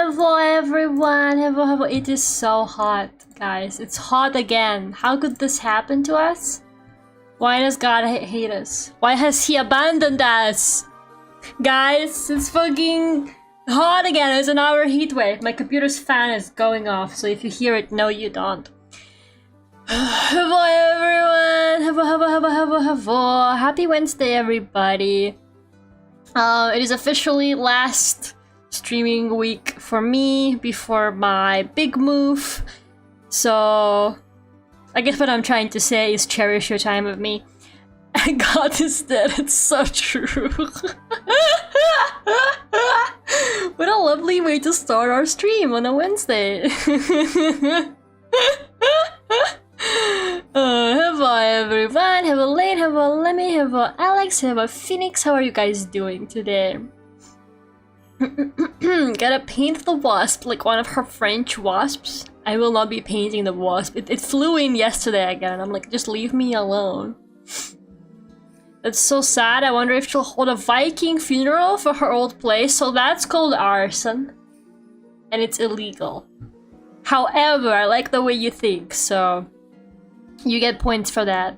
Hello everyone, hello. It is so hot, guys. It's hot again. How could this happen to us? Why does God hate us? Why has he abandoned us? Guys, it's fucking hot again. It's an hour heat wave. My computer's fan is going off, so if you hear it, no you don't. Hello everyone, hello. Happy Wednesday everybody. It is officially last streaming week for me before my big move. So I guess what I'm trying to say is cherish your time with me. God is dead, it's so true. What a lovely way to start our stream on a Wednesday. Hello everyone, hello Lane, hello Lemmy, hello Alex, hello Phoenix. How are you guys doing today? Gotta paint the wasp like one of her French wasps. I will not be painting the wasp. It flew in yesterday again. I'm like, just leave me alone. That's so sad. I wonder if she'll hold a Viking funeral for her old place. So that's called arson. And it's illegal. However, I like the way you think, so you get points for that.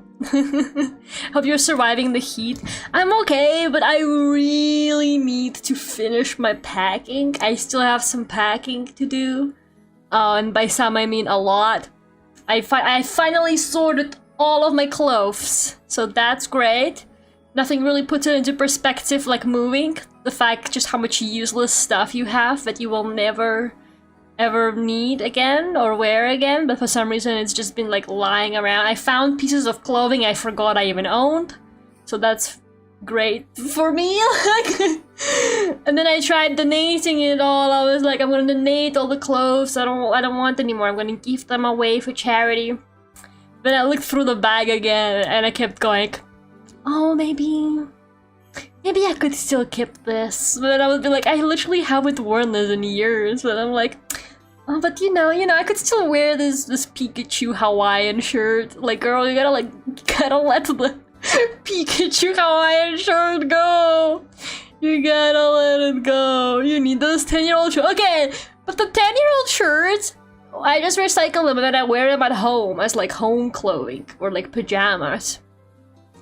Hope you're surviving the heat. I'm okay, but I really need to finish my packing. I still have some packing to do. And by some I mean a lot. I finally sorted all of my clothes, so that's great. Nothing really puts it into perspective like moving. The fact just how much useless stuff you have that you will never ever need again or wear again, but for some reason it's just been like lying around. I found pieces of clothing I forgot I even owned, so that's great for me. And then I tried donating it all. I was like, I'm gonna donate all the clothes I don't want anymore. I'm gonna give them away for charity. Then I looked through the bag again and I kept going, oh, maybe I could still keep this. But I would be like, I literally haven't worn this in years. But I'm like, oh, but you know, I could still wear this Pikachu Hawaiian shirt. Like, girl, you gotta let the Pikachu Hawaiian shirt go. You gotta let it go. You need those 10-year-old shirts. Okay, but the 10-year-old shirts, I just recycle them and then I wear them at home as like home clothing or like pajamas.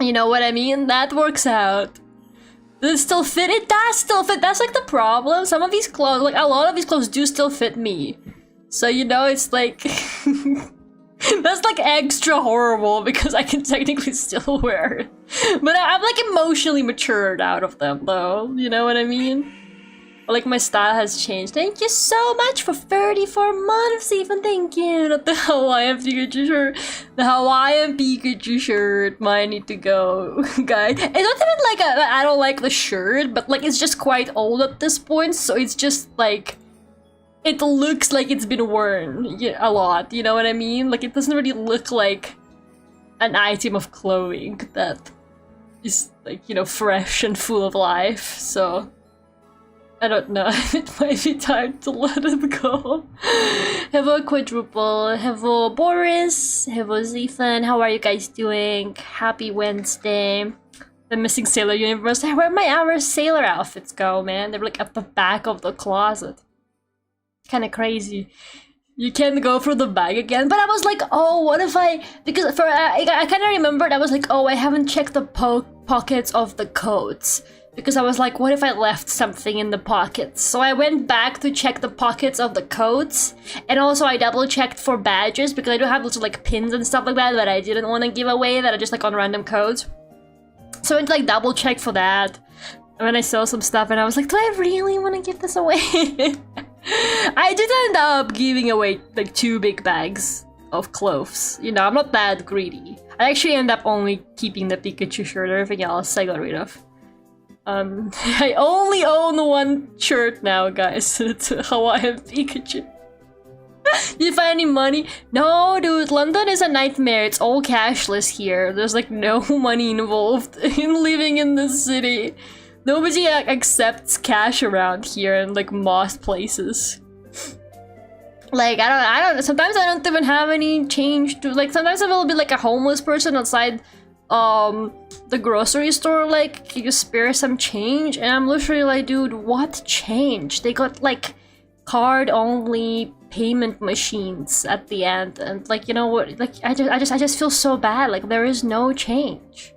You know what I mean? That works out. Does it still fit? It does still fit. That's like the problem. Some of these clothes, like a lot of these clothes do still fit me. So, you know, it's like... that's like extra horrible because I can technically still wear it. But I'm like emotionally matured out of them though. You know what I mean? Like my style has changed. Thank you so much for 34 months even. Thank you. Not the Hawaiian Pikachu shirt. The Hawaiian Pikachu shirt might need to go, guys. It's not even like I don't like the shirt, but like it's just quite old at this point. So it's just like, it looks like it's been worn a lot. You know what I mean? Like it doesn't really look like an item of clothing that is like, you know, fresh and full of life. So I don't know, it might be time to let it go. Hello Quadruple, hello Boris, hello Zephan, how are you guys doing? Happy Wednesday. The missing Sailor Universe. Where my our sailor outfits go, man? They're like at the back of the closet. Kinda crazy. You can go through the bag again, but I was like, oh, what if because for I kind of remembered, I was like, oh, I haven't checked the pockets of the coats. Because I was like, what if I left something in the pockets? So I went back to check the pockets of the coats. And also I double checked for badges because I do have lots of like pins and stuff like that I didn't want to give away that are just like on random codes. So I went to like double check for that. And then I saw some stuff and I was like, do I really want to give this away? I did end up giving away like 2 big bags of clothes. You know, I'm not that greedy. I actually end up only keeping the Pikachu shirt. Everything else I got rid of. I only own 1 shirt now, guys. It's a Hawaiian Pikachu. Did you find any money? No, dude, London is a nightmare. It's all cashless here. There's like no money involved in living in this city. Nobody accepts cash around here in like most places. Like, I don't, sometimes I don't even have any change to, like, sometimes I will be like a homeless person outside the grocery store, like, can you spare some change? And I'm literally like, dude, what change? They got like card-only payment machines at the end, and like, you know what, like I just feel so bad. Like there is no change.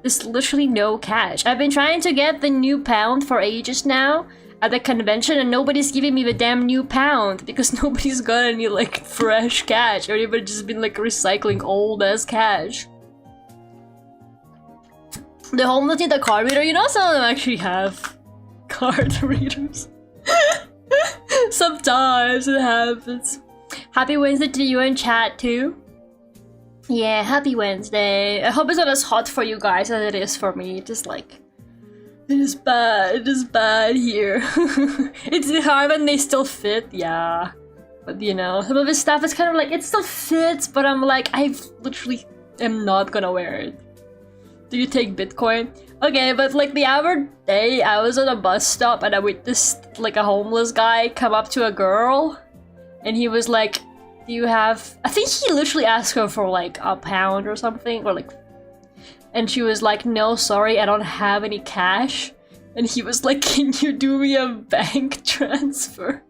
There's literally no cash. I've been trying to get the new pound for ages now at the convention, and nobody's giving me the damn new pound because nobody's got any like fresh cash. Everybody's just been like recycling old ass cash. The homeless need a card reader. You know, some of them actually have card readers. Sometimes it happens. Happy Wednesday to you in chat too. Yeah, happy Wednesday. I hope it's not as hot for you guys as it is for me. Just like, it is bad here. It's hard when they still fit, yeah. But you know, some of this stuff is kind of like, it still fits, but I'm like, I literally am not gonna wear it. Do you take Bitcoin? Okay, but like the other day, I was at a bus stop and I witnessed like a homeless guy come up to a girl, and he was like, do you have, I think he literally asked her for like a pound or something, or like, and she was like, no, sorry, I don't have any cash. And he was like, can you do me a bank transfer?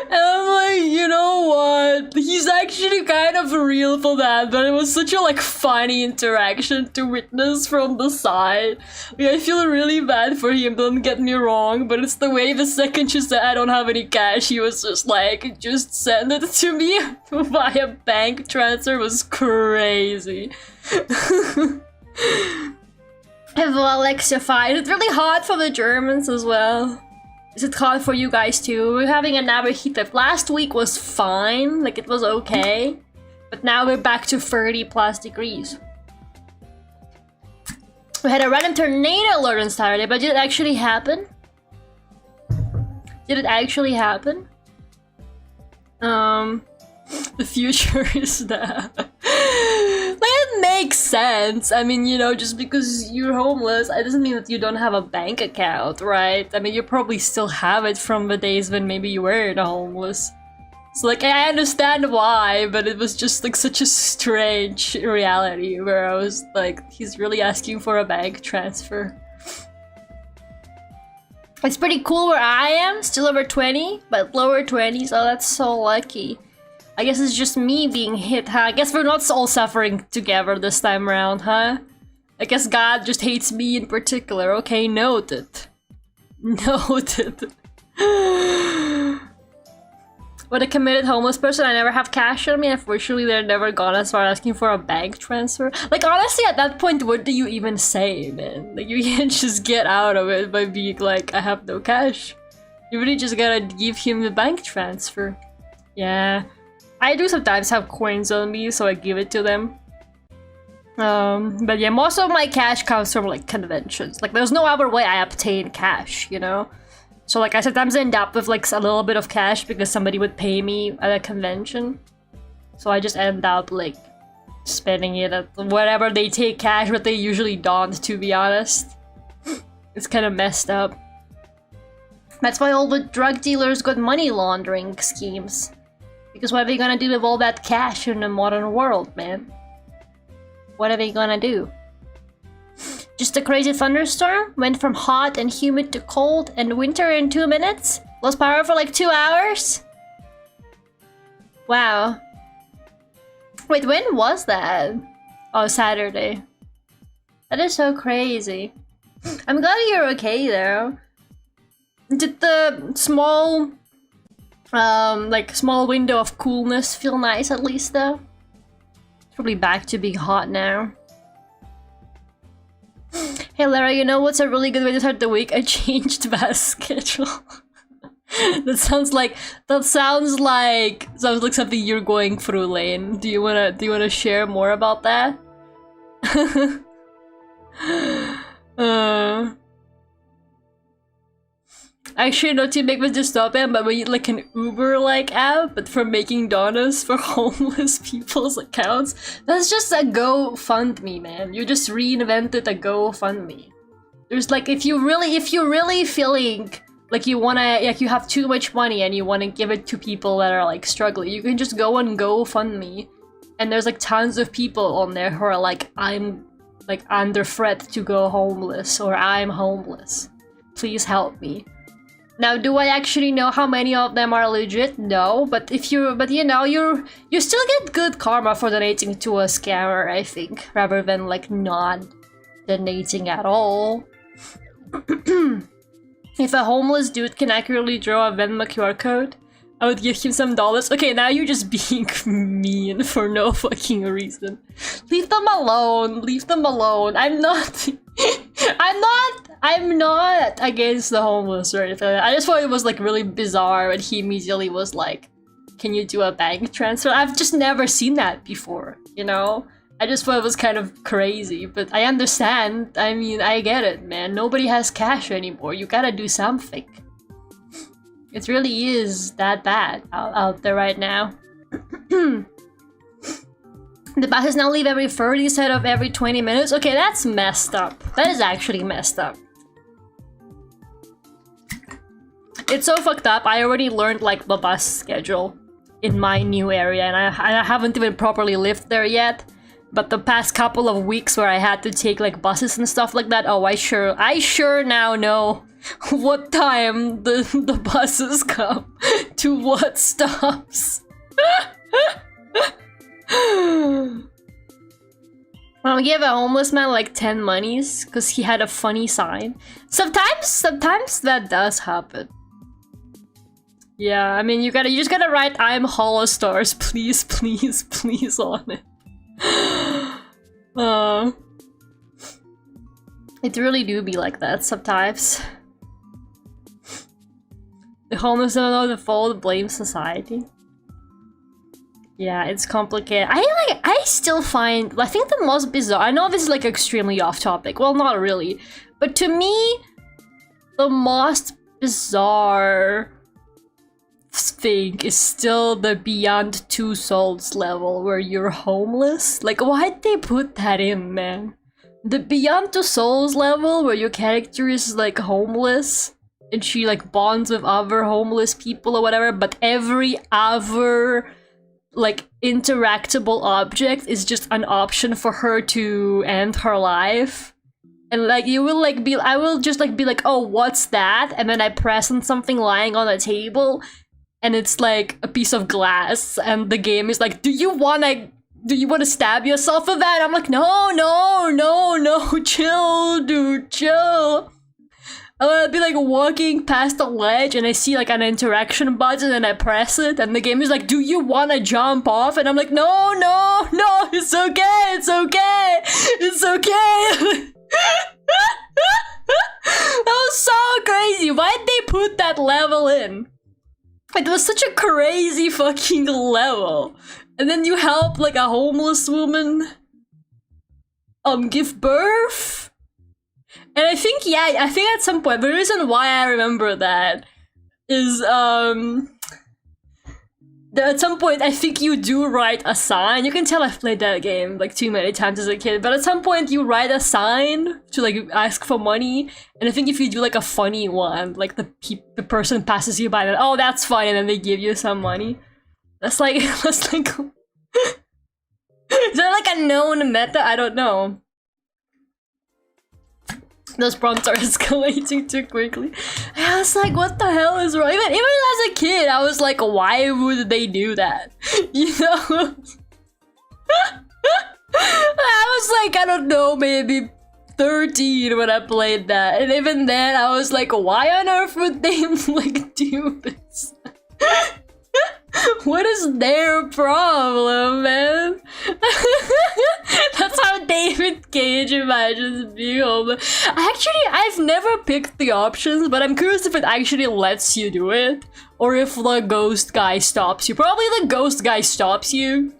And I'm like, you know what? He's actually kind of real for that, but it was such a like funny interaction to witness from the side. Like, I feel really bad for him, don't get me wrong, but it's the way the second she said I don't have any cash, he was just like, just send it to me via bank transfer. Was crazy. Well, Alexia, fine. It's really hard for the Germans as well. Is it hard for you guys too? We're having another heat wave. Last week was fine, like it was okay. But now we're back to 30 plus degrees. We had a random tornado alert on Saturday, but did it actually happen? Did it actually happen? The future is there. It makes sense. I mean, you know, just because you're homeless, it doesn't mean that you don't have a bank account, right? I mean, you probably still have it from the days when maybe you were homeless. So, like, I understand why, but it was just, like, such a strange reality where I was like, he's really asking for a bank transfer. It's pretty cool where I am, still over 20, but lower 20s. Oh, that's so lucky. I guess it's just me being hit, huh? I guess we're not all suffering together this time around, huh? I guess God just hates me in particular. Okay, noted. Noted. With a committed homeless person, I never have cash on me. Unfortunately, they're never gonna start asking for a bank transfer. Like, honestly, at that point, what do you even say, man? Like, you can't just get out of it by being like, I have no cash. You really just gotta give him the bank transfer. Yeah. I do sometimes have coins on me, so I give it to them. But yeah, most of my cash comes from like conventions. Like there's no other way I obtain cash, you know? So like I sometimes end up with like a little bit of cash because somebody would pay me at a convention. So I just end up like spending it at whatever they take cash, but they usually don't, to be honest. It's kind of messed up. That's why all the drug dealers got money laundering schemes. Because what are they gonna do with all that cash in the modern world, man? What are they gonna do? Just a crazy thunderstorm? Went from hot and humid to cold and winter in 2 minutes? Lost power for like 2 hours? Wow. Wait, when was that? Oh, Saturday. That is so crazy. I'm glad you're okay though. Did the small small window of coolness feel nice at least though? It's probably back to being hot now. Hey Lara, you know what's a really good way to start the week? I changed bus schedule. That sounds like something you're going through, Lane. Do you wanna share more about that? Actually, not to make this dystopian, but we need like an Uber-like app, but for making donuts for homeless people's accounts. That's just a GoFundMe, man. You just reinvented a GoFundMe. There's like, if you're really feeling like you wanna, like you have too much money and you wanna give it to people that are like struggling, you can just go on GoFundMe, and there's like tons of people on there who are like, I'm like under threat to go homeless, or I'm homeless. Please help me. Now, do I actually know how many of them are legit? No, but you know, you still get good karma for donating to a scammer, I think, rather than like not donating at all. If a homeless dude can accurately draw a Venmo QR code, I would give him some dollars. Okay, now you're just being mean for no fucking reason. Leave them alone. Leave them alone. I'm not I'm not against the homeless or anything like that. I just thought it was like really bizarre when he immediately was like, can you do a bank transfer? I've just never seen that before, you know? I just thought it was kind of crazy, but I understand. I mean, I get it, man. Nobody has cash anymore. You gotta do something. It really is that bad out there right now. The buses now leave every 30 instead of every 20 minutes. Okay, that's messed up. That is actually messed up. It's so fucked up. I already learned like the bus schedule in my new area, and I haven't even properly lived there yet. But the past couple of weeks where I had to take like buses and stuff like that, oh, I sure now know what time the buses come to what stops. I'll give a homeless man like 10 monies because he had a funny sign. Sometimes that does happen. Yeah, I mean, you just gotta write "I'm hollow stars, please, please, please" on it. It really do be like that sometimes. The homeless don't know the fault, blame society. Yeah, it's complicated. I still find, I think the most bizarre, I know this is like extremely off topic, well, not really, but to me, the most bizarre thing is still the Beyond Two Souls level where you're homeless. Like, why'd they put that in, man? The Beyond Two Souls level where your character is like homeless and she like bonds with other homeless people or whatever, but every other like interactable object is just an option for her to end her life. And like you will like be, I will just like be like, oh, what's that? And then I press on something lying on a table and it's like a piece of glass and the game is like, do you wanna stab yourself with that? I'm like, no, chill, dude, chill. I'll be like walking past a ledge and I see like an interaction button and I press it and the game is like, do you wanna jump off? And I'm like, no, it's okay, it's okay. That was so crazy. Why'd they put that level in? It was such a crazy fucking level. And then you help like a homeless woman give birth. And I think, yeah, I think at some point, the reason why I remember that is, at some point, I think you do write a sign. You can tell I've played that game like too many times as a kid, but at some point you write a sign to like ask for money. And I think if you do like a funny one, like the person passes you by and oh, that's fine, and then they give you some money. That's like, is there like a known meta? I don't know. Those prompts are escalating too quickly. I was like, what the hell is wrong? Even as a kid, I was like, why would they do that? You know? I was like, I don't know, maybe 13 when I played that. And even then, I was like, why on earth would they like do this? What is their problem, man? That's how David Cage imagines being homeless. I've never picked the options, but I'm curious if it actually lets you do it, or if the ghost guy stops you. Probably the ghost guy stops you.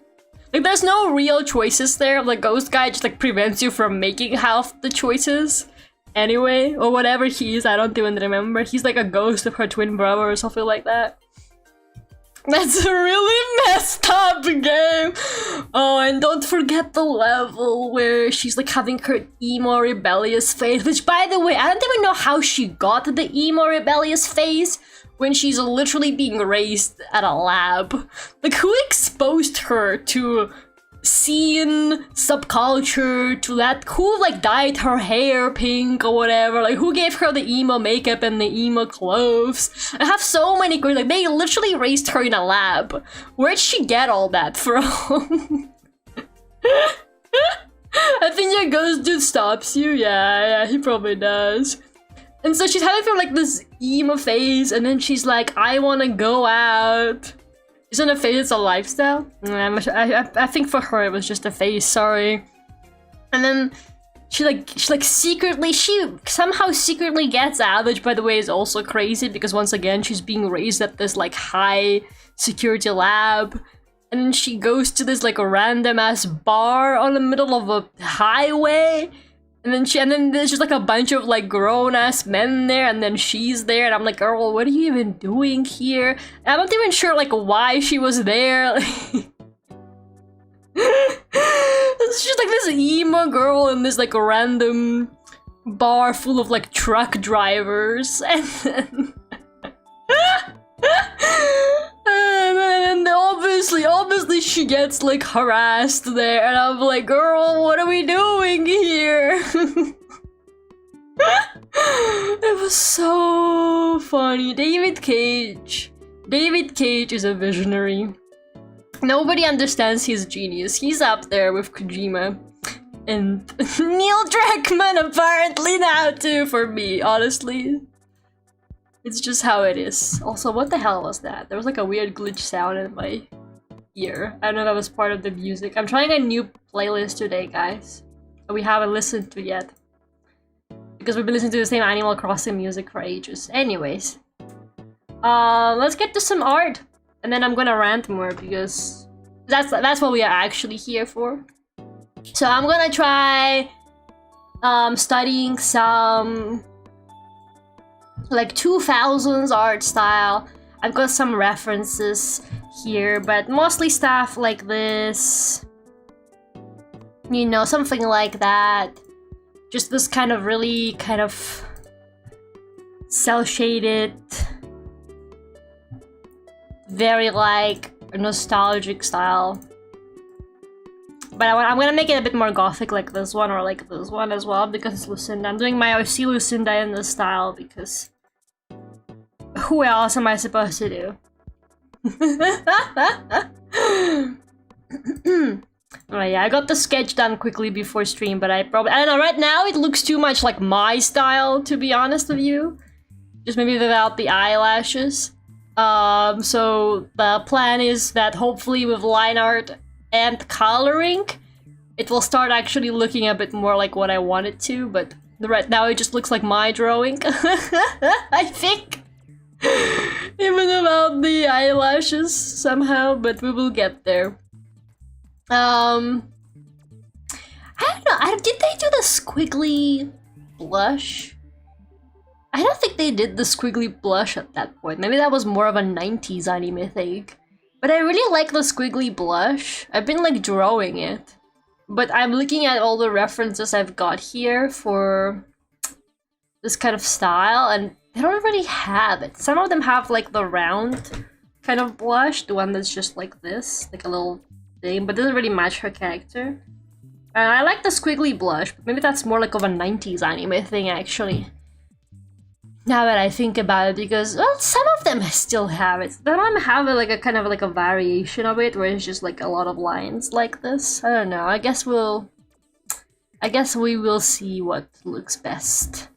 Like, there's no real choices there. The ghost guy just like prevents you from making half the choices anyway, or whatever he is. I don't even remember. He's like a ghost of her twin brother or something like that. That's a really messed up game. Oh, and don't forget the level where she's like having her emo rebellious phase, which by the way, I don't even know how she got the emo rebellious phase when she's literally being raised at a lab. Like, who exposed her to scene subculture to that. Who like dyed her hair pink or whatever? Like who gave her the emo makeup and the emo clothes? I have so many questions. Like they literally raised her in a lab. Where'd she get all that from? I think your ghost dude stops you. Yeah, he probably does. And so she's having for like this emo phase, and then she's like, I wanna go out. Isn't a phase, it's a lifestyle? I think for her it was just a phase, sorry. And then she somehow secretly gets out, which by the way is also crazy because once again she's being raised at this like high security lab. And then she goes to this like a random ass bar on the middle of a highway. And then there's just like a bunch of like grown ass men there, and then she's there, and I'm like, girl, what are you even doing here? And I'm not even sure like why she was there. It's just like this emo girl in this like random bar full of like truck drivers, and then and obviously she gets like harassed there, and I'm like, girl, what are we doing here? It was so funny. David Cage is a visionary. Nobody understands his genius. He's up there with Kojima and Neil Druckmann apparently now too, for me, honestly. It's just how it is. Also, what the hell was that? There was like a weird glitch sound in my ear. I don't know if that was part of the music. I'm trying a new playlist today, guys, that we haven't listened to yet. Because we've been listening to the same Animal Crossing music for ages. Anyways. Let's get to some art. And then I'm gonna rant more because that's what we are actually here for. So I'm gonna try studying some like 2000s art style. I've got some references here, but mostly stuff like this. You know, something like that. Just this kind of really kind of cel-shaded, very like nostalgic style. But I'm gonna make it a bit more gothic like this one or like this one as well because it's Lucinda. I'm doing my OC Lucinda in this style because who else am I supposed to do? Oh yeah, I got the sketch done quickly before stream, but I don't know, right now it looks too much like my style, to be honest with you. Just maybe without the eyelashes. So the plan is that hopefully with line art and coloring, it will start actually looking a bit more like what I want it to, but right now it just looks like my drawing. I think. Even without the eyelashes somehow, but we will get there. I don't know, did they do the squiggly blush? I don't think they did the squiggly blush at that point. Maybe that was more of a 90s anime thing. But I really like the squiggly blush. I've been like drawing it. But I'm looking at all the references I've got here for this kind of style, and they don't really have it. Some of them have like the round kind of blush, the one that's just like this, like a little thing, but doesn't really match her character. And I like the squiggly blush, but maybe that's more like of a 90s anime thing actually. Now that I think about it, because well, some of them still have it. Some of them have like a kind of like a variation of it, where it's just like a lot of lines like this. I don't know. I guess we will see what looks best.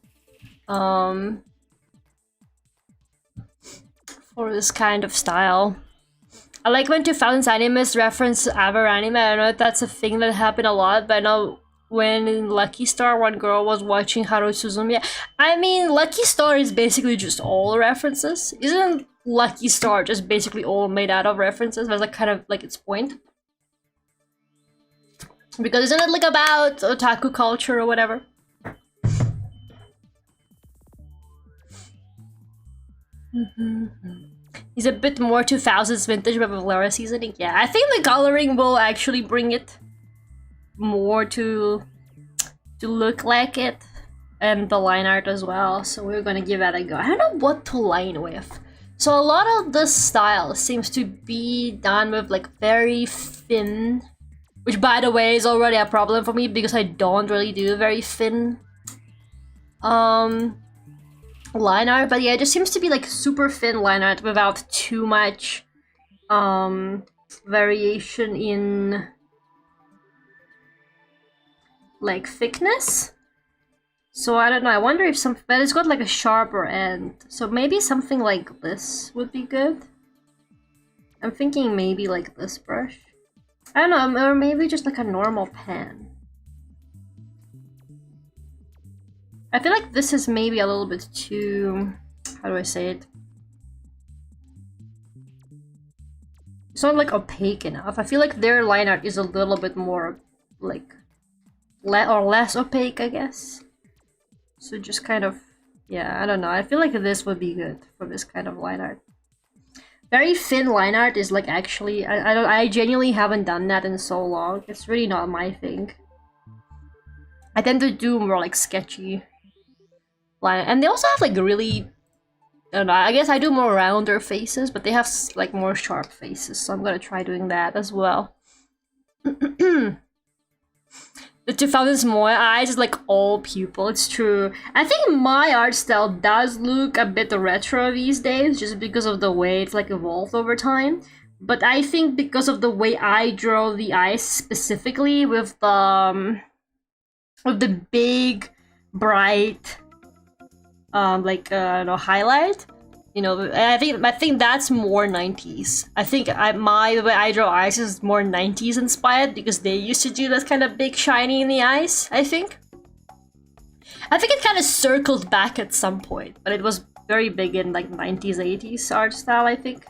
For this kind of style. I like when 2000s animes reference other anime. I don't know if that's a thing that happened a lot, but I know when in Lucky Star one girl was watching Haru Suzumiya. I mean, Lucky Star is basically just all references. Isn't Lucky Star just basically all made out of references? That's like kind of like its point. Because isn't it like about otaku culture or whatever? He's a bit more 2000s vintage with Valera seasoning. Yeah, I think the coloring will actually bring it more to look like it, and the line art as well, so we're gonna give that a go. I don't know what to line with. So a lot of this style seems to be done with like very thin, which by the way is already a problem for me because I don't really do very thin line art. But yeah, it just seems to be like super thin line art without too much variation in like thickness. So I don't know, I wonder if but it's got like a sharper end, so maybe something like this would be good. I'm thinking maybe like this brush, I don't know, or maybe just like a normal pen. I feel like this is maybe a little bit too, how do I say it? It's not like opaque enough. I feel like their line art is a little bit more like less opaque, I guess. So just kind of, yeah, I don't know. I feel like this would be good for this kind of line art. Very thin line art is like actually, I genuinely haven't done that in so long. It's really not my thing. I tend to do more like sketchy line, and they also have like really, I don't know, I guess I do more rounder faces, but they have like more sharp faces, so I'm gonna try doing that as well. The 2000s Moe eyes is like all pupil, it's true. I think my art style does look a bit retro these days, just because of the way it's like evolved over time. But I think because of the way I draw the eyes specifically with the big, bright, highlight. You know, I think that's more 90s. I think the way I draw eyes is more 90s inspired because they used to do that kind of big shiny in the eyes, I think. I think it kind of circled back at some point, but it was very big in like 90s, 80s art style, I think.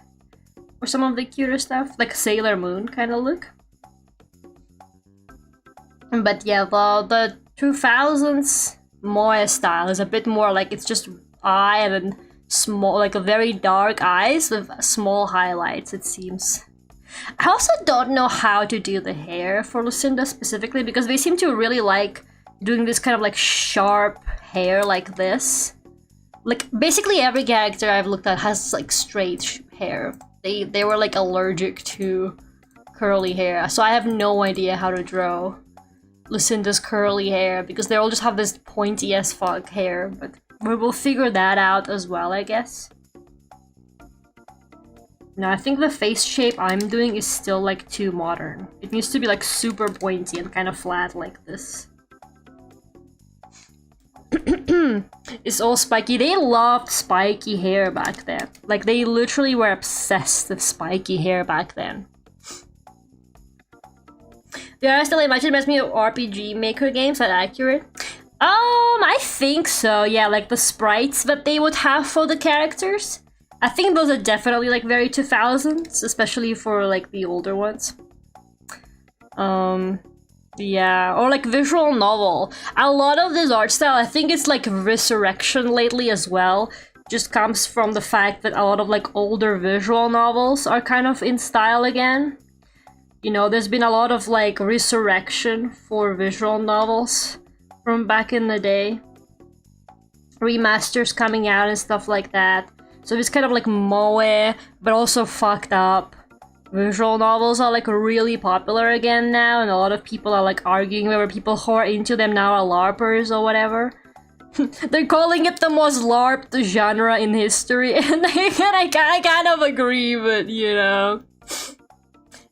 Or some of the cuter stuff, like Sailor Moon kind of look. But yeah, the 2000s Moe style is a bit more like it's just eye and then small, like a very dark eyes with small highlights, it seems. I also don't know how to do the hair for Lucinda specifically because they seem to really like doing this kind of like sharp hair like this. Like basically every character I've looked at has like straight hair. They were like allergic to curly hair, so I have no idea how to draw Lucinda's curly hair because they all just have this pointy as fuck hair, but we will figure that out as well, I guess. No, I think the face shape I'm doing is still like too modern. It needs to be like super pointy and kind of flat like this. It's all spiky. They loved spiky hair back then. Like they literally were obsessed with spiky hair back then. The art style I imagine reminds me of RPG Maker games. That accurate? I think so, yeah, like the sprites that they would have for the characters. I think those are definitely like very 2000s, especially for like the older ones. Yeah, or like visual novel. A lot of this art style, I think it's like resurrection lately as well. Just comes from the fact that a lot of like older visual novels are kind of in style again. You know, there's been a lot of like resurrection for visual novels from back in the day. Remasters coming out and stuff like that. So it's kind of like moe, but also fucked up. Visual novels are like really popular again now, and a lot of people are like arguing whether people who are into them now are LARPers or whatever. They're calling it the most LARPed genre in history, and I kind of agree, but you know.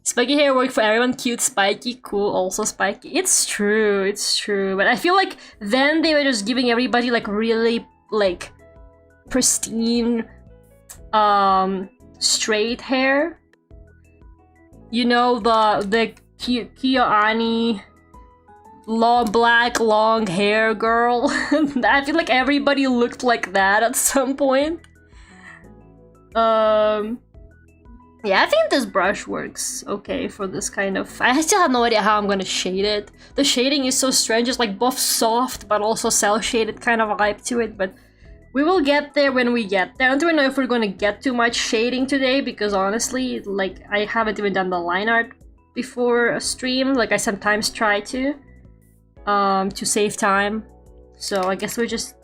Spiky hair work for everyone, cute, spiky, cool, also spiky. It's true, but I feel like then they were just giving everybody like really like pristine straight hair. You know, the Kyoani black long hair girl. I feel like everybody looked like that at some point. Yeah, I think this brush works okay for this kind of... I still have no idea how I'm gonna shade it. The shading is so strange, it's like both soft but also cel-shaded kind of vibe to it, but we will get there when we get there. I don't even know if we're gonna get too much shading today, because honestly, like, I haven't even done the line art before a stream. Like, I sometimes try to save time. So I guess we're just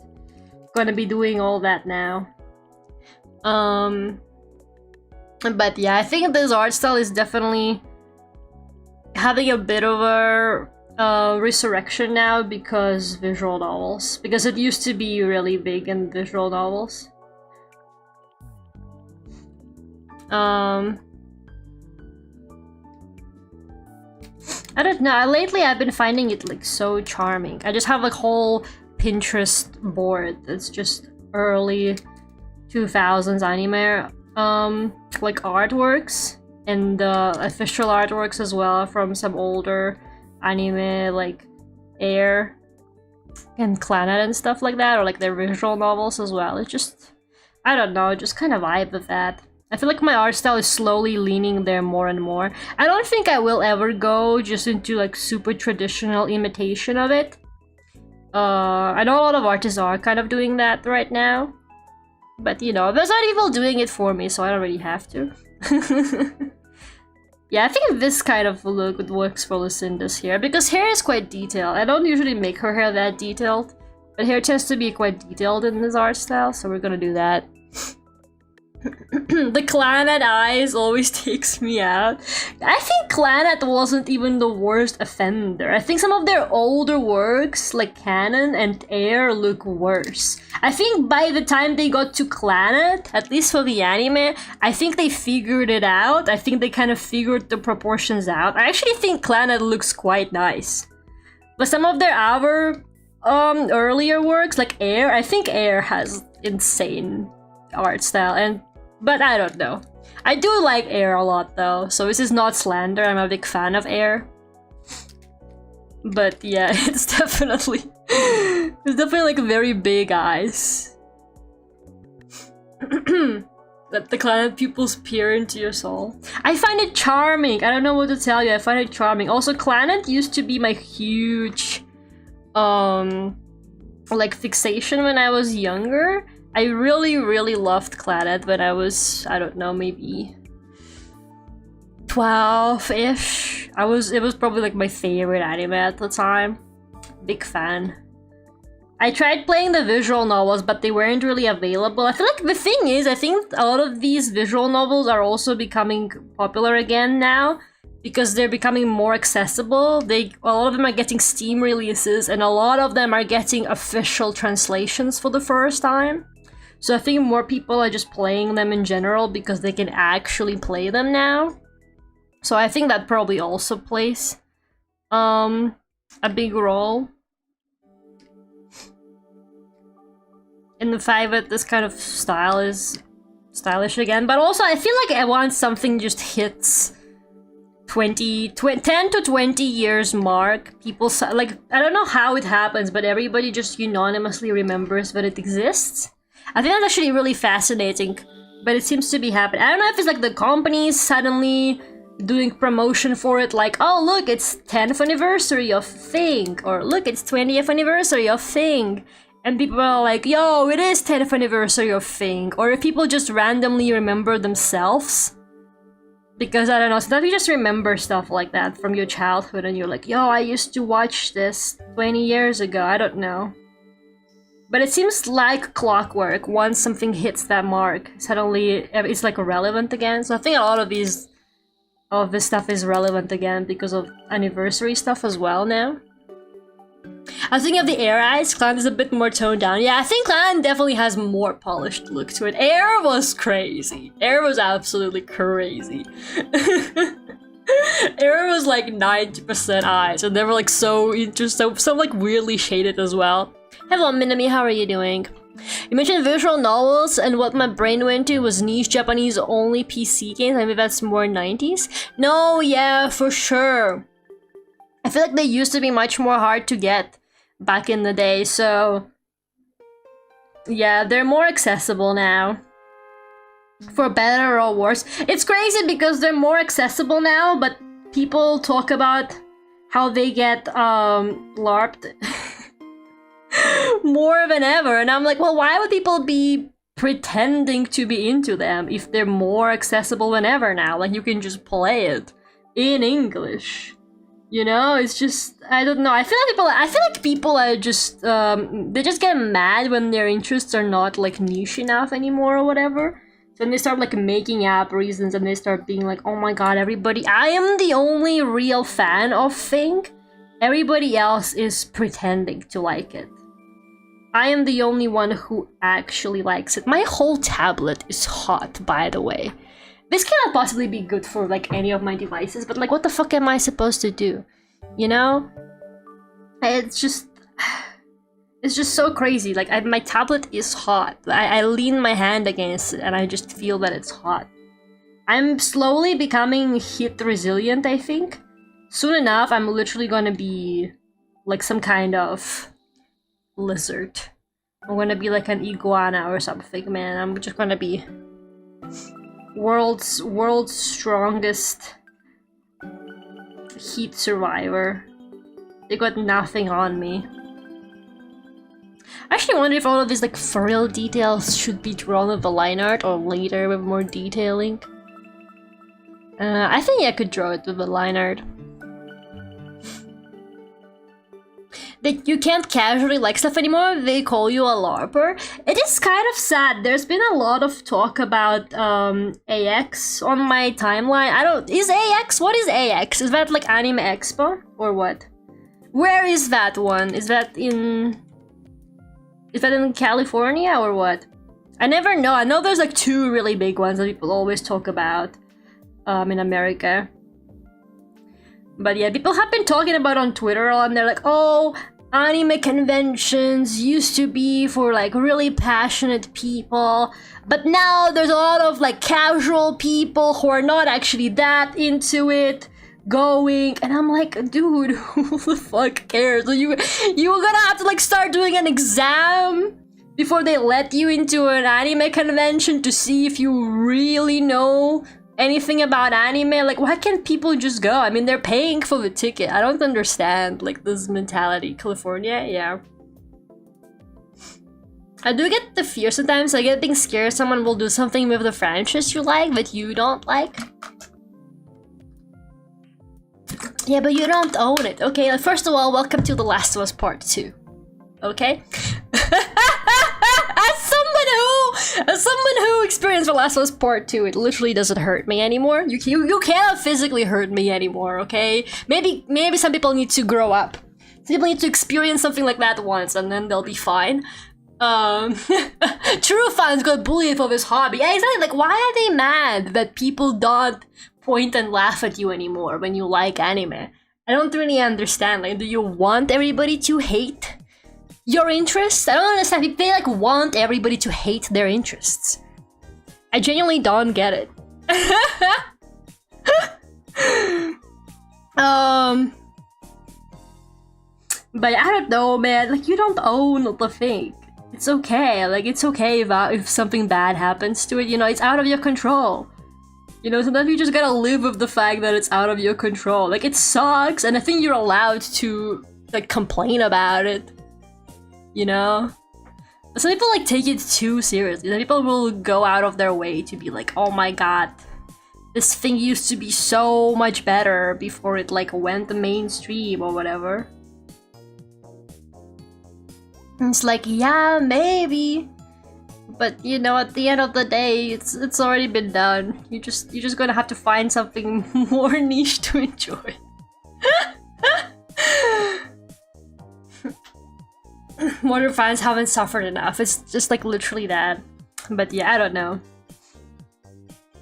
gonna be doing all that now. But yeah, I think this art style is definitely... having a bit of a resurrection now because visual novels. Because it used to be really big in visual novels. I don't know, lately I've been finding it like so charming. I just have like whole Pinterest board that's just early 2000s anime like artworks and official artworks as well from some older anime like Air and Clannad and stuff like that, or like their visual novels as well. It's just, I don't know, just kind of vibe with that. I feel like my art style is slowly leaning there more and more. I don't think I will ever go just into like super traditional imitation of it. I know a lot of artists are kind of doing that right now. But you know, there's not people doing it for me, so I don't really have to. Yeah, I think this kind of look works for Lucinda's hair, because hair is quite detailed. I don't usually make her hair that detailed, but hair tends to be quite detailed in this art style, so we're gonna do that. The Clannad eyes always takes me out. I think Clannad wasn't even the worst offender. I think some of their older works, like Canon and Air, look worse. I think by the time they got to Clannad, at least for the anime, I think they figured it out. I think they kind of figured the proportions out. I actually think Clannad looks quite nice. But some of their earlier works, like Air, I think Air has insane art style, but I don't know. I do like Air a lot though, so this is not slander. I'm a big fan of Air. But yeah, it's definitely like very big eyes. Let the Clannad pupils peer into your soul. I find it charming. I don't know what to tell you. I find it charming. Also, Clannad used to be my huge like fixation when I was younger. I really loved Clannad when I was, I don't know, maybe 12-ish. It was probably like my favorite anime at the time. Big fan. I tried playing the visual novels, but they weren't really available. I feel like the thing is, I think a lot of these visual novels are also becoming popular again now because they're becoming more accessible. A lot of them are getting Steam releases, and a lot of them are getting official translations for the first time. So I think more people are just playing them in general because they can actually play them now. So I think that probably also plays a big role in the fact that this kind of style is stylish again. But also I feel like once something just hits 10 to 20 years mark, people like, I don't know how it happens, but everybody just unanimously remembers that it exists. I think that's actually really fascinating, but it seems to be happening. I don't know if it's like the companies suddenly doing promotion for it, like, oh look, it's 10th anniversary of Thing, or look, it's 20th anniversary of Thing, and people are like, yo, it is 10th anniversary of Thing, or if people just randomly remember themselves. Because, I don't know, sometimes you just remember stuff like that from your childhood, and you're like, yo, I used to watch this 20 years ago, I don't know. But it seems like clockwork. Once something hits that mark, suddenly it's like relevant again. So I think a lot of this stuff is relevant again because of anniversary stuff as well now. I was thinking of the Air eyes. Clan is a bit more toned down. Yeah, I think Clan definitely has more polished look to it. Air was crazy. Air was absolutely crazy. Air was like 90% eyes, and they were like so interesting, so like weirdly shaded as well. Hello, Minami, how are you doing? You mentioned visual novels, and what my brain went to was niche Japanese only PC games. I mean, that's more 90s. No, yeah, for sure. I feel like they used to be much more hard to get back in the day, so yeah, they're more accessible now. For better or worse. It's crazy because they're more accessible now, but people talk about how they get LARPed more than ever, and I'm like, well, why would people be pretending to be into them if they're more accessible than ever now? Like, you can just play it in English, you know? It's just, I don't know. I feel like people are just they just get mad when their interests are not like niche enough anymore or whatever. So then they start like making up reasons and they start being like, oh my god, everybody, I am the only real fan of Thing. Everybody else is pretending to like it. I am the only one who actually likes it. My whole tablet is hot, by the way. This cannot possibly be good for like any of my devices, but like what the fuck am I supposed to do? You know? It's just so crazy. Like my tablet is hot. I lean my hand against it and I just feel that it's hot. I'm slowly becoming heat resilient, I think. Soon enough, I'm literally gonna be like some kind of lizard. I'm gonna be like an iguana or something, man. I'm just gonna be world's strongest heat survivor. They got nothing on me. I actually wonder if all of these like furry details should be drawn with the line art or later with more detailing. I think I could draw it with the line art. That you can't casually like stuff anymore, they call you a LARPer. It is kind of sad. There's been a lot of talk about AX on my timeline. Is AX? What is AX? Is that like Anime Expo? Or what? Where is that one? Is that in California or what? I never know. I know there's like two really big ones that people always talk about in America. But yeah, people have been talking about on Twitter and they're like, oh, anime conventions used to be for like really passionate people, but now there's a lot of like casual people who are not actually that into it going, and I'm like, dude, who the fuck cares? You're gonna have to like start doing an exam before they let you into an anime convention to see if you really know anything about anime. Like, why can't people just go? I mean, they're paying for the ticket. I don't understand like this mentality. California, yeah. I do get the fear sometimes. I get being scared someone will do something with the franchise you like that you don't like. Yeah, but you don't own it. Okay, like, first of all, welcome to The Last of Us Part 2. Okay? As someone who experienced The Last of Us Part 2, it literally doesn't hurt me anymore. You cannot physically hurt me anymore, okay? Maybe some people need to grow up. Some people need to experience something like that once and then they'll be fine. True fans got bullied for this hobby. Yeah, exactly. Like, why are they mad that people don't point and laugh at you anymore when you like anime? I don't really understand. Like, do you want everybody to hate your interests? I don't understand if they like want everybody to hate their interests. I genuinely don't get it. But I don't know, man. Like, you don't own the thing. It's okay. Like, it's okay if something bad happens to it. You know, it's out of your control. You know, sometimes you just gotta live with the fact that it's out of your control. Like, it sucks, and I think you're allowed to like complain about it. You know? But some people like take it too seriously. Some people will go out of their way to be like, oh my god, this thing used to be so much better before it like went the mainstream or whatever. And it's like, yeah, maybe. But you know, at the end of the day, it's already been done. You're just gonna have to find something more niche to enjoy. Modern fans haven't suffered enough. It's just like literally that. But yeah, I don't know.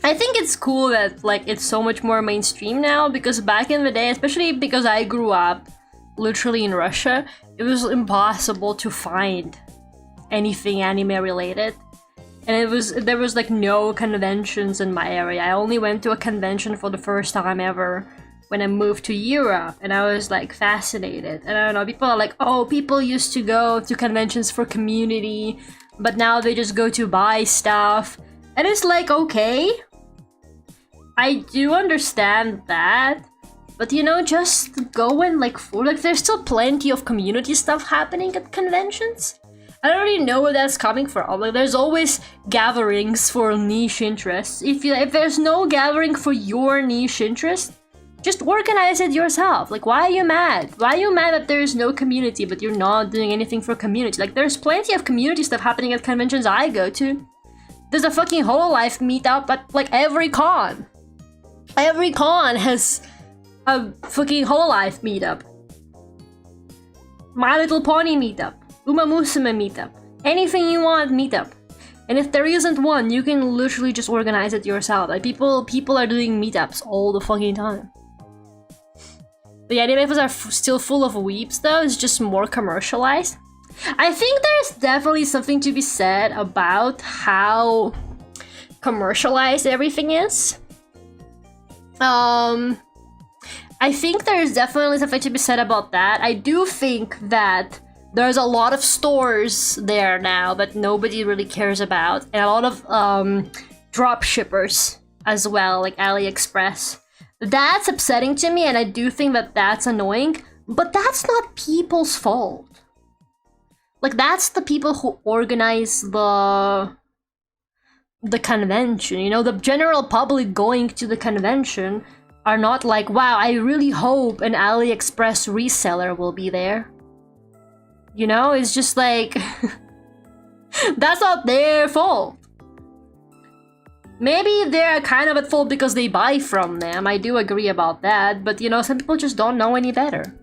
I think it's cool that like it's so much more mainstream now, because back in the day, especially because I grew up literally in Russia, it was impossible to find anything anime related. And there was like no conventions in my area. I only went to a convention for the first time ever when I moved to Europe, and I was like fascinated. And I don't know, people are like, oh, people used to go to conventions for community, but now they just go to buy stuff. And it's like, okay, I do understand that, but you know, just go and like there's still plenty of community stuff happening at conventions. I don't really know where that's coming from. Like, there's always gatherings for niche interests. If there's no gathering for your niche interest, just organize it yourself. Like, why are you mad? Why are you mad that there is no community, but you're not doing anything for community? Like, there's plenty of community stuff happening at conventions I go to. There's a fucking Hololive meetup at like every con. Every con has a fucking Hololive meetup. My Little Pony meetup. Uma Musume meetup. Anything you want meetup. And if there isn't one, you can literally just organize it yourself. Like people are doing meetups all the fucking time. The animes are still full of weeps though, it's just more commercialized. I think there's definitely something to be said about how commercialized everything is. I think there's definitely something to be said about that. I do think that there's a lot of stores there now that nobody really cares about, and a lot of drop shippers as well, like AliExpress. That's upsetting to me, and I do think that that's annoying, but that's not people's fault. Like, that's the people who organize the convention, you know? The general public going to the convention are not like, wow, I really hope an AliExpress reseller will be there. You know, it's just like, that's not their fault. Maybe they're kind of at fault because they buy from them, I do agree about that, but you know, some people just don't know any better.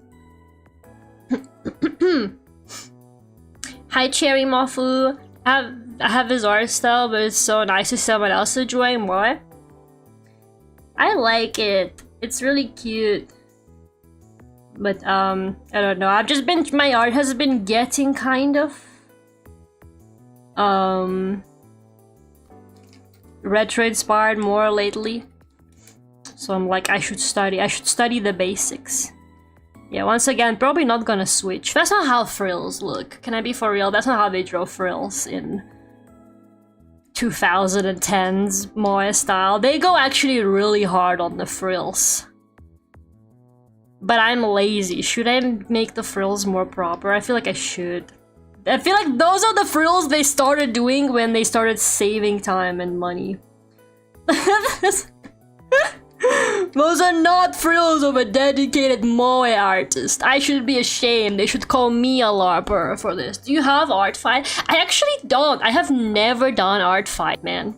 Hi Cherry Mofu, I have his art style, but it's so nice to see someone else enjoying more. I like it, it's really cute. But I don't know, my art has been getting kind of retro inspired more lately. So I'm like, I should study the basics. Yeah, once again, probably not gonna switch. That's not how frills look. Can I be for real? That's not how they draw frills in 2010s Moe style. They go actually really hard on the frills. But I'm lazy. Should I make the frills more proper? I feel like I should. I feel like those are the frills they started doing when they started saving time and money. Those are not frills of a dedicated Moe artist. I should be ashamed. They should call me a LARPer for this. Do you have art fight? I actually don't. I have never done art fight, man.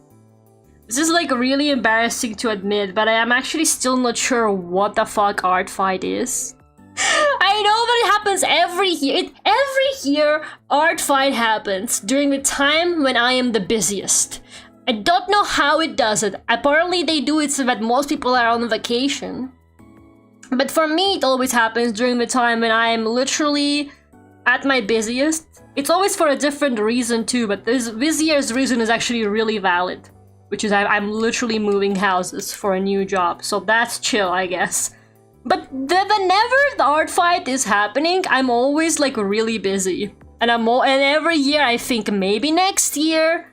This is like really embarrassing to admit, but I am actually still not sure what the fuck art fight is. I know that it happens every year. Every year, art fight happens during the time when I am the busiest. I don't know how it does it. Apparently they do it so that most people are on vacation. But for me, it always happens during the time when I am literally at my busiest. It's always for a different reason too, but this year's reason is actually really valid. Which is I'm literally moving houses for a new job, so that's chill, I guess. But whenever the art fight is happening, I'm always like really busy. And every year I think maybe next year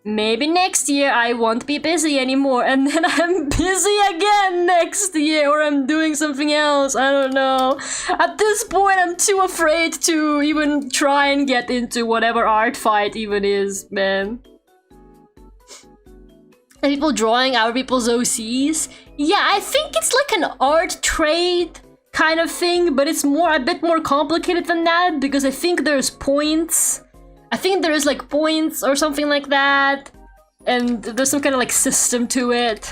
I won't be busy anymore, and then I'm busy again next year, or I'm doing something else, I don't know. At this point, I'm too afraid to even try and get into whatever art fight even is, man. And people drawing other people's OCs? Yeah, I think it's like an art trade kind of thing, but it's a bit more complicated than that, because I think there's points. I think there is like points or something like that, and there's some kind of like system to it.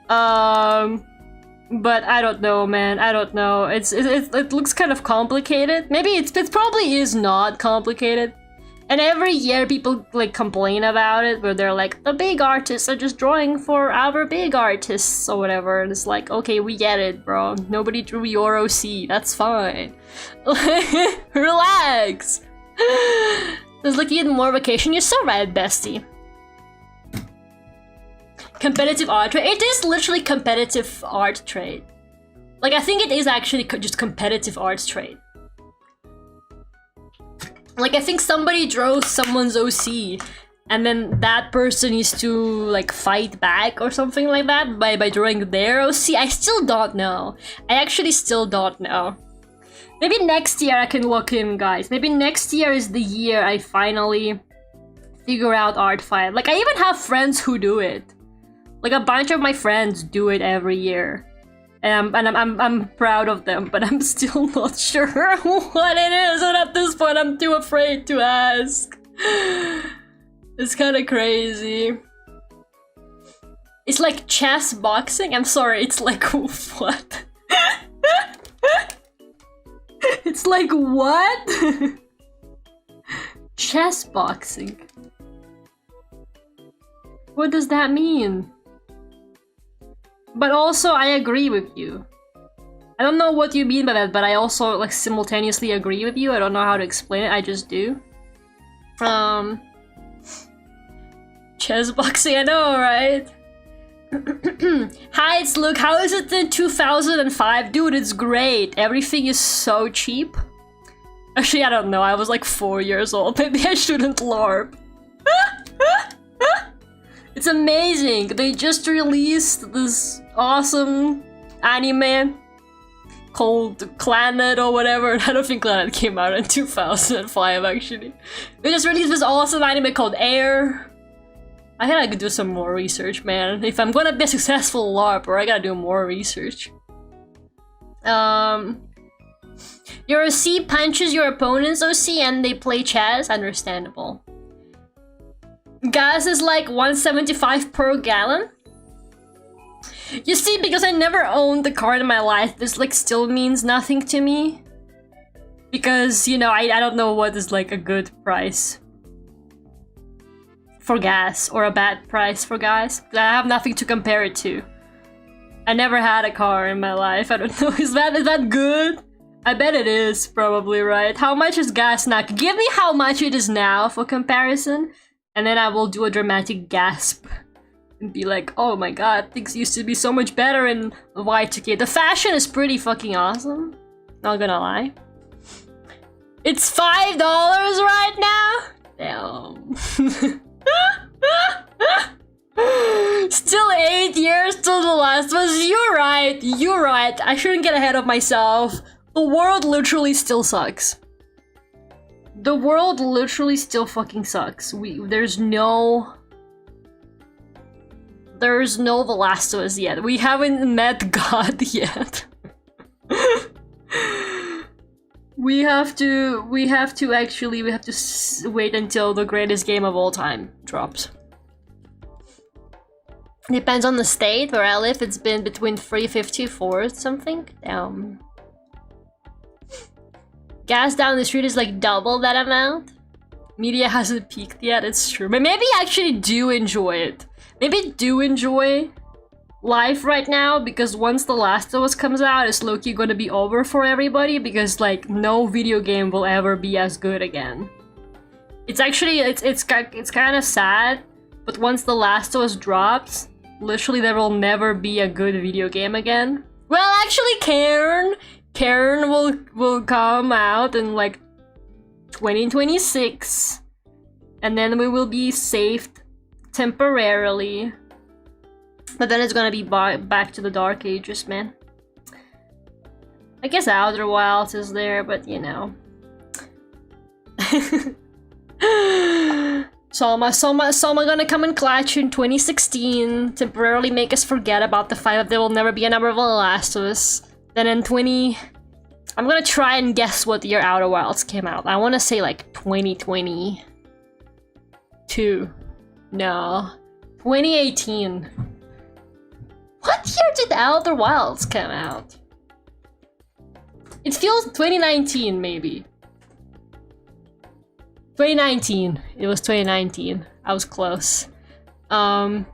But I don't know, man. I don't know. It looks kind of complicated. Maybe it probably is not complicated. And every year people like complain about it, where they're like, the big artists are just drawing for our big artists or whatever. And it's like, okay, we get it, bro. Nobody drew your OC. That's fine. Relax. Does Licky need more vacation? You're so right, bestie. Competitive art trade. It is literally competitive art trade. Like, I think it is actually just competitive art trade. Like, I think somebody draws someone's OC, and then that person needs to, like, fight back or something like that by drawing their OC. I still don't know. I actually still don't know. Maybe next year I can look in, guys. Maybe next year is the year I finally figure out art fight. Like, I even have friends who do it. Like, a bunch of my friends do it every year. And I'm proud of them, but I'm still not sure what it is, and at this point I'm too afraid to ask. It's kind of crazy. It's like chess boxing. I'm sorry, it's like what? It's like what? Chess boxing. What does that mean? But also, I agree with you. I don't know what you mean by that, but I also like simultaneously agree with you. I don't know how to explain it, I just do. Chess boxing, I know, right? Hi, it's Luke. How is it in 2005? Dude, it's great. Everything is so cheap. Actually, I don't know. I was like 4 years old. Maybe I shouldn't LARP. It's amazing. They just released this awesome anime called Clannad or whatever. I don't think Clannad came out in 2005 actually. They just released this awesome anime called Air. I gotta do some more research, man. If I'm gonna be a successful LARPer, I gotta do more research. Your OC punches your opponent's OC and they play chess? Understandable. Gas is like 175 per gallon? You see, because I never owned a car in my life, this like still means nothing to me. Because, you know, I don't know what is like a good price for gas or a bad price for gas. I have nothing to compare it to. I never had a car in my life. I don't know, is that good? I bet it is, probably, right? How much is gas now? Give me how much it is now for comparison, and then I will do a dramatic gasp and be like, oh my god, things used to be so much better in Y2K. The fashion is pretty fucking awesome, not gonna lie. It's $5 right now? Damn. Still 8 years till The Last of Us. You're right, you're right. I shouldn't get ahead of myself. The world literally still sucks. The world literally still fucking sucks. There's no The Last of Us yet. We haven't met God yet. we have to wait until the greatest game of all time drops. Depends on the state. Where I live, it's been between 350 4 something. Gas down the street is like double that amount. Media hasn't peaked yet, it's true. But maybe I actually do enjoy it. Maybe do enjoy life right now, because once The Last of Us comes out, it's low-key gonna be over for everybody, because like no video game will ever be as good again. It's actually, it's kind of sad, but once The Last of Us drops, literally there will never be a good video game again. Well, actually, Cairn will come out in like 2026, and then we will be saved temporarily, but then it's gonna be back to the Dark Ages, man. I guess Outer Wilds is there, but you know. Soma gonna come in clutch in 2016, temporarily make us forget about the fact that there will never be another The Last of Us. Then in I'm gonna try and guess what year Outer Wilds came out. I wanna say like 2022. No. 2018. What year did Outer Wilds come out? It feels 2019 maybe. 2019. It was 2019. I was close. Lara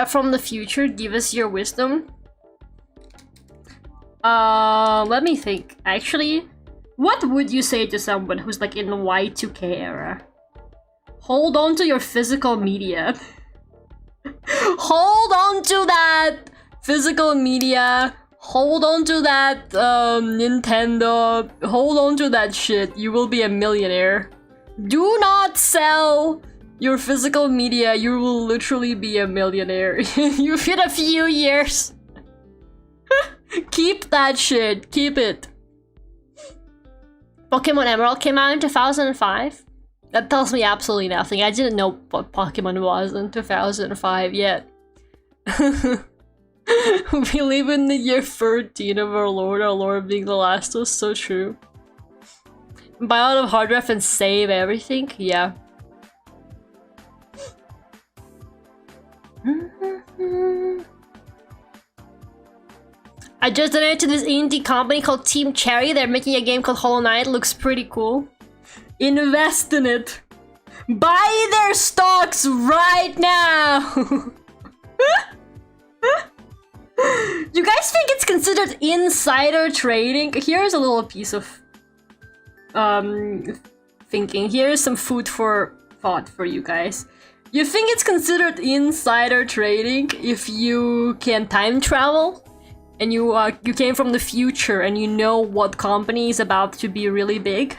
from the future, give us your wisdom. Let me think. Actually, what would you say to someone who's like in the Y2K era? Hold on to your physical media. Hold on to that physical media. Hold on to that Nintendo. Hold on to that shit. You will be a millionaire. Do not sell your physical media. You will literally be a millionaire. You've hit a few years. Keep that shit. Keep it. Pokemon Emerald came out in 2005? That tells me absolutely nothing. I didn't know what Pokemon was in 2005 yet. We live in the year 13 of our Lord being the last was so true. Buy a lot of hard drive and save everything? Yeah. I just donated to this indie company called Team Cherry. They're making a game called Hollow Knight. Looks pretty cool. Invest in it. Buy their stocks right now. You guys think it's considered insider trading? Here's a little piece of thinking. Here's some food for thought for you guys. You think it's considered insider trading if you can time travel and you came from the future and you know what company is about to be really big,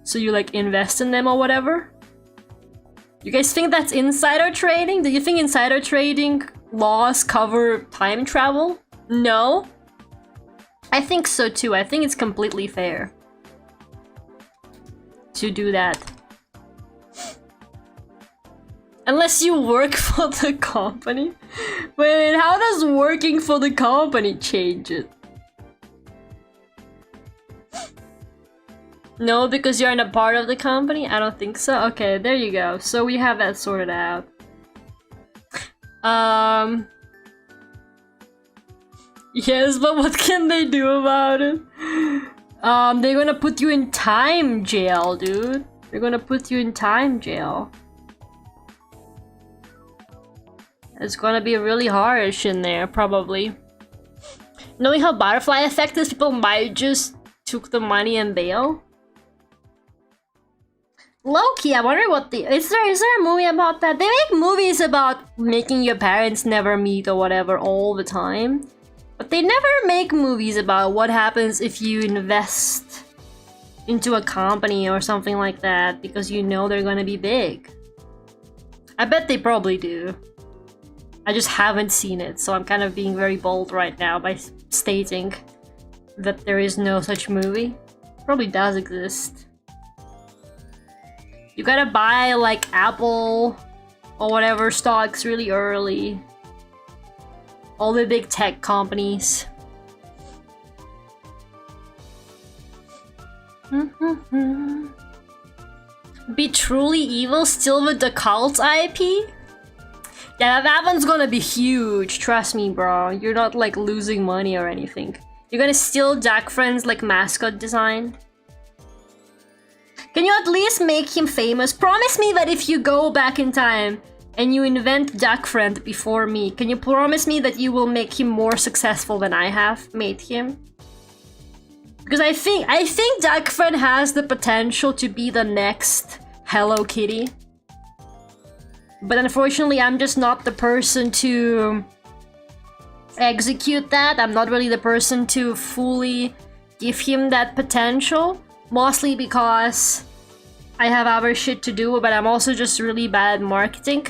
so you like invest in them or whatever? You guys think that's insider trading? Do you think insider trading laws cover time travel? No? I think so too. I think it's completely fair to do that. Unless you work for the company. Wait, how does working for the company change it? No, because you're not a part of the company? I don't think so. Okay, there you go. So we have that sorted out. Yes, but what can they do about it? They're gonna put you in time jail, dude. They're gonna put you in time jail. It's gonna be really harsh in there, probably. Knowing how butterfly effect is, people might just took the money and bail. Low-key, I wonder what the... Is there a movie about that? They make movies about making your parents never meet or whatever all the time. But they never make movies about what happens if you invest into a company or something like that because you know they're gonna be big. I bet they probably do. I just haven't seen it, so I'm kind of being very bold right now by stating that there is no such movie. Probably does exist. You gotta buy like Apple or whatever stocks really early. All the big tech companies. Be truly evil still with the cult IP? Yeah, that one's gonna be huge, trust me, bro. You're not like losing money or anything. You're gonna steal Jack Friend's like mascot design. Can you at least make him famous? Promise me that if you go back in time and you invent Jack Friend before me, can you promise me that you will make him more successful than I have made him? Because I think Jack Friend has the potential to be the next Hello Kitty. But unfortunately, I'm just not the person to execute that. I'm not really the person to fully give him that potential. Mostly because I have other shit to do, but I'm also just really bad at marketing.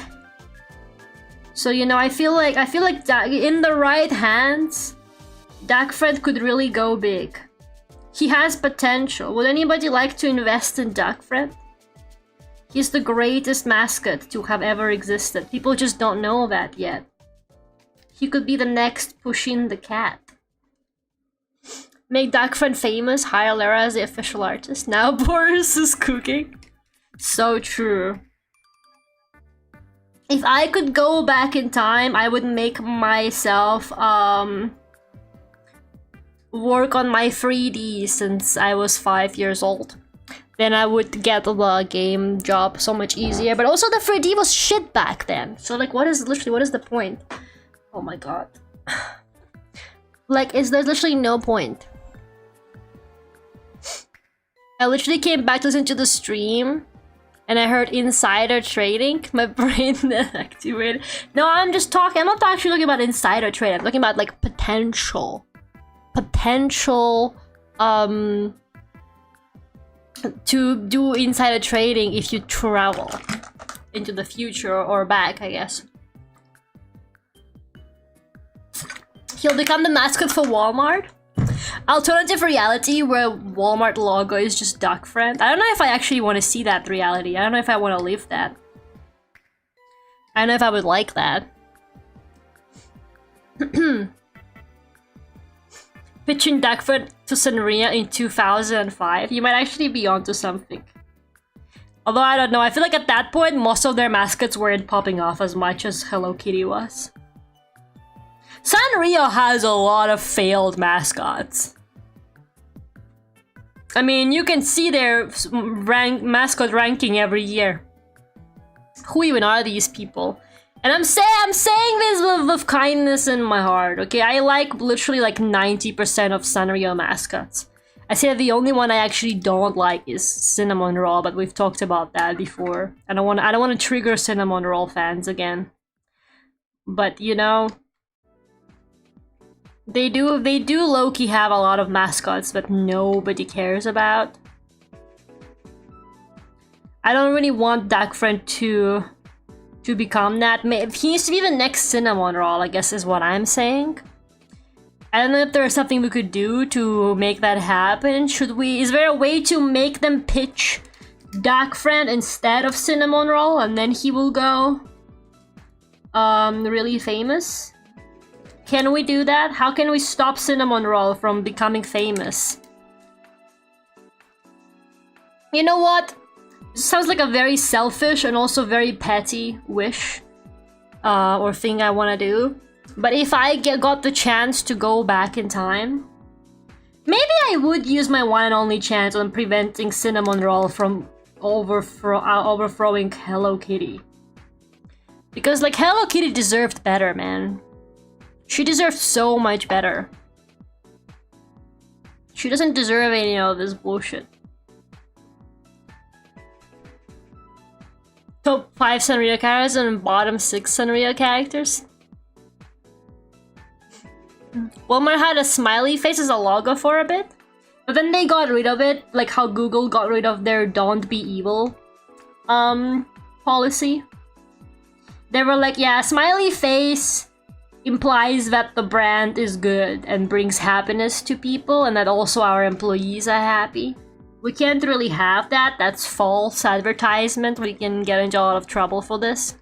So, you know, I feel like in the right hands, Jack Friend could really go big. He has potential. Would anybody like to invest in Jack Friend? He's the greatest mascot to have ever existed. People just don't know that yet. He could be the next Pushing the Cat. Make Duck Friend famous, hire Lara as the official artist. Now Boris is cooking. So true. If I could go back in time, I would make myself work on my 3D since I was 5 years old. Then I would get the game job so much easier. But also the 3D was shit back then. So like what is the point? Oh my god. Like there's literally no point. I literally came back to listen to the stream and I heard insider trading. My brain activated. No, I'm not actually talking about insider trade. I'm talking about like potential to do insider trading if you travel into the future or back, I guess. He'll become the mascot for Walmart. Alternative reality where Walmart logo is just Duck Friend. I don't know if I actually want to see that reality. I don't know if I want to live that. I don't know if I would like that. Pitching Duck Friend to Sanria in 2005. You might actually be onto something. Although I don't know, I feel like at that point, most of their mascots weren't popping off as much as Hello Kitty was. Sanrio has a lot of failed mascots. I mean, you can see their mascot ranking every year. Who even are these people? And I'm saying this with kindness in my heart, okay? I like literally like 90% of Sanrio mascots. I say the only one I actually don't like is Cinnamon Roll, but we've talked about that before. I don't want to trigger Cinnamon Roll fans again. But you know, they do low-key have a lot of mascots that nobody cares about. I don't really want Duck Friend to become that. He needs to be the next Cinnamon Roll, I guess is what I'm saying. I don't know if there's something we could do to make that happen. Is there a way to make them pitch Duck Friend instead of Cinnamon Roll and then he will go really famous? Can we do that? How can we stop Cinnamon Roll from becoming famous? You know what? This sounds like a very selfish and also very petty wish or thing I want to do. But if I got the chance to go back in time, maybe I would use my one and only chance on preventing Cinnamon Roll from overthrowing Hello Kitty. Because like Hello Kitty deserved better, man. She deserved so much better. She doesn't deserve any of this bullshit. Top 5 Sanrio characters and bottom 6 Sanrio characters. Walmart had a smiley face as a logo for a bit, but then they got rid of it, like how Google got rid of their "Don't be evil" policy. They were like, yeah, smiley face implies that the brand is good and brings happiness to people and that also our employees are happy. We can't really have that. That's false advertisement. We can get into a lot of trouble for this.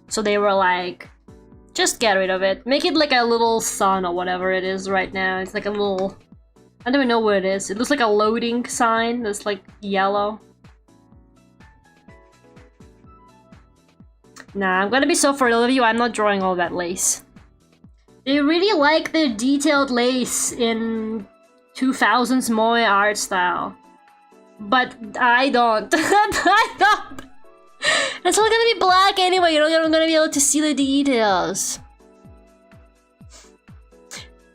So they were like, just get rid of it. Make it like a little sun or whatever it is right now. It's like a little... I don't even know what it is. It looks like a loading sign that's like yellow. Nah, I'm gonna be so for all of you, I'm not drawing all that lace. They really like the detailed lace in 2000s Moe art style. But I don't. I don't. It's all gonna be black anyway. You're not gonna be able to see the details.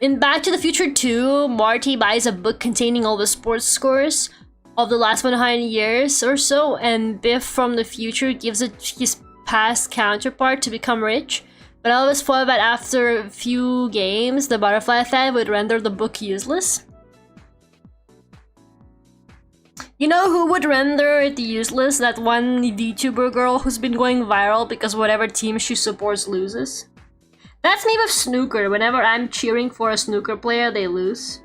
In Back to the Future 2, Marty buys a book containing all the sports scores of the last 100 years or so, and Biff from the future gives it his past counterpart to become rich. But I always thought that after a few games, the butterfly effect would render the book useless. You know who would render it useless? That one Vtuber girl who's been going viral because whatever team she supports loses. That's me with snooker. Whenever I'm cheering for a snooker player, they lose.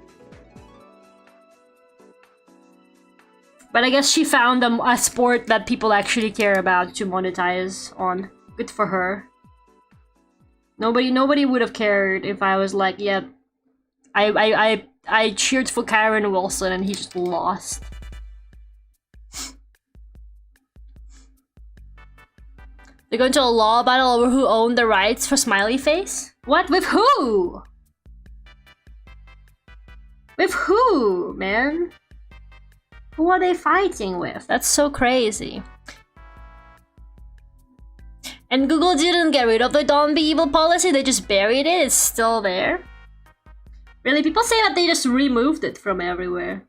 But I guess she found a sport that people actually care about to monetize on. Good for her. Nobody would have cared if I was like, yeah, I cheered for Kyron Wilson and he just lost. They're going to a law battle over who owned the rights for Smiley Face? What? With who? With who, man? Who are they fighting with? That's so crazy. And Google didn't get rid of the Don't Be Evil policy, they just buried it, it's still there. Really, people say that they just removed it from everywhere.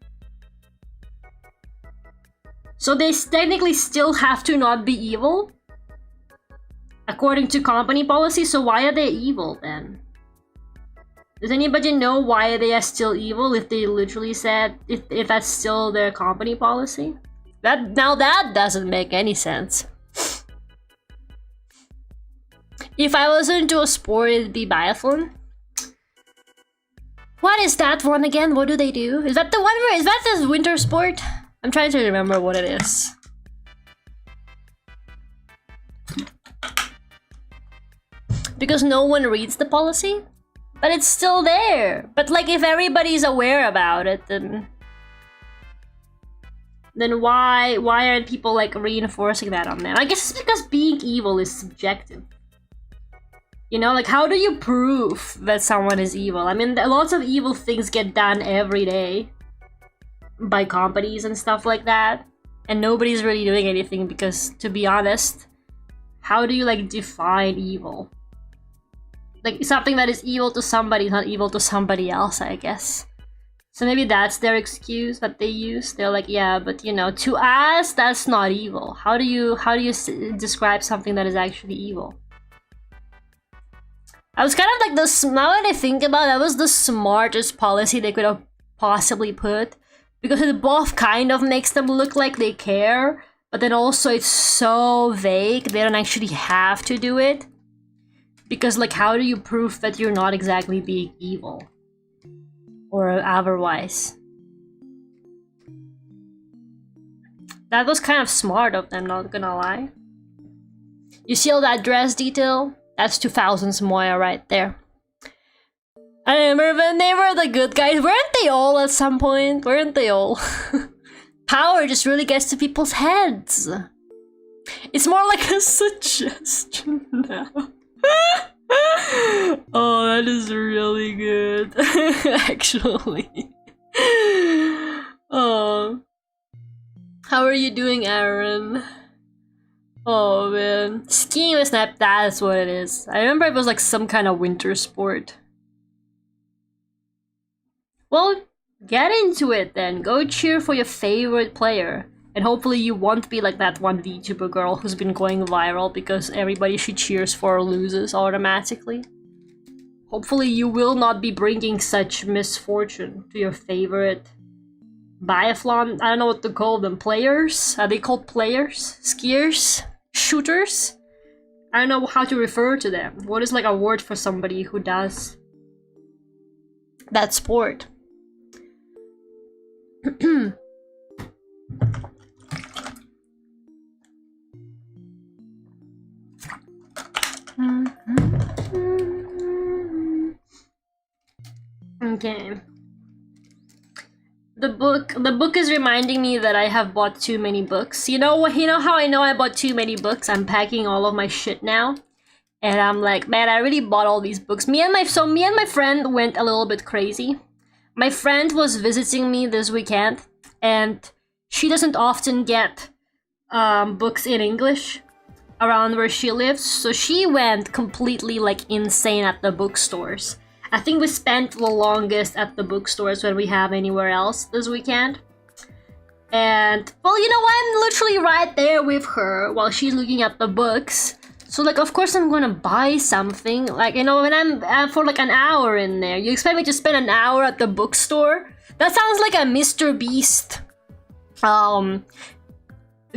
So they technically still have to not be evil? According to company policy, so why are they evil then? Does anybody know why they are still evil if they literally said, if that's still their company policy? Now that doesn't make any sense. If I was into a sport, it'd be biathlon. What is that one again? What do they do? Is that the one where, is that the winter sport? I'm trying to remember what it is. Because no one reads the policy? But it's still there. But like if everybody's aware about it, then then why aren't people like reinforcing that on them? I guess it's because being evil is subjective. You know, like how do you prove that someone is evil? I mean, lots of evil things get done every day by companies and stuff like that, and nobody's really doing anything because, to be honest, how do you like define evil? Like something that is evil to somebody is not evil to somebody else, I guess. So maybe that's their excuse that they use. They're like, yeah, but you know, to us, that's not evil. How do you describe something that is actually evil? I was kind of like now that I think about it, that was the smartest policy they could have possibly put, because it both kind of makes them look like they care, but then also it's so vague they don't actually have to do it. Because like, how do you prove that you're not exactly being evil? Or otherwise? That was kind of smart of them, not gonna lie. You see all that dress detail? That's 2000s Moya right there. I remember when they were the good guys. Weren't they all at some point? Weren't they all? Power just really gets to people's heads. It's more like a suggestion now. Oh, that is really good. Actually. Oh. How are you doing, Aaron? Oh man. Skiing with Snap, that's what it is. I remember it was like some kind of winter sport. Well, get into it then. Go cheer for your favorite player. And hopefully you won't be like that one VTuber girl who's been going viral because everybody she cheers for loses automatically. Hopefully you will not be bringing such misfortune to your favorite biathlon. I don't know what to call them. Players? Are they called players? Skiers? Shooters? I don't know how to refer to them. What is like a word for somebody who does that sport? Okay. The book is reminding me that I have bought too many books. You know how I know I bought too many books? I'm packing all of my shit now. And I'm like, man, I really bought all these books. Me and my friend went a little bit crazy. My friend was visiting me this weekend, and she doesn't often get books in English around where she lives, so she went completely like insane at the bookstores. I think we spent the longest at the bookstores when we have anywhere else this weekend. And well, you know what? I'm literally right there with her while she's looking at the books. So like, of course I'm gonna buy something. Like, you know, when I'm for like an hour in there, you expect me to spend an hour at the bookstore? That sounds like a Mr. Beast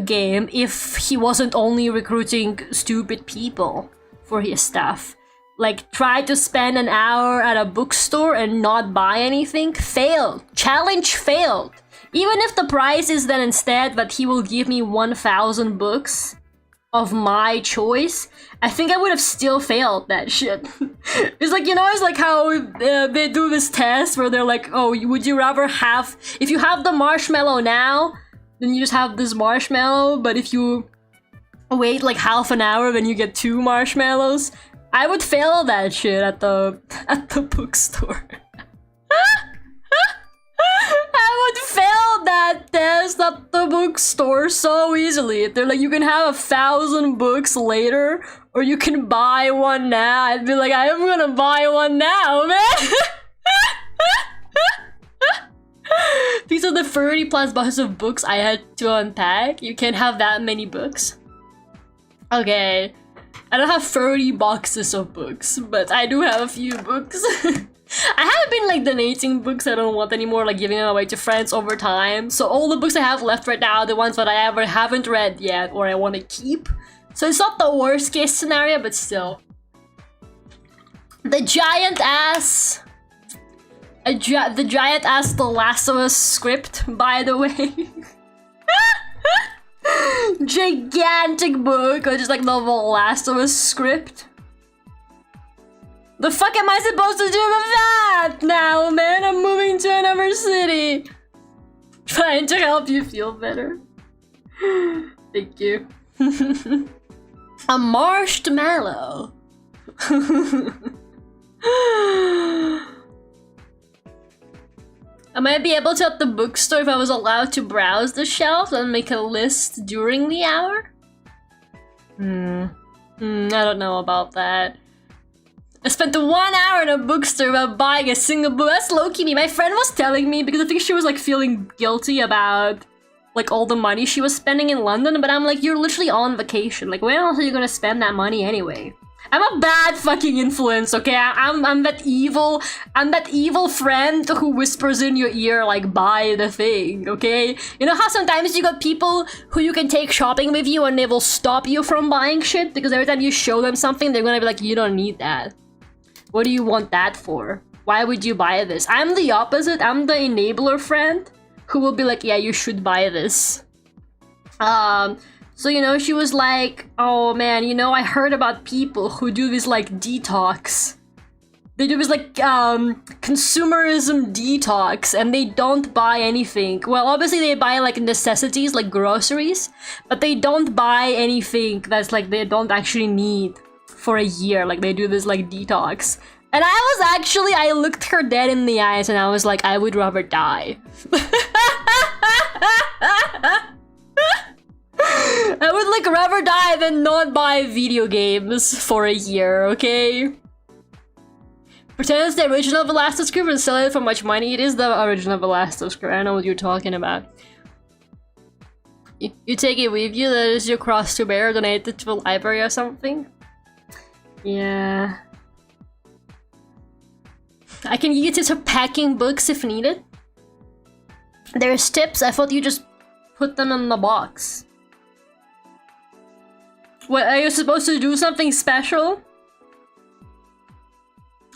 game if he wasn't only recruiting stupid people for his stuff. Like, try to spend an hour at a bookstore and not buy anything? Failed. Challenge failed. Even if the price is then instead that he will give me 1,000 books of my choice, I think I would have still failed that shit. It's like, you know, it's like how they do this test where they're like, oh, would you rather have, if you have the marshmallow now, then you just have this marshmallow, but if you wait like half an hour, then you get 2 marshmallows. I would fail that shit at the bookstore. I would fail that test at the bookstore so easily. They're like, you can have 1,000 books later, or you can buy one now. I'd be like, I am gonna buy one now, man. These are the 30 plus boxes of books I had to unpack. You can't have that many books. Okay. I don't have 30 boxes of books, but I do have a few books. I haven't been like donating books I don't want anymore, like giving them away to friends over time. So all the books I have left right now are the ones that I haven't read yet or I want to keep. So it's not the worst case scenario, but still. The giant ass... the giant ass The Last of Us script, by the way. Gigantic book, or just like the Last of Us script. The fuck am I supposed to do with that now, man? I'm moving to another city. trying to help you feel better. Thank you. A marshmallow. I might be able to at the bookstore if I was allowed to browse the shelf and make a list during the hour. I don't know about that. I spent 1 hour in a bookstore without buying a single book. That's low-key me. My friend was telling me because I think she was like feeling guilty about like all the money she was spending in London, but I'm like, you're literally on vacation. Like, where else are you gonna spend that money anyway? I'm a bad fucking influence, okay? I'm that evil friend who whispers in your ear like, buy the thing, okay? You know how sometimes you got people who you can take shopping with you and they will stop you from buying shit because every time you show them something, they're gonna be like, you don't need that. What do you want that for? Why would you buy this? I'm the opposite. I'm the enabler friend who will be like, yeah, you should buy this. So, you know, she was like, oh man, you know, I heard about people who do this like detox. They do this like consumerism detox and they don't buy anything. Well, obviously they buy like necessities like groceries, but they don't buy anything that's like they don't actually need for a year. Like they do this like detox. And I looked her dead in the eyes and I was like, I would rather die. I would like rather die than not buy video games for a year, okay? Pretend it's the original Velasquez and sell it for much money. It is the original Velasquez. I know what you're talking about. You take it with you, that is your cross to bear, donate it to a library or something? Yeah. I can use it for packing books if needed. There's tips. I thought you just put them in the box. What, are you supposed to do something special?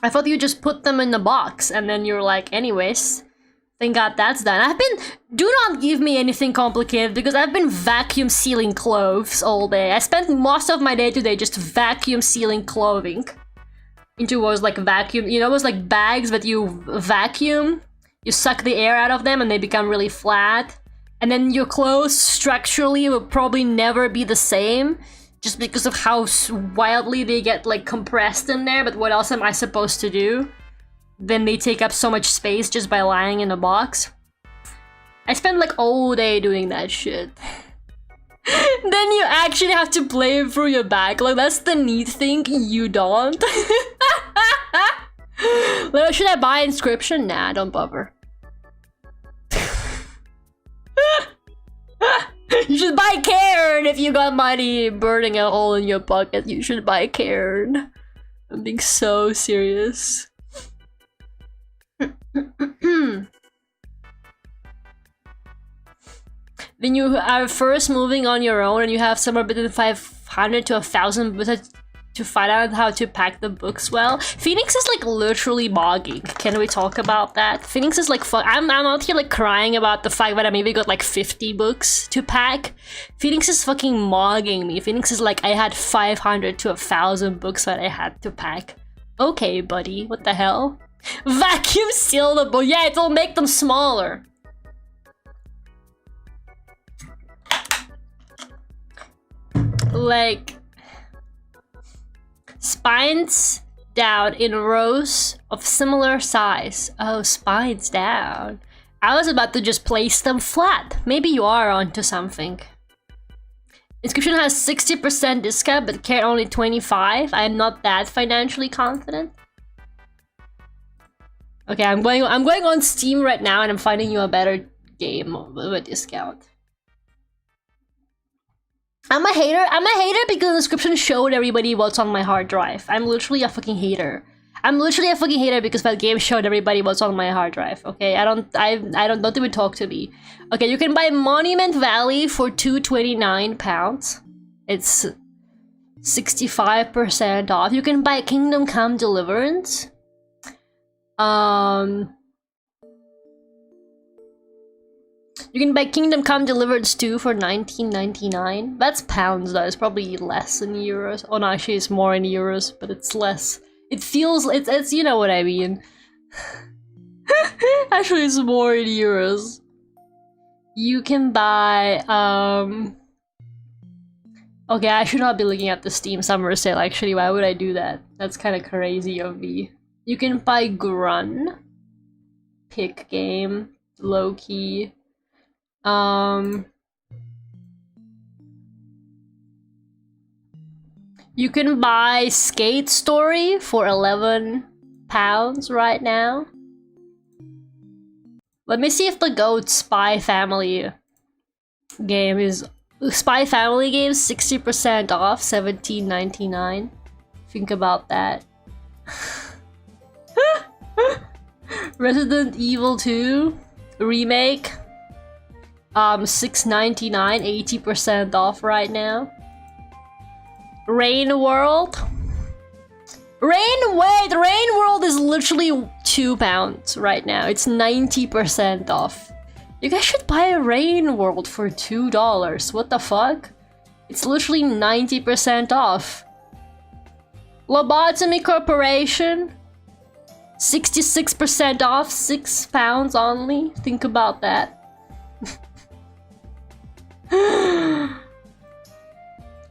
I thought you just put them in the box and then you're like, anyways, thank God that's done. Do not give me anything complicated because I've been vacuum sealing clothes all day. I spent most of my day today just vacuum sealing clothing. Into was like vacuum, you know, it was like bags that you vacuum, you suck the air out of them and they become really flat. And then your clothes structurally will probably never be the same. Just because of how wildly they get like compressed in there, but what else am I supposed to do? Then they take up so much space just by lying in a box. I spent like all day doing that shit. Then you actually have to play through your backlog. That's the neat thing, you don't. Like, should I buy Inscription? Nah, don't bother. You should buy Cairn if you got money burning a hole in your pocket. You should buy Cairn. I'm being so serious. Then you are first moving on your own and you have somewhere between 500 to 1,000 books to find out how to pack the books well. Phoenix is like literally bogging. Can we talk about that? Phoenix is like I'm out here like crying about the fact that I maybe got like 50 books to pack. Phoenix is fucking mogging me. Phoenix is like, I had 500 to 1,000 books that I had to pack. Okay, buddy, what the hell? Vacuum seal the book. Yeah, it'll make them smaller. Like spines down in rows of similar size. Oh, spines down. I was about to just place them flat. Maybe you are onto something. Inscription has 60% discount, but Care only 25. I am not that financially confident. Okay, I'm going on Steam right now and I'm finding you a better game with a discount. I'm a hater because the description showed everybody what's on my hard drive. I'm literally a fucking hater. I'm literally a fucking hater because that game showed everybody what's on my hard drive. Okay, don't even talk to me. Okay, you can buy Monument Valley for £229. It's 65% off. You can buy Kingdom Come Deliverance. You can buy Kingdom Come Deliverance 2 for £19.99. That's pounds though, it's probably less in euros. Oh no, actually it's more in euros, but it's less. It feels, it's you know what I mean. Actually it's more in euros. You can buy, okay, I should not be looking at the Steam Summer Sale, actually. Why would I do that? That's kind of crazy of me. You can buy Grun. Pick game. Low-key. You can buy Skate Story for £11 right now. Let me see if the GOAT Spy Family game is... Spy Family game, 60% off, $17.99. Think about that. Resident Evil 2 remake, $6.99, 80% off right now. Rain World. Rain World is literally £2 right now. It's 90% off. You guys should buy a Rain World for $2. What the fuck? It's literally 90% off. Lobotomy Corporation, 66% off, £6 only. Think about that.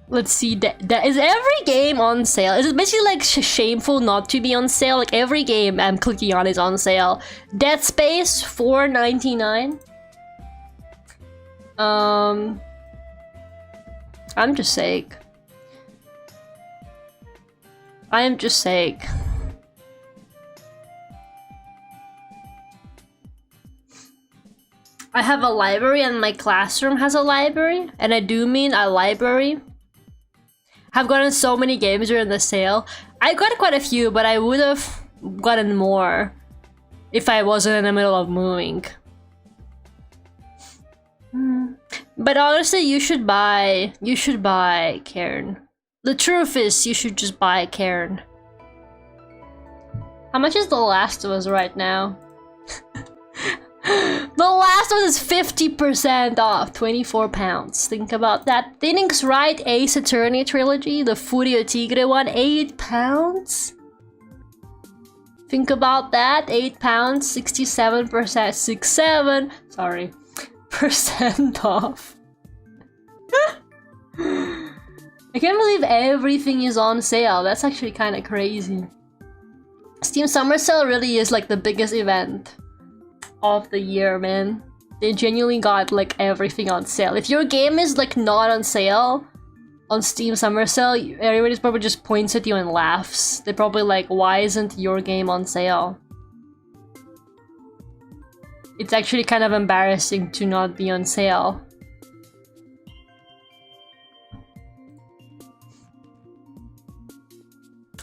Let's see, that is every game on sale. It's basically like shameful not to be on sale. Like every game I'm clicking on is on sale. Dead Space, $4.99. I'm just sake. I am just sake. I have a library and my classroom has a library, and I do mean a library. I've gotten so many games during the sale. I got quite a few, but I would have gotten more if I wasn't in the middle of moving. But honestly, you should buy Cairn. The truth is, you should just buy Cairn. How much is The Last of Us right now? The Last of Us is 50% off, £24. Think about that. Phoenix Wright Ace Attorney trilogy, the Furio Tigre one, £8. Think about that, £8, 67%, 67, sorry, percent off. I can't believe everything is on sale. That's actually kind of crazy. Steam Summer Sale really is like the biggest event of the year, man. They genuinely got like everything on sale. If your game is like not on sale on Steam Summer Sale, everybody probably just points at you and laughs. They're probably like, why isn't your game on sale? It's actually kind of embarrassing to not be on sale.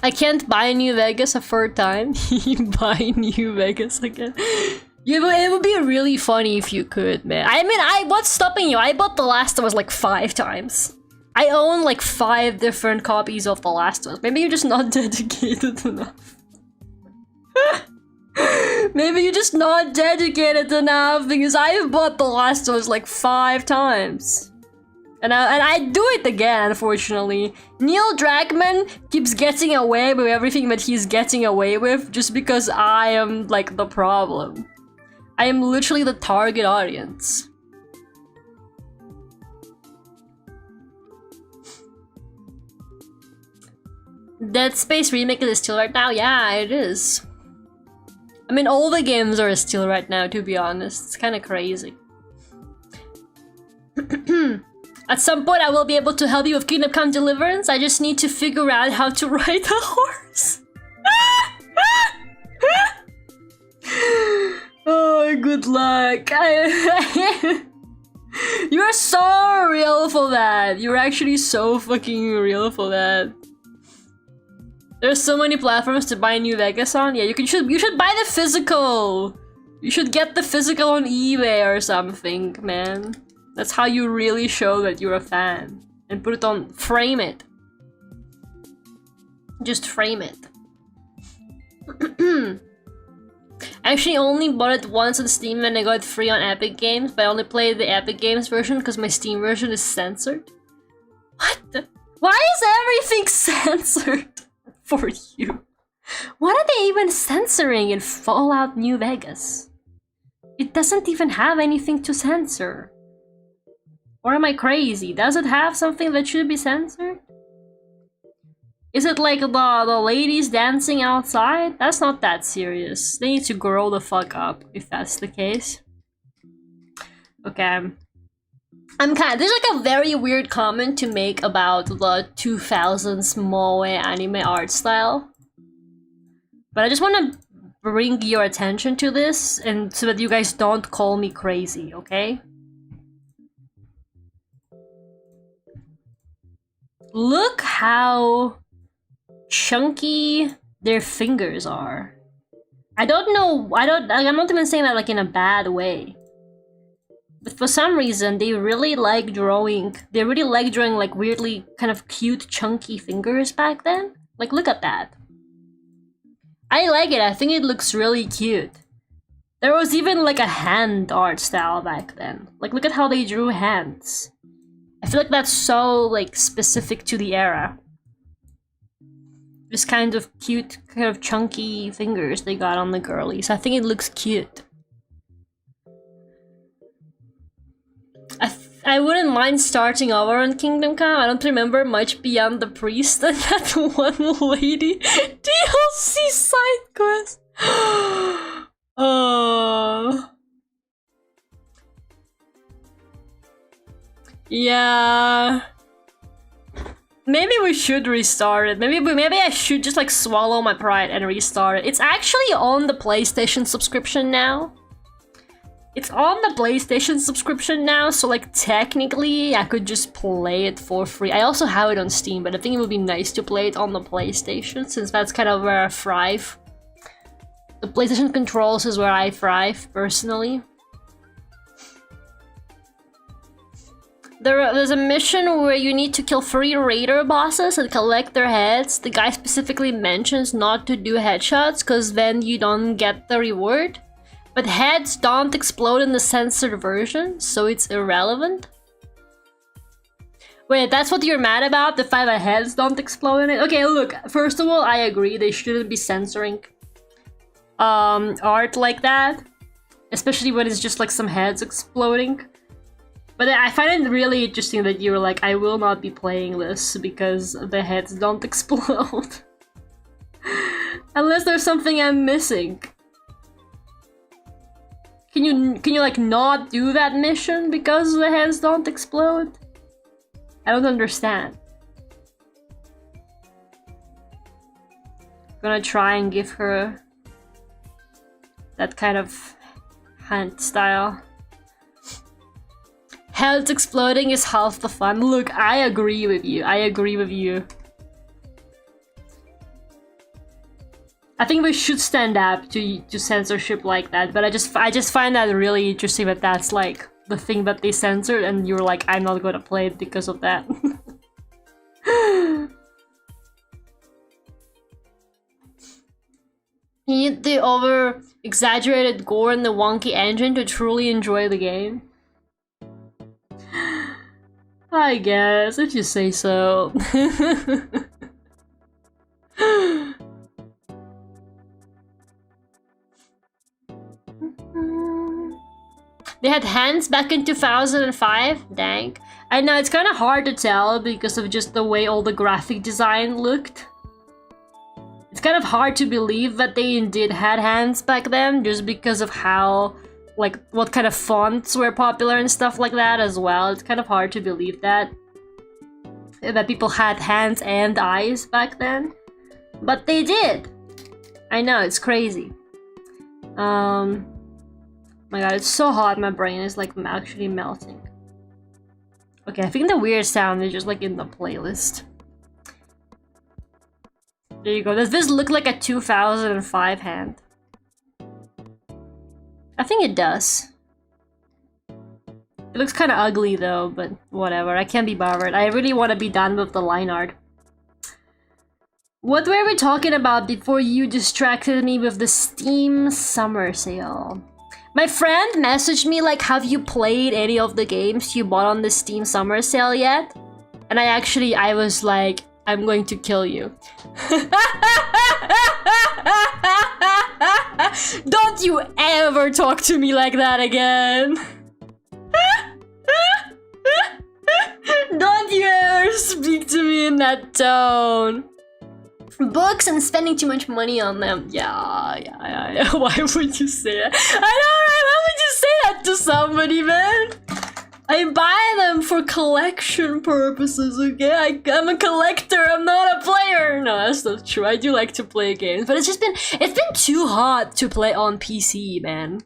I can't buy New Vegas a third time. Buy New Vegas again. It would be really funny if you could, man. I mean, what's stopping you? I bought The Last of Us like 5 times. I own like 5 different copies of The Last of Us. Maybe you're just not dedicated enough. Maybe you're just not dedicated enough, because I've bought The Last of Us like 5 times. And I do it again, unfortunately. Neil Druckmann keeps getting away with everything that he's getting away with just because I am, like, the problem. I am literally the target audience. Dead Space Remake is still right now? Yeah, it is. I mean, all the games are still right now, to be honest. It's kind of crazy. At some point, I will be able to help you with Kingdom Come Deliverance. I just need to figure out how to ride a horse. Oh, good luck. You're so real for that. You're actually so fucking real for that. There's so many platforms to buy New Vegas on. Yeah, you should buy the physical. You should get the physical on eBay or something, man. That's how you really show that you're a fan. And put it on, frame it. Just frame it. I actually only bought it once on Steam and I got it free on Epic Games, but I only played the Epic Games version because my Steam version is censored. What the? Why is everything censored for you? What are they even censoring in Fallout New Vegas? It doesn't even have anything to censor. Or am I crazy? Does it have something that should be censored? Is it like the ladies dancing outside? That's not that serious. They need to grow the fuck up if that's the case. Okay. There's like a very weird comment to make about the 2000s moe anime art style. But I just want to bring your attention to this and so that you guys don't call me crazy, okay? Look how chunky their fingers are. I'm not even saying that like in a bad way. But for some reason, they really like drawing like weirdly kind of cute chunky fingers back then. Like, look at that. I like it, I think it looks really cute. There was even like a hand art style back then. Like, look at how they drew hands. I feel like that's so like specific to the era. This kind of cute, kind of chunky fingers they got on the girlies. I think it looks cute. I wouldn't mind starting over on Kingdom Come. I don't remember much beyond the priest and that one lady DLC side quest. Yeah. Maybe we should restart it. Maybe I should just like swallow my pride and restart it. It's actually on the PlayStation subscription now. It's on the PlayStation subscription now, so like technically I could just play it for free. I also have it on Steam, but I think it would be nice to play it on the PlayStation since that's kind of where I thrive. The PlayStation controls is where I thrive, personally. There's a mission where you need to kill 3 raider bosses and collect their heads. The guy specifically mentions not to do headshots because then you don't get the reward. But heads don't explode in the censored version, so it's irrelevant. Wait, that's what you're mad about? The fact that heads don't explode in it? Okay, look, first of all, I agree they shouldn't be censoring art like that. Especially when it's just like some heads exploding. But I find it really interesting that you were like, I will not be playing this because the heads don't explode. Unless there's something I'm missing. Can you like not do that mission because the heads don't explode? I don't understand. Gonna try and give her that kind of hand style. Heads exploding is half the fun. Look, I agree with you. I agree with you. I think we should stand up to censorship like that, but I just find that really interesting that that's like the thing that they censored and you're like, I'm not gonna play it because of that. You need the over-exaggerated gore and the wonky engine to truly enjoy the game. I guess, if you say so. They had hands back in 2005? Dang. I know, it's kind of hard to tell because of just the way all the graphic design looked. It's kind of hard to believe that they indeed had hands back then just because of how, like, what kind of fonts were popular and stuff like that as well. It's kind of hard to believe that people had hands and eyes back then. But they did! I know, it's crazy. My god, it's so hot, my brain is like actually melting. Okay, I think the weird sound is just like in the playlist. There you go. Does this look like a 2005 hand? I think it does. It looks kind of ugly though, but whatever. I can't be bothered. I really want to be done with the line art. What were we talking about before you distracted me with the Steam summer sale? My friend messaged me like, have you played any of the games you bought on the Steam summer sale yet? And I was like, I'm going to kill you. Don't Don't you ever talk to me like that again. Don't you ever speak to me in that tone. Books and spending too much money on them. Yeah. Why would you say that? I know, right? Why would you say that to somebody, man? I buy them for collection purposes, okay? I'm a collector, I'm not a player! No, that's not true. I do like to play games, but it's been too hot to play on PC, man.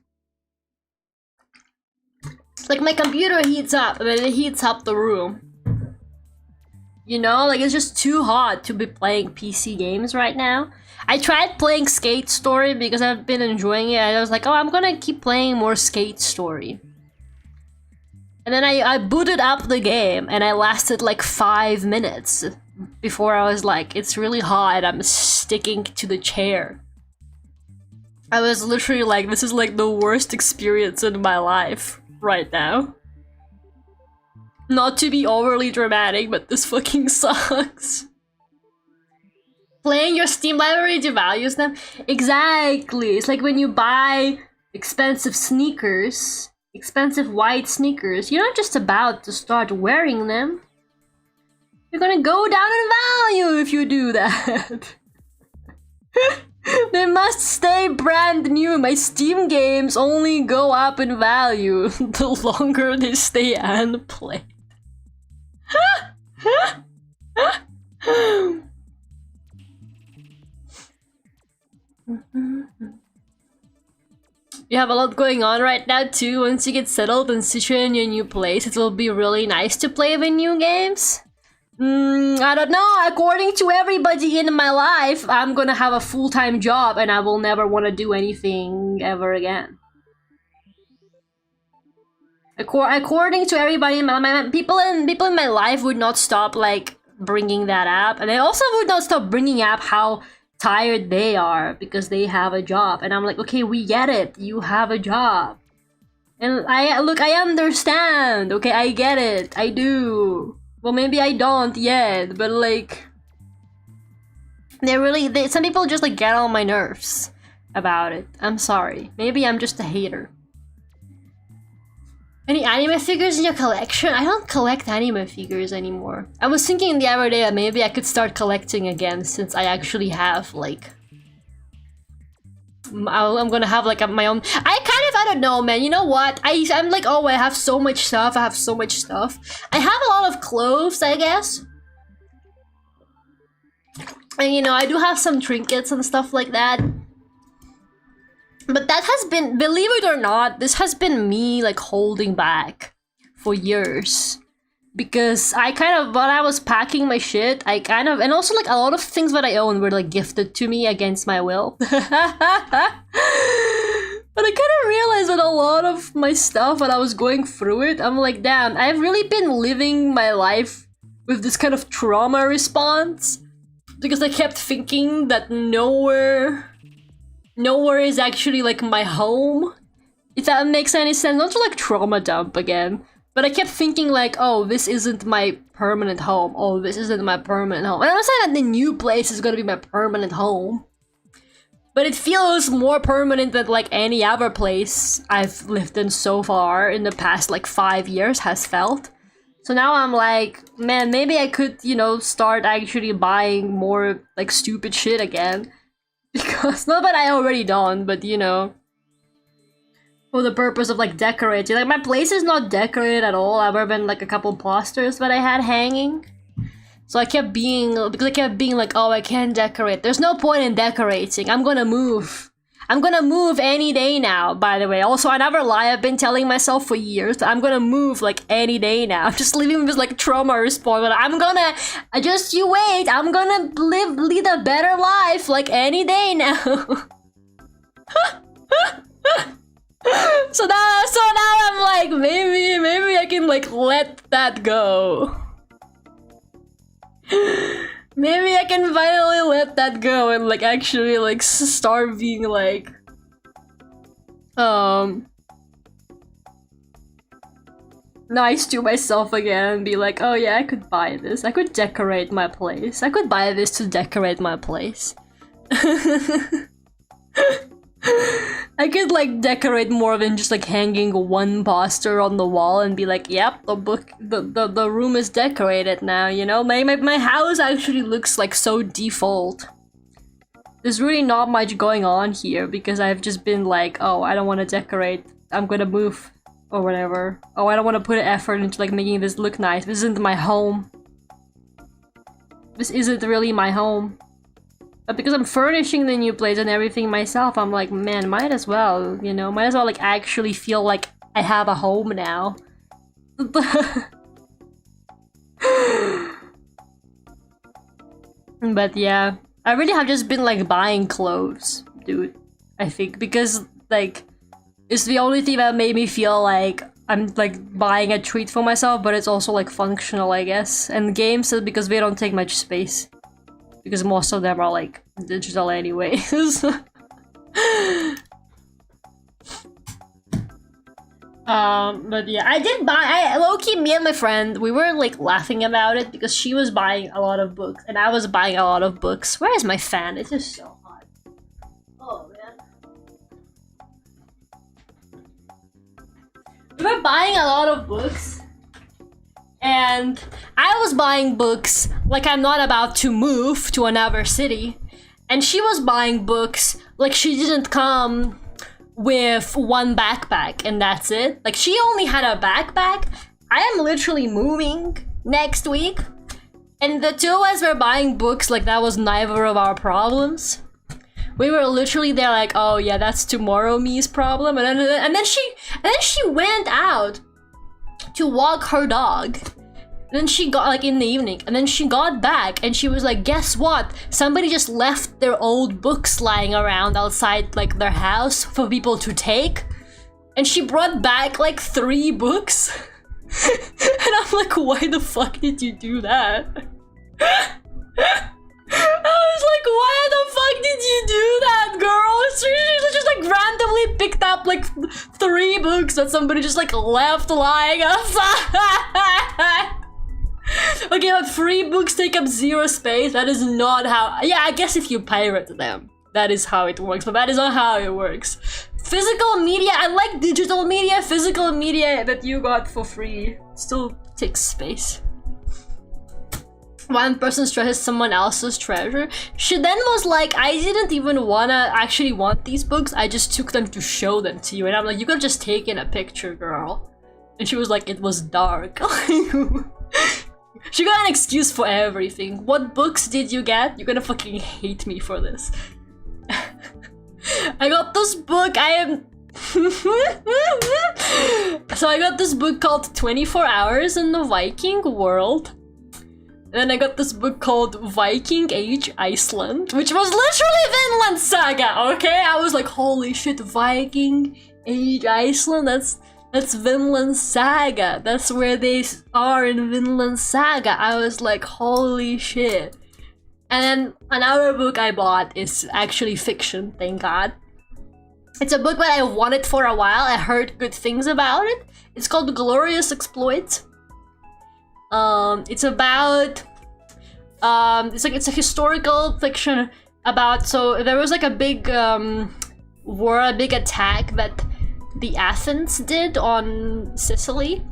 Like, my computer heats up, but it heats up the room. You know, like, it's just too hot to be playing PC games right now. I tried playing Skate Story because I've been enjoying it. I was like, oh, I'm gonna keep playing more Skate Story. And then I booted up the game and I lasted like 5 minutes before I was like, it's really hot, I'm sticking to the chair. I was literally like, this is like the worst experience in my life right now. Not to be overly dramatic, but this fucking sucks. Playing your Steam library devalues them? Exactly! It's like when you buy expensive sneakers, expensive white sneakers, you're not just about to start wearing them. You're gonna go down in value if you do that. They must stay brand new. My Steam games only go up in value the longer they stay unplayed. You have a lot going on right now too. Once you get settled and situated in your new place, it will be really nice to play the new games. I don't know. According to everybody in my life, I'm gonna have a full-time job and I will never want to do anything ever again. According to everybody in my people in my life would not stop like bringing that up, and they also would not stop bringing up how tired they are because they have a job. And I'm like, okay, we get it. You have a job. And I understand. Okay, I get it. I do. Well, maybe I don't yet, but like, some people just like get on my nerves about it. I'm sorry. Maybe I'm just a hater. Any anime figures in your collection? I don't collect anime figures anymore. I was thinking the other day that maybe I could start collecting again since I actually have like... I'm gonna have like my own... I don't know, man. You know what? I'm like, oh, I have so much stuff. I have so much stuff. I have a lot of clothes, I guess. And you know, I do have some trinkets and stuff like that. But that has been, believe it or not, this has been me like holding back for years. Because I kind of, when I was packing my shit, and also like a lot of things that I own were like gifted to me against my will. But I kind of realized that a lot of my stuff, when I was going through it, I'm like, damn, I've really been living my life with this kind of trauma response. Because I kept thinking that nowhere is actually like my home. If that makes any sense. Not to like trauma dump again. But I kept thinking like, oh, this isn't my permanent home. Oh, this isn't my permanent home. And I'm not saying that the new place is gonna be my permanent home. But it feels more permanent than like any other place I've lived in so far in the past like 5 years has felt. So now I'm like, man, maybe I could, you know, start actually buying more like stupid shit again. Because, not that I already don't, but you know, for the purpose of like decorating. Like my place is not decorated at all, other than like a couple posters that I had hanging. So I kept being like, oh, I can't decorate. There's no point in decorating. I'm gonna move. I'm gonna move any day now, by the way. Also, another lie I've been telling myself for years. I'm gonna move like any day now. I'm just living with like trauma response. But just you wait. I'm gonna lead a better life like any day now. So now I'm like, maybe I can like let that go. Maybe I can finally let that go and like actually like start being like nice to myself again and be like, oh yeah, I could buy this. I could decorate my place. I could buy this to decorate my place. I I could like decorate more than just like hanging one poster on the wall and be like, yep, the room is decorated now, you know? My house actually looks like so default. There's really not much going on here because I've just been like, oh, I don't want to decorate, I'm gonna move or whatever. Oh, I don't want to put effort into like making this look nice. This isn't my home. This isn't really my home. But because I'm furnishing the new place and everything myself, I'm like, man, might as well, you know? Might as well like actually feel like I have a home now. But yeah, I really have just been like buying clothes, dude. I think because like it's the only thing that made me feel like I'm like buying a treat for myself, but it's also like functional, I guess. And games is because they don't take much space. Because most of them are like digital anyways. But yeah, I did buy, low-key, me and my friend, we were like laughing about it because she was buying a lot of books and I was buying a lot of books. Where is my fan? It's just so hot. Oh man. We were buying a lot of books. And I was buying books like I'm not about to move to another city. And she was buying books like she didn't come with one backpack and that's it. Like she only had a backpack. I am literally moving next week. And the two of us were buying books like that was neither of our problems. We were literally there like, oh yeah, that's tomorrow me's problem. And then she went out to walk her dog. And then she got like in the evening and then she got back and she was like, guess what? Somebody just left their old books lying around outside like their house for people to take. And she brought back like 3 books. And I'm like, why the fuck did you do that? I was like, why the fuck did you do that, girl? She just like randomly picked up like 3 books that somebody just like left lying outside. Okay, but 3 books take up 0 space. That is not how. Yeah, I guess if you pirate them, that is how it works. But that is not how it works. Physical media, I like digital media. Physical media that you got for free still takes space. One person stresses someone else's treasure. She then was like, I didn't even wanna actually want these books. I just took them to show them to you. And I'm like, you could have just taken a picture, girl. And she was like, it was dark. She got an excuse for everything. What books did you get? You're gonna fucking hate me for this. I got this book. I am... So I got this book called 24 Hours in the Viking World. And then I got this book called Viking Age Iceland, which was literally Vinland Saga, okay? I was like, holy shit, Viking Age Iceland? That's Vinland Saga. That's where they are in Vinland Saga. I was like, holy shit. And then another book I bought is actually fiction, thank God. It's a book that I wanted for a while. I heard good things about it. It's called Glorious Exploits. It's about it's a historical fiction about, so there was like a big war, a big attack that the Athens did on Sicily,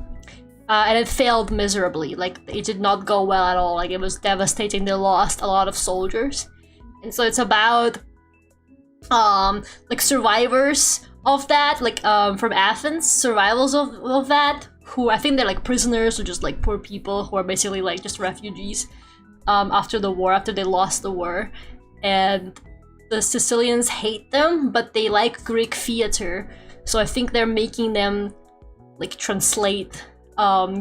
and it failed miserably. Like it did not go well at all. Like it was devastating. They lost a lot of soldiers, and so it's about like survivors of that, like from Athens, survivals of that, who I think they're like prisoners or just like poor people who are basically like just refugees after the war, after they lost the war. And the Sicilians hate them, but they like Greek theater. So I think they're making them like translate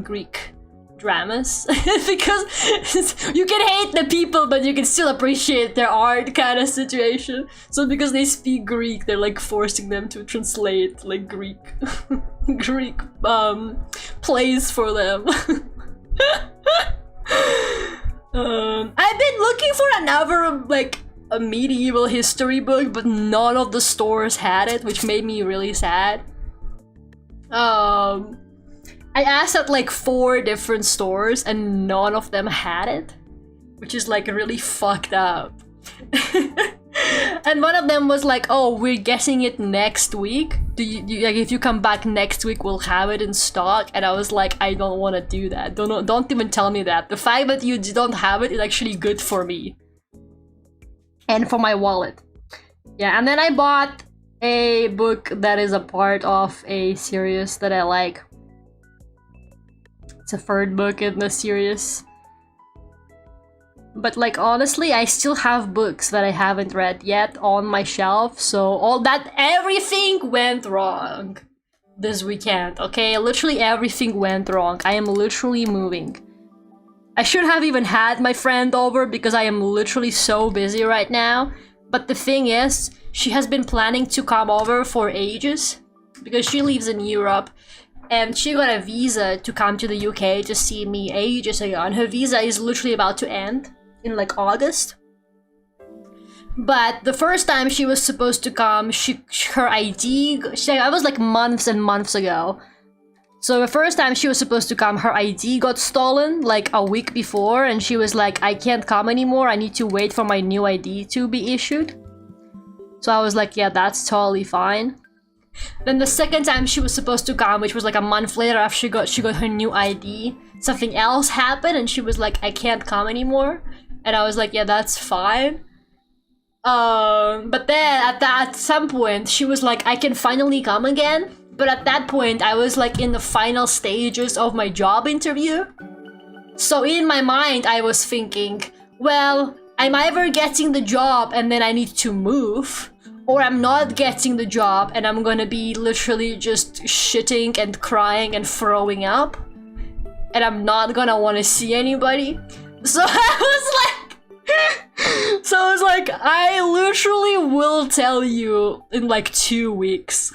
Greek dramas because you can hate the people but you can still appreciate their art kind of situation. So because they speak Greek, they're like forcing them to translate like Greek Greek plays for them. I've been looking for another like a medieval history book, but none of the stores had it, which made me really sad. I asked at like 4 different stores and none of them had it, which is like really fucked up. And one of them was like, oh, we're getting it next week. Like, if you come back next week, we'll have it in stock. And I was like, I don't want to do that. Don't even tell me that. The fact that you don't have it is actually good for me. And for my wallet. Yeah, and then I bought a book that is a part of a series that I like. It's a third book in the series. But like, honestly, I still have books that I haven't read yet on my shelf, so everything went wrong this weekend, okay? Literally everything went wrong. I am literally moving. I should have even had my friend over because I am literally so busy right now. But the thing is, she has been planning to come over for ages because she lives in Europe. And she got a visa to come to the UK to see me ages ago. And her visa is literally about to end in like August. But the first time she was supposed to come, her ID... that was like months and months ago. So the first time she was supposed to come, her ID got stolen like a week before. And she was like, I can't come anymore. I need to wait for my new ID to be issued. So I was like, yeah, that's totally fine. Then the second time she was supposed to come, which was like a month later after she got her new ID, something else happened and she was like, I can't come anymore. And I was like, yeah, that's fine. But then at some point she was like, I can finally come again. But at that point I was like in the final stages of my job interview. So in my mind I was thinking, well, I'm either getting the job and then I need to move, or I'm not getting the job and I'm gonna be literally just shitting and crying and throwing up. And I'm not gonna want to see anybody. So I was like, I literally will tell you in like 2 weeks.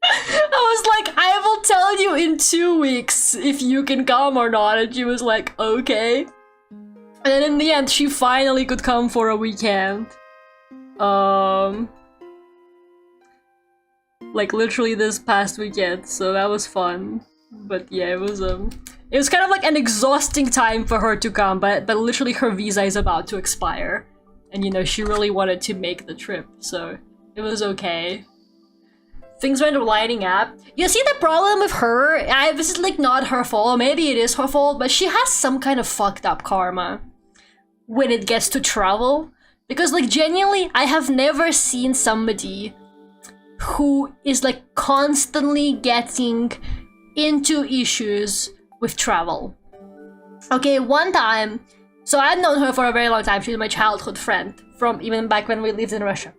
I was like, I will tell you in 2 weeks if you can come or not. And she was like, okay. And then in the end, she finally could come for a weekend. Like literally this past weekend, so that was fun. But yeah, it was kind of like an exhausting time for her to come, but literally her visa is about to expire. And you know, she really wanted to make the trip, so it was okay. Things went lining up. You see the problem with her? This is like not her fault, maybe it is her fault, but she has some kind of fucked up karma when it gets to travel. Because like genuinely, I have never seen somebody who is like constantly getting into issues with travel. Okay, one time, so I've known her for a very long time. She's my childhood friend from even back when we lived in Russia.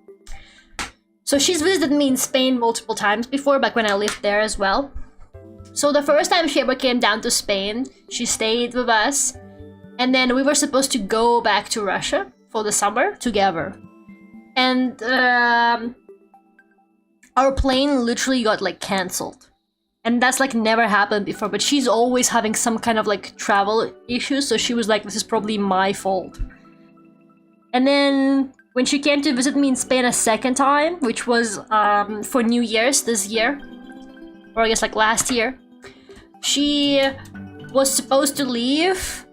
So she's visited me in Spain multiple times before, back when I lived there as well. So the first time she ever came down to Spain, she stayed with us, and then we were supposed to go back to Russia for the summer together. And our plane literally got like cancelled. And that's like never happened before, but she's always having some kind of like travel issues, so she was like, this is probably my fault. And then when she came to visit me in Spain a second time, which was for New Year's this year, or I guess like last year, she was supposed to leave,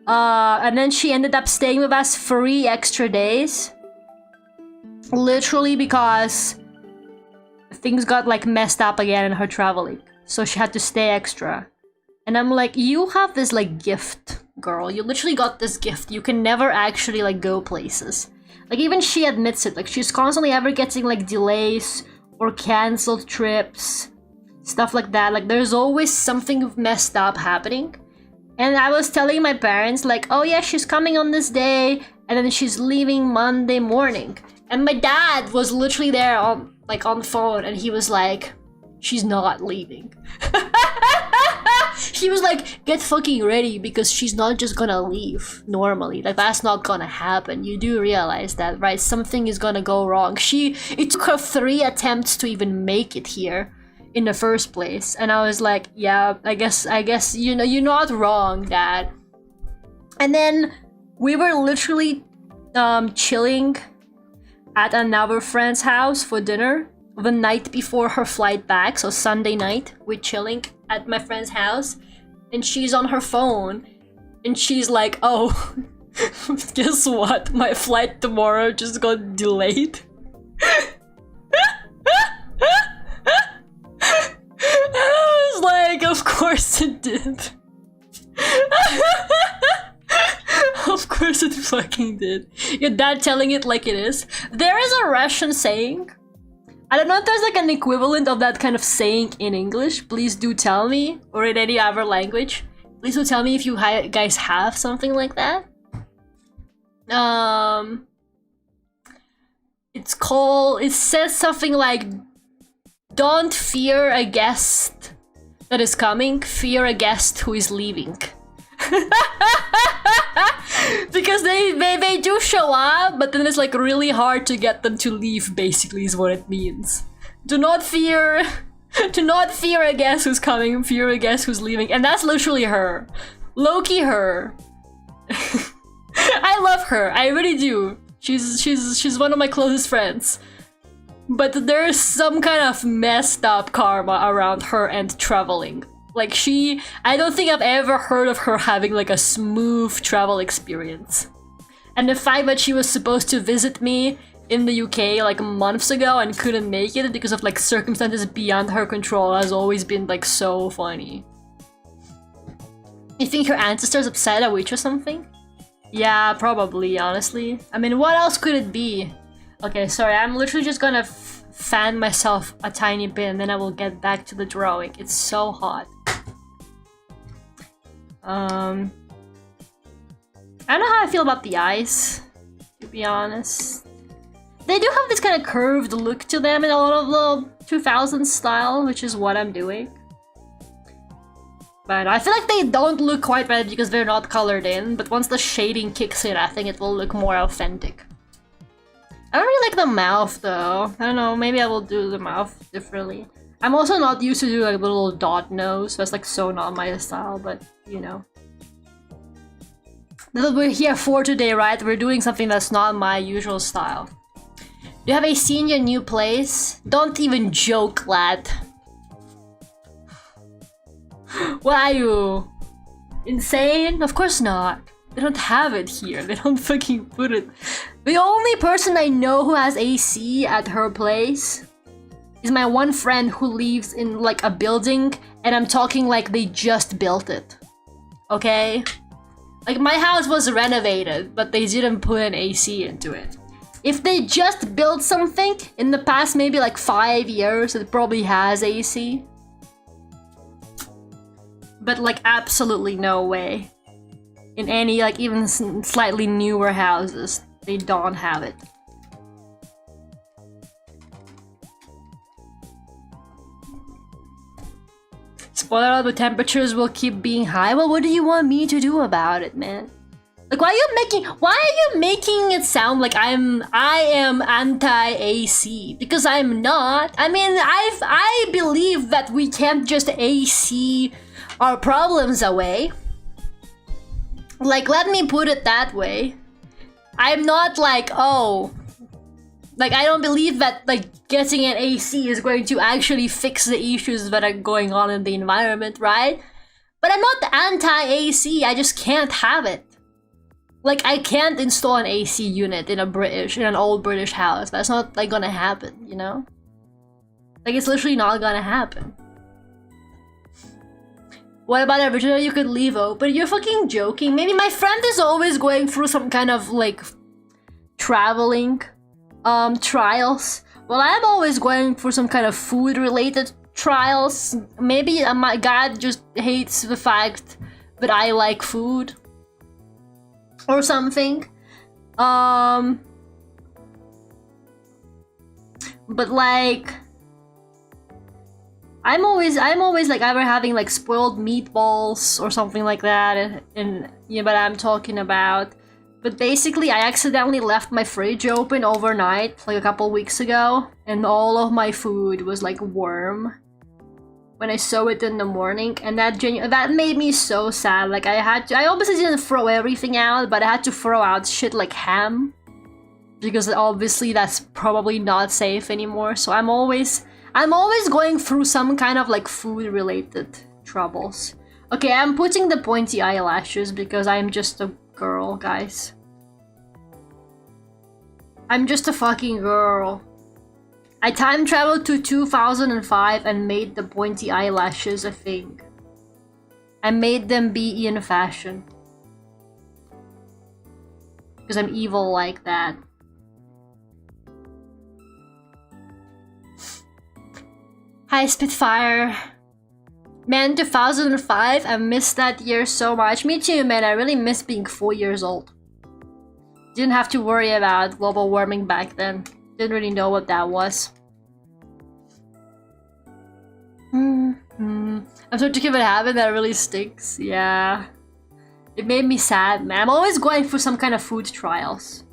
and then she ended up staying with us 3 extra days. Literally because things got like messed up again in her traveling, so she had to stay extra. And I'm like, you have this like gift, girl. You literally got this gift. You can never actually like go places. Like even she admits it. Like she's constantly ever getting like delays or canceled trips, stuff like that. Like there's always something messed up happening. And I was telling my parents like, oh yeah, she's coming on this day and then she's leaving Monday morning. And my dad was literally there on the phone, and he was like, she's not leaving. He was like, get fucking ready, because she's not just gonna leave normally. Like that's not gonna happen. You do realize that, right? Something is gonna go wrong. It took her 3 attempts to even make it here in the first place. And I was like, yeah, I guess you know, you're not wrong, Dad. And then we were literally chilling at another friend's house for dinner the night before her flight back. So Sunday night, we're chilling at my friend's house, and she's on her phone, and she's like, oh, Guess what? My flight tomorrow just got delayed. And I was like, of course it did. Of course it fucking did. Your dad telling it like it is. There is a Russian saying. I don't know if there's like an equivalent of that kind of saying in English. Please do tell me. Or in any other language. Please do tell me if you guys have something like that. It says something like, don't fear a guest that is coming, fear a guest who is leaving. Because they do show up, but then it's like really hard to get them to leave, basically is what it means. Do not fear a guest who's coming, fear a guest who's leaving. And that's literally her. Low-key her. I love her, I really do. She's one of my closest friends. But there's some kind of messed up karma around her and traveling. Like I don't think I've ever heard of her having like a smooth travel experience. And the fact that she was supposed to visit me in the UK like months ago and couldn't make it because of like circumstances beyond her control has always been like so funny. You think her ancestors upset a witch or something? Yeah, probably, honestly. I mean, what else could it be? Okay, sorry, I'm literally just gonna fan myself a tiny bit and then I will get back to the drawing. It's so hot. I don't know how I feel about the eyes, to be honest. They do have this kind of curved look to them in a lot of the 2000s style, which is what I'm doing. But I feel like they don't look quite right because they're not colored in, but once the shading kicks in, I think it will look more authentic. I don't really like the mouth though. I don't know, maybe I will do the mouth differently. I'm also not used to do like a little dot nose, so that's like so not my style, but you know. That's what we're here for today, right? We're doing something that's not my usual style. Do you have AC in your new place? Don't even joke, lad. What are you? Insane? Of course not. They don't have it here. They don't fucking put it. The only person I know who has AC at her place is my one friend who lives in like a building, and I'm talking like they just built it. Okay? Like my house was renovated, but they didn't put an AC into it. If they just built something in the past maybe like 5 years, it probably has AC. But like absolutely no way. In any like even slightly newer houses, they don't have it. Spoiler alert, the temperatures will keep being high. Well, what do you want me to do about it, man? Like, why are you making it sound like I am anti-AC? Because I'm not. I mean, I believe that we can't just AC our problems away. Like, let me put it that way. I'm not like, oh, like I don't believe that like getting an AC is going to actually fix the issues that are going on in the environment, right? But I'm not anti-AC, I just can't have it. Like, I can't install an AC unit in an old British house. That's not like gonna happen, you know? Like, it's literally not gonna happen. What about a refrigerator you could leave open? You're fucking joking. Maybe my friend is always going through some kind of like traveling trials. Well, I'm always going for some kind of food related trials. Maybe my God just hates the fact that I like food or something. But like I'm always like either having like spoiled meatballs or something like that, and yeah, but I'm talking about. But basically, I accidentally left my fridge open overnight, like a couple weeks ago, and all of my food was like warm when I saw it in the morning, and that made me so sad. Like I obviously didn't throw everything out, but I had to throw out shit like ham, because obviously that's probably not safe anymore. So I'm always going through some kind of like food-related troubles. Okay, I'm putting the pointy eyelashes because I'm just a girl, guys. I'm just a fucking girl. I time traveled to 2005 and made the pointy eyelashes a thing. I made them be in fashion. Because I'm evil like that. Hi, Spitfire. Man, 2005, I missed that year so much. Me too, man. I really miss being 4 years old. Didn't have to worry about global warming back then. Didn't really know what that was. I'm so sick of it happened that it really stinks. Yeah. It made me sad, man. I'm always going for some kind of food trials.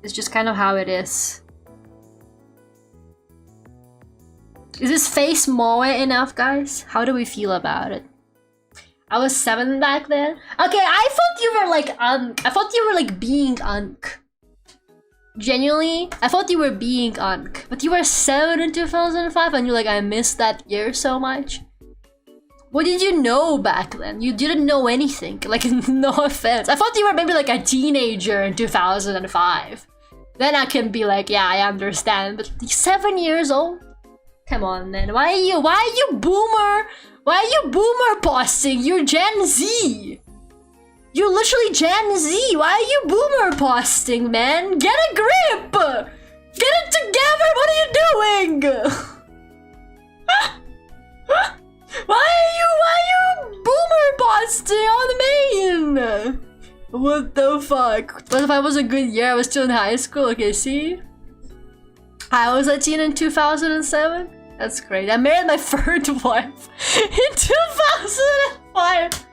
It's just kind of how it is. Is this face moe enough, guys? How do we feel about it? I was 7 back then. Okay, I thought you were like I thought you were like being unk. Genuinely, I thought you were being unk. But you were 7 in 2005 and you're like, I missed that year so much. What did you know back then? You didn't know anything. Like, no offense. I thought you were maybe like a teenager in 2005. Then I can be like, yeah, I understand. But 7 years old? Come on, man. Why are you boomer posting? You're Gen Z. You're literally Gen Z. Why are you boomer posting, man? Get a grip. Get it together. What are you doing? Why are you boomer posting on main? What the fuck? What if I was a good year? I was still in high school. Okay, see? I was a teen in 2007. That's great. I married my 3rd wife in 2005.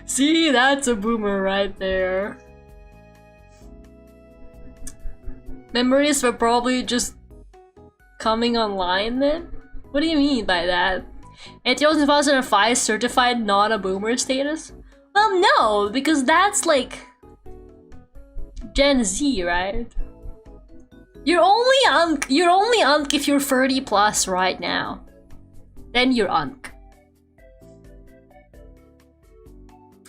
See, that's a boomer right there. Memories were probably just coming online then? What do you mean by that? ATO 2005 certified not a boomer status? Well, no, because that's like Gen Z, right? You're only unk if you're 30 plus right now. Then you're unk.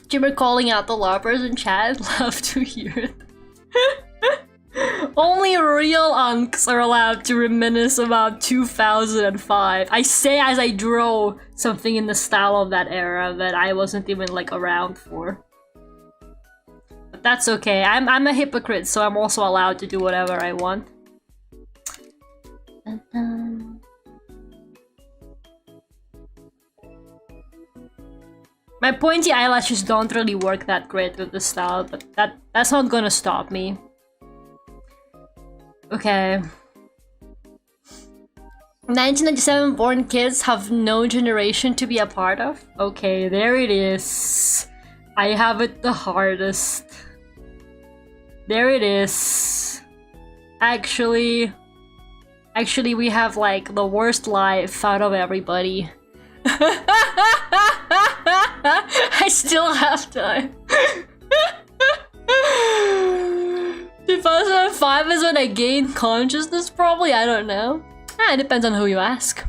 Jimmer calling out the LARPers in chat. Love to hear it. Only real unks are allowed to reminisce about 2005. I say as I draw something in the style of that era that I wasn't even like around for. But that's okay. I'm a hypocrite, so I'm also allowed to do whatever I want. My pointy eyelashes don't really work that great with the style, but that's not gonna stop me. Okay. 1997 born kids have no generation to be a part of? Okay, there it is. I have it the hardest. There it is. Actually, we have like the worst life out of everybody. I still have time. 2005 is when I gained consciousness, probably? I don't know. It depends on who you ask.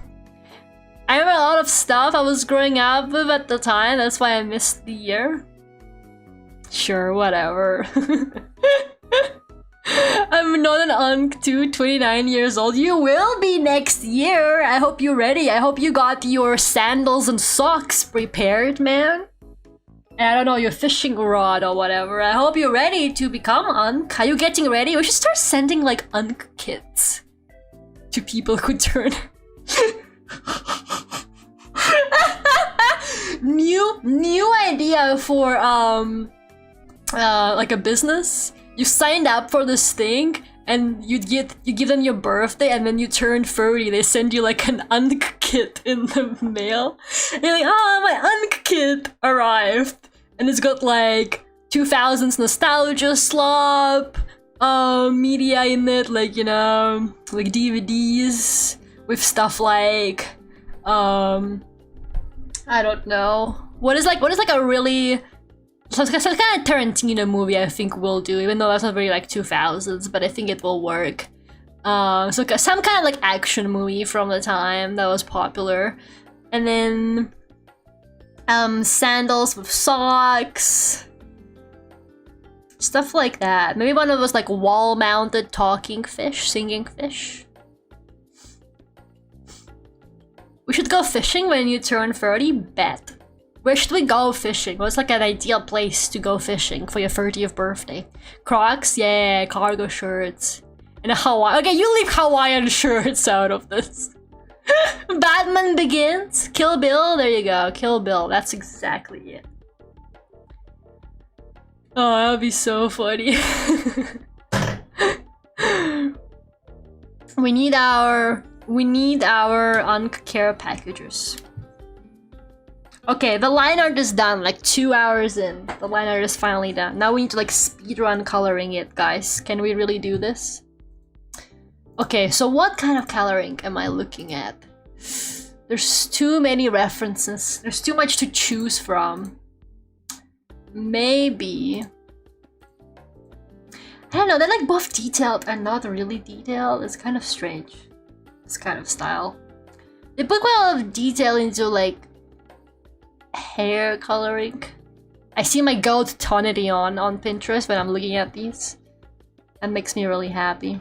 I remember a lot of stuff I was growing up with at the time, that's why I missed the year. Sure, whatever. I'm not an unk too, 29 years old. You will be next year. I hope you're ready. I hope you got your sandals and socks prepared, man. And I don't know, your fishing rod or whatever. I hope you're ready to become unk. Are you getting ready? We should start sending like unk kits to people who turn. New idea for like a business. You signed up for this thing and you give them your birthday and then you turn 30. They send you like an unk kit in the mail. And you're like, oh, my unk kit arrived. And it's got like 2000s nostalgia slop, media in it, like, you know, like DVDs with stuff like, I don't know. What is like a really, some kind of Tarantino movie I think will do, even though that's not really like 2000s, but I think it will work. So some kind of like action movie from the time that was popular. And then Sandals with socks. Stuff like that. Maybe one of those like wall-mounted talking fish, singing fish. We should go fishing when you turn 30? Bet. Where should we go fishing? What's like an ideal place to go fishing for your 30th birthday? Crocs? Yeah, cargo shirts. And a Hawaii. Okay, you leave Hawaiian shirts out of this. Batman Begins? Kill Bill? There you go. Kill Bill. That's exactly it. Oh, that would be so funny. We need our care packages. Okay, the line art is done, like 2 hours in. The line art is finally done. Now we need to like speedrun coloring it, guys. Can we really do this? Okay, so what kind of coloring am I looking at? There's too many references. There's too much to choose from. Maybe... I don't know, they're like both detailed and not really detailed. It's kind of strange. This kind of style. They put quite a lot of detail into like hair coloring. I see my goat tonality on Pinterest when I'm looking at these. That makes me really happy.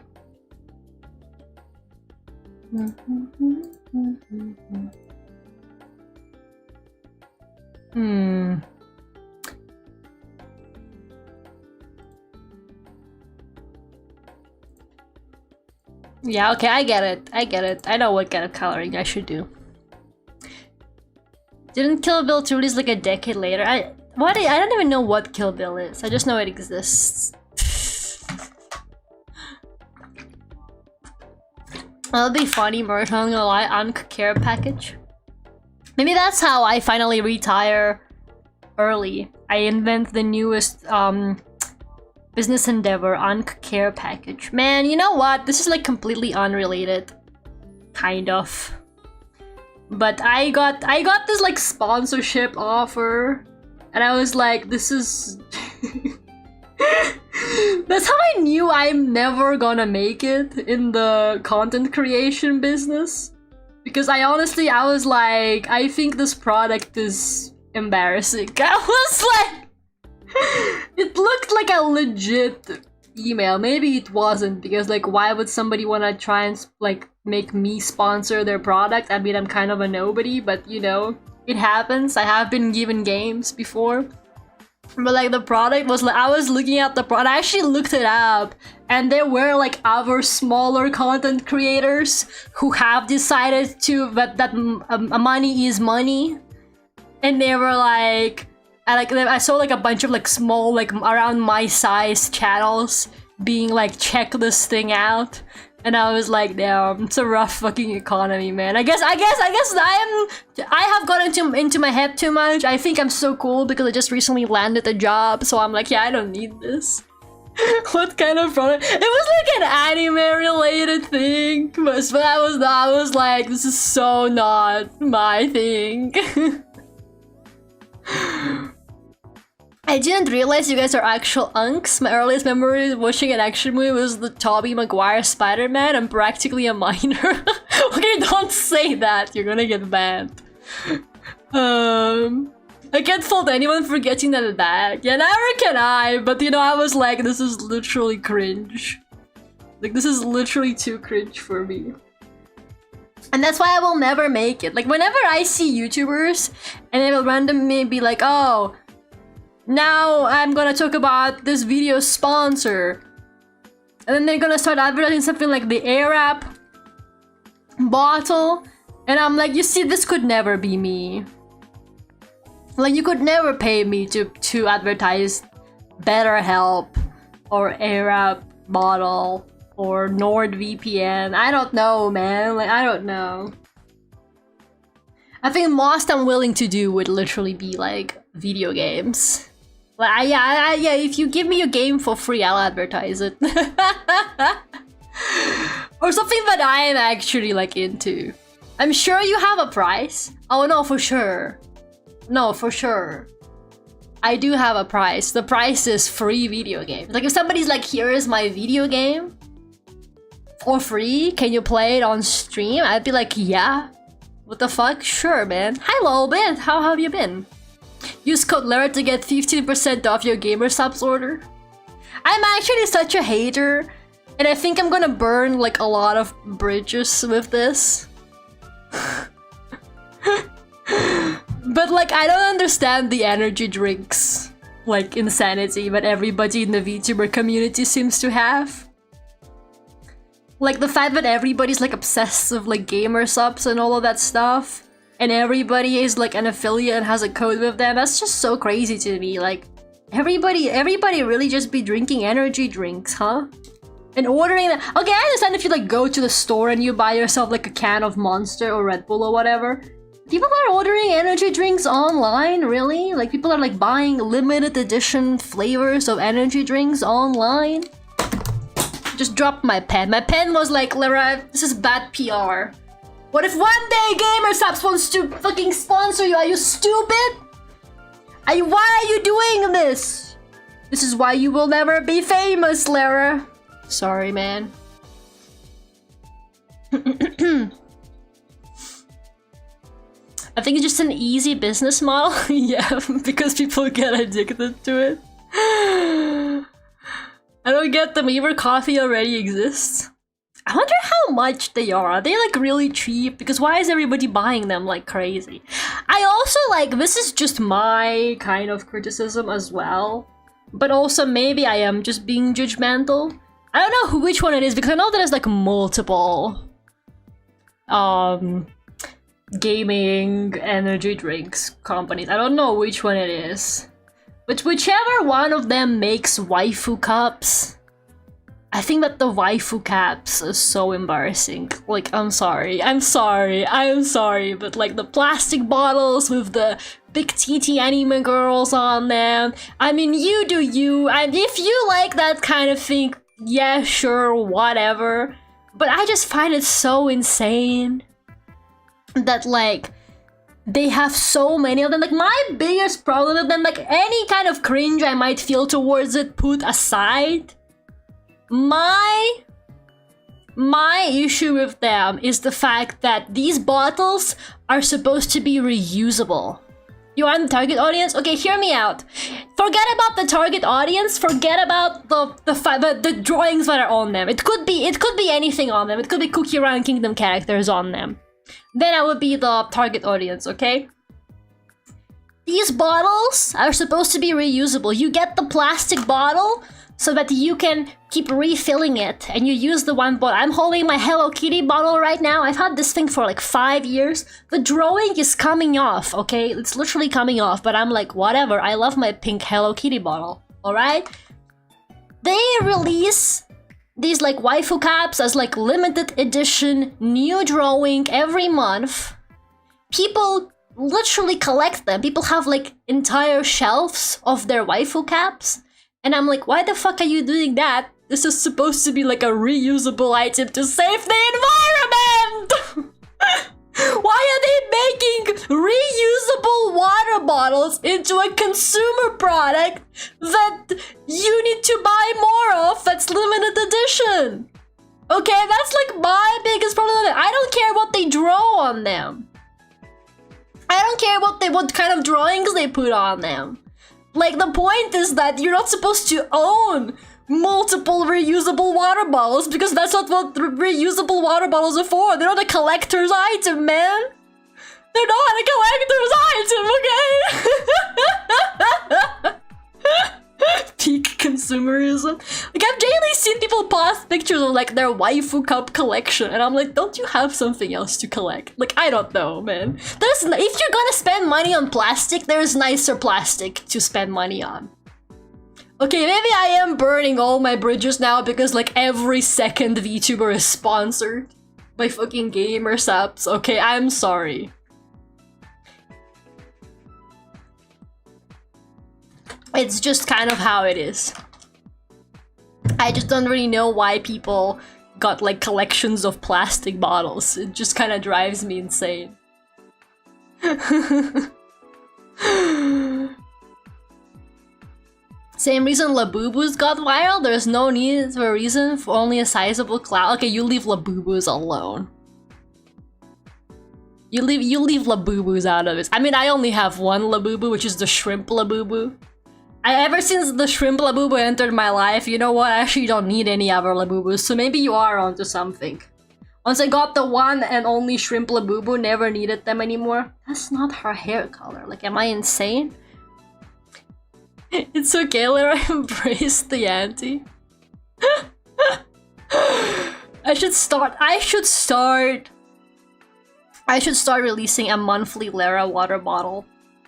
Yeah, okay, I get it. I get it. I know what kind of coloring I should do. Didn't Kill Bill 2 release like a decade later? I don't even know what Kill Bill is. I just know it exists. That'll be funny, merch. I'm not gonna lie. Care package. Maybe that's how I finally retire early. I invent the newest business endeavor, care package. Man, you know what? This is like completely unrelated, kind of. But I got this like sponsorship offer, and I was like, this is. That's how I knew I'm never gonna make it in the content creation business. Because I was like, I think this product is embarrassing. I was like, it looked like a legit email. Maybe it wasn't, because like, why would somebody wanna try and like make me sponsor their product? I mean, I'm kind of a nobody, but you know, it happens. I have been given games before. But like the product was like, I was looking at the product, I actually looked it up, and there were like other smaller content creators who have decided to that money is money, and they were like, I saw like a bunch of like small, like around my size channels being like, check this thing out. And I was like, damn, it's a rough fucking economy, man. I guess I have gotten into my head too much. I think I'm so cool because I just recently landed a job, so I'm like, yeah, I don't need this. What kind of product? It was like an anime related thing, but I was like, this is so not my thing. I didn't realize you guys are actual unks. My earliest memory of watching an action movie was the Tobey Maguire Spider-Man. I'm practically a minor. Okay, don't say that. You're gonna get banned. I can't fault anyone for getting that back. Yeah, never can I. But you know, I was like, this is literally cringe. Like, this is literally too cringe for me. And that's why I will never make it. Like, whenever I see YouTubers and they will randomly be like, oh, now I'm gonna talk about this video's sponsor. And then they're gonna start advertising something like the Airwrap bottle. And I'm like, you see, this could never be me. Like, you could never pay me to advertise BetterHelp or Airwrap bottle or NordVPN. I don't know, man. Like, I don't know. I think most I'm willing to do would literally be like video games. Like, yeah, if you give me a game for free, I'll advertise it. Or something that I am actually like into. I'm sure you have a price. Oh no, for sure. No, for sure. I do have a price. The price is free video game. Like, if somebody's like, here is my video game for free, can you play it on stream? I'd be like, yeah. What the fuck? Sure, man. Hi, Lolbit. How have you been? Use code Lara to get 15% off your GamerSupps order. I'm actually such a hater, and I think I'm gonna burn like a lot of bridges with this. But like, I don't understand the energy drinks like insanity that everybody in the VTuber community seems to have. Like the fact that everybody's like obsessed with like GamerSupps and all of that stuff, and everybody is like an affiliate and has a code with them. That's just so crazy to me. Like everybody really just be drinking energy drinks, huh? And ordering them. Okay, I understand if you like go to the store and you buy yourself like a can of Monster or Red Bull or whatever. People are ordering energy drinks online, really? Like people are like buying limited edition flavors of energy drinks online? Just dropped my pen. My pen was like, Lara, this is bad PR. What if one day GamerSupps wants to fucking sponsor you? Are you stupid? Why are you doing this? This is why you will never be famous, Lara. Sorry, man. I think it's just an easy business model. Yeah, because people get addicted to it. I don't get them. Even coffee already exists. I wonder how much they are. Are they like really cheap? Because why is everybody buying them like crazy? I also like, this is just my kind of criticism as well. But also maybe I am just being judgmental. I don't know which one it is, because I know there's like multiple gaming energy drinks companies. I don't know which one it is. But whichever one of them makes waifu cups, I think that the waifu caps is so embarrassing. Like, I'm sorry, but like the plastic bottles with the big TT anime girls on them. I mean, you do you, and if you like that kind of thing, yeah, sure, whatever. But I just find it so insane that like they have so many of them. Like my biggest problem with them, like any kind of cringe I might feel towards it put aside, my issue with them is the fact that these bottles are supposed to be reusable. You are the target audience? Okay, hear me out. Forget about the target audience. Forget about the drawings that are on them. It could be anything on them. It could be Cookie Run Kingdom characters on them. Then I would be the target audience, okay? These bottles are supposed to be reusable. You get the plastic bottle so that you can keep refilling it, and you use the one bottle. I'm holding my Hello Kitty bottle right now. I've had this thing for like 5 years. The drawing is coming off, okay? It's literally coming off, but I'm like, whatever. I love my pink Hello Kitty bottle, alright? They release these like waifu caps as like limited edition new drawing every month. People literally collect them. People have like entire shelves of their waifu caps. And I'm like, why the fuck are you doing that? This is supposed to be like a reusable item to save the environment! Why are they making reusable water bottles into a consumer product that you need to buy more of that's limited edition? Okay, that's like my biggest problem. I don't care what they draw on them. I don't care what kind of drawings they put on them. Like, the point is that you're not supposed to own multiple reusable water bottles, because that's not what reusable water bottles are for. They're not a collector's item, man. They're not a collector's item, okay? Peak consumerism. Like, I've daily seen people post pictures of like their waifu cup collection, and I'm like, don't you have something else to collect? Like, I don't know, man. If you're gonna spend money on plastic, there's nicer plastic to spend money on. Okay, maybe I am burning all my bridges now because like every second VTuber is sponsored by fucking GamerSupps. Okay, I'm sorry. It's just kind of how it is. I just don't really know why people got like collections of plastic bottles. It just kind of drives me insane. Same reason Labubu's got viral. There's no need for a reason for only a sizable cloud. Okay, you leave Labubu's alone. You leave Labubus out of this. I mean, I only have one Labubu, which is the shrimp Labubu. Ever since the shrimp Labubu entered my life, you know what? I actually don't need any other Labubus, so maybe you are onto something. Once I got the one and only shrimp Labubu, never needed them anymore. That's not her hair color. Like, am I insane? It's okay, Lara. Embrace the auntie. I should start releasing a monthly Lara water bottle.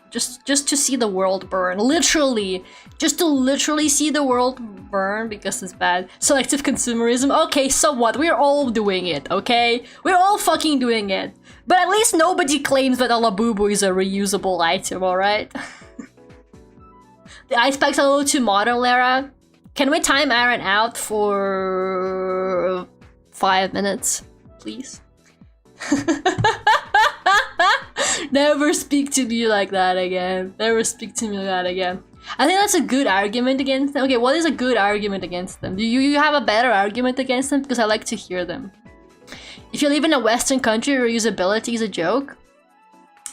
Just to see the world burn. Literally. Just to literally see the world burn because it's bad. Selective consumerism. Okay, so what? We're all doing it, okay? We're all fucking doing it. But at least nobody claims that a Labubu is a reusable item, alright? The ice pack's a little too modern, Lara. Can we time Aaron out for 5 minutes, please? Never speak to me like that again. Never speak to me like that again. I think that's a good argument against them. Okay, what is a good argument against them? Do you have a better argument against them? Because I like to hear them. If you live in a Western country, reusability is a joke.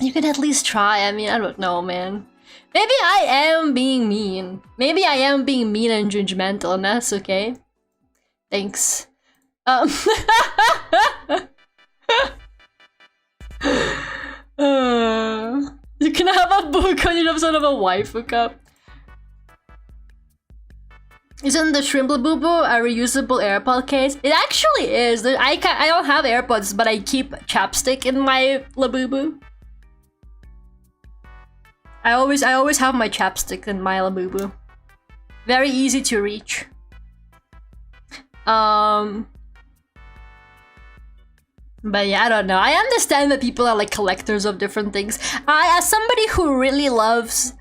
You can at least try. I mean, I don't know, man. Maybe I am being mean. Maybe I am being mean and judgmental, and that's okay. Thanks. You can have a book on your episode of a waifu cup. Isn't the shrimp Labubu a reusable AirPod case? It actually is. I don't have AirPods, but I keep chapstick in my Labubu. I always have my chapstick in my Labubu. Very easy to reach. But yeah, I don't know. I understand that people are like collectors of different things. As somebody who really loves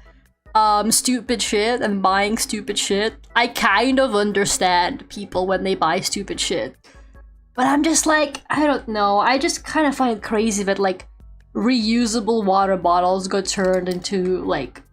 stupid shit and buying stupid shit, I kind of understand people when they buy stupid shit. But I'm just like, I don't know. I just kind of find it crazy that like reusable water bottles got turned into like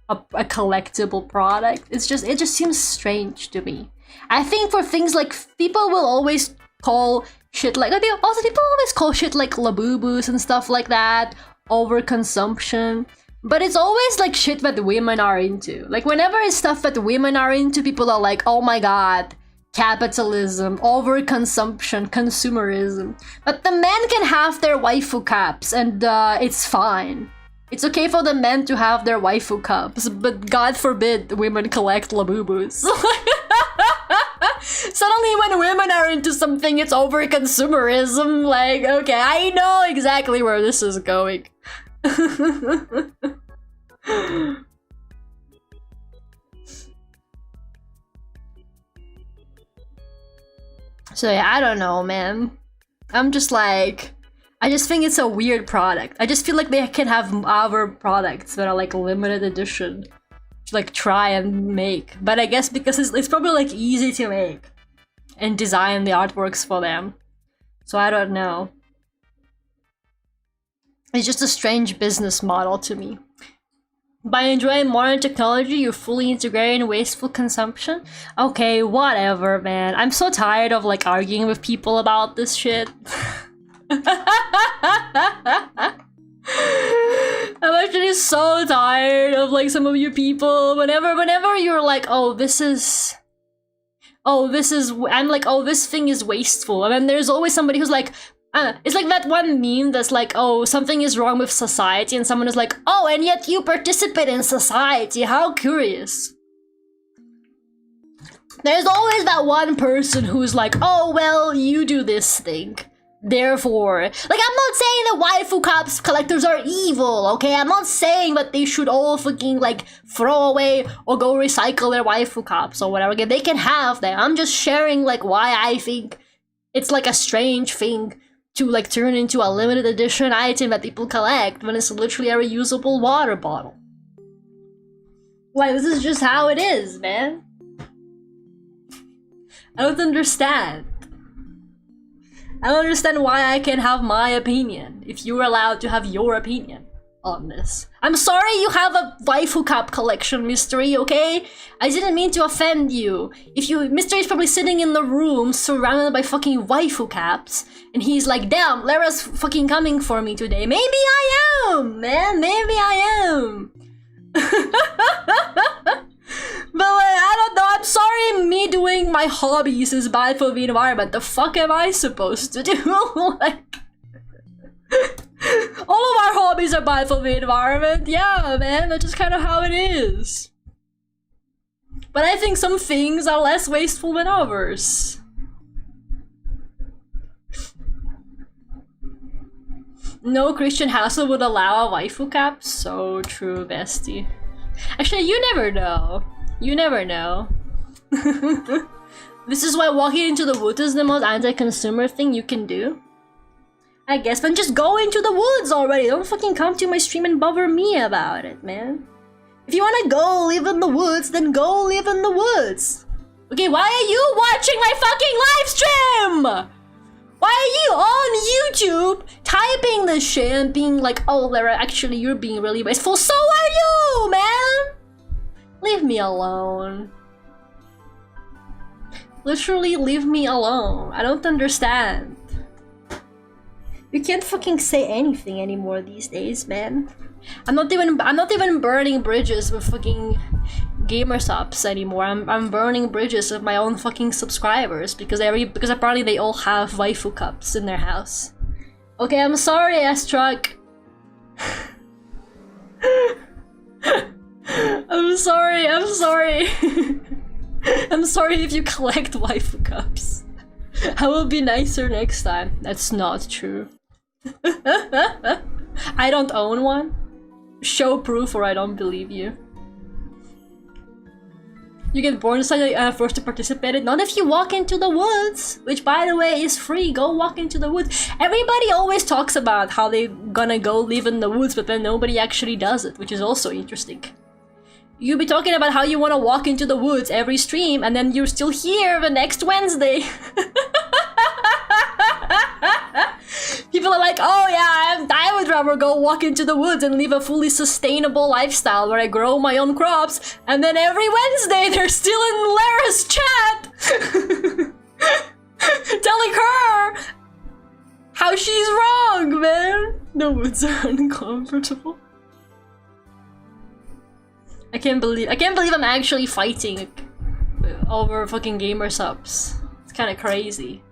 a collectible product. It just seems strange to me. I think for things like people will always call shit like people always call shit like Labubus and stuff like that overconsumption, but it's always like shit that women are into. Like whenever it's stuff that women are into, people are like, oh my god, capitalism, overconsumption, consumerism. But the men can have their waifu cups and it's fine. It's okay for the men to have their waifu cups, but God forbid women collect Labubus. Suddenly when women are into something, it's over consumerism. Like, okay, I know exactly where this is going. So yeah, I don't know, man. I'm just like, I just think it's a weird product. I just feel like they can have other products that are like limited edition to like try and make. But I guess because it's probably like easy to make and design the artworks for them. So I don't know. It's just a strange business model to me. By enjoying modern technology, you're fully integrating wasteful consumption? Okay, whatever, man. I'm so tired of like arguing with people about this shit. I'm actually so tired of like some of you people. Whenever you're like, I'm like, oh, this thing is wasteful. And then there's always somebody who's like, it's like that one meme that's like, oh, something is wrong with society. And someone is like, oh, and yet you participate in society. How curious. There's always that one person who's like, oh, well, you do this thing. Therefore, like, I'm not saying that waifu cups collectors are evil, okay? I'm not saying that they should all fucking, like, throw away or go recycle their waifu cups or whatever. Okay, they can have them. I'm just sharing, like, why I think it's, like, a strange thing to, like, turn into a limited edition item that people collect when it's literally a reusable water bottle. Like, this is just how it is, man. I don't understand. I don't understand why I can't have my opinion if you're allowed to have your opinion. on this. I'm sorry you have a waifu cap collection, Mystery, okay? I didn't mean to offend you. Mystery is probably sitting in the room surrounded by fucking waifu caps, and he's like, damn, Lara's fucking coming for me today. Maybe I am, man, maybe I am. But like, I don't know, I'm sorry me doing my hobbies is bad for the environment. The fuck am I supposed to do? Like, all of our hobbies are bad for the environment. Yeah, man, that's just kind of how it is. But I think some things are less wasteful than others. No Christian household would allow a waifu cap. So true, bestie. Actually, you never know. You never know. This is why walking into the woods is the most anti-consumer thing you can do. I guess, but just go into the woods already. Don't fucking come to my stream and bother me about it, man. If you wanna go live in the woods, then go live in the woods. Okay, why are you watching my fucking live stream? Why are you on YouTube typing this shit and being like, oh, Lara, actually, you're being really wasteful. So are you, man! Leave me alone. Literally, leave me alone. I don't understand. You can't fucking say anything anymore these days, man. I'm not even burning bridges with fucking gamer subs anymore. I'm burning bridges with my own fucking subscribers because apparently they all have waifu cups in their house. Okay, I'm sorry, S-Truck. I'm sorry. I'm sorry if you collect waifu cups. I will be nicer next time. That's not true. I don't own one. Show proof or I don't believe you. You get born forced to participate in. Not if you walk into the woods, which by the way is free. Go walk into the woods. Everybody always talks about how they gonna go live in the woods, but then nobody actually does it, which is also interesting. You'll be talking about how you want to walk into the woods every stream, and then you're still here the next Wednesday. People are like, oh yeah, I would rather go walk into the woods and live a fully sustainable lifestyle where I grow my own crops, and then every Wednesday they're still in Lara's chat telling her how she's wrong, man. The woods are uncomfortable. I can't believe I'm actually fighting over fucking gamer subs. It's kind of crazy.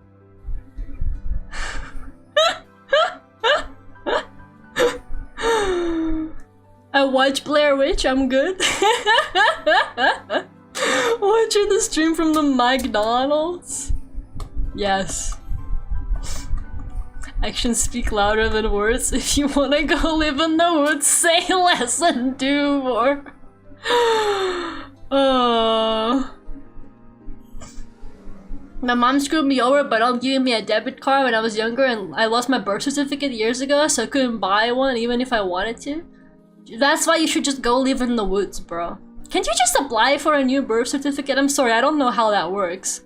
I watch Blair Witch, I'm good. Watching the stream from the McDonald's? Yes. Actions speak louder than words. If you wanna go live in the woods, say less and do more. My mom screwed me over by not giving me a debit card when I was younger, and I lost my birth certificate years ago, so I couldn't buy one even if I wanted to. That's why you should just go live in the woods, bro. Can't you just apply for a new birth certificate? I'm sorry, I don't know how that works.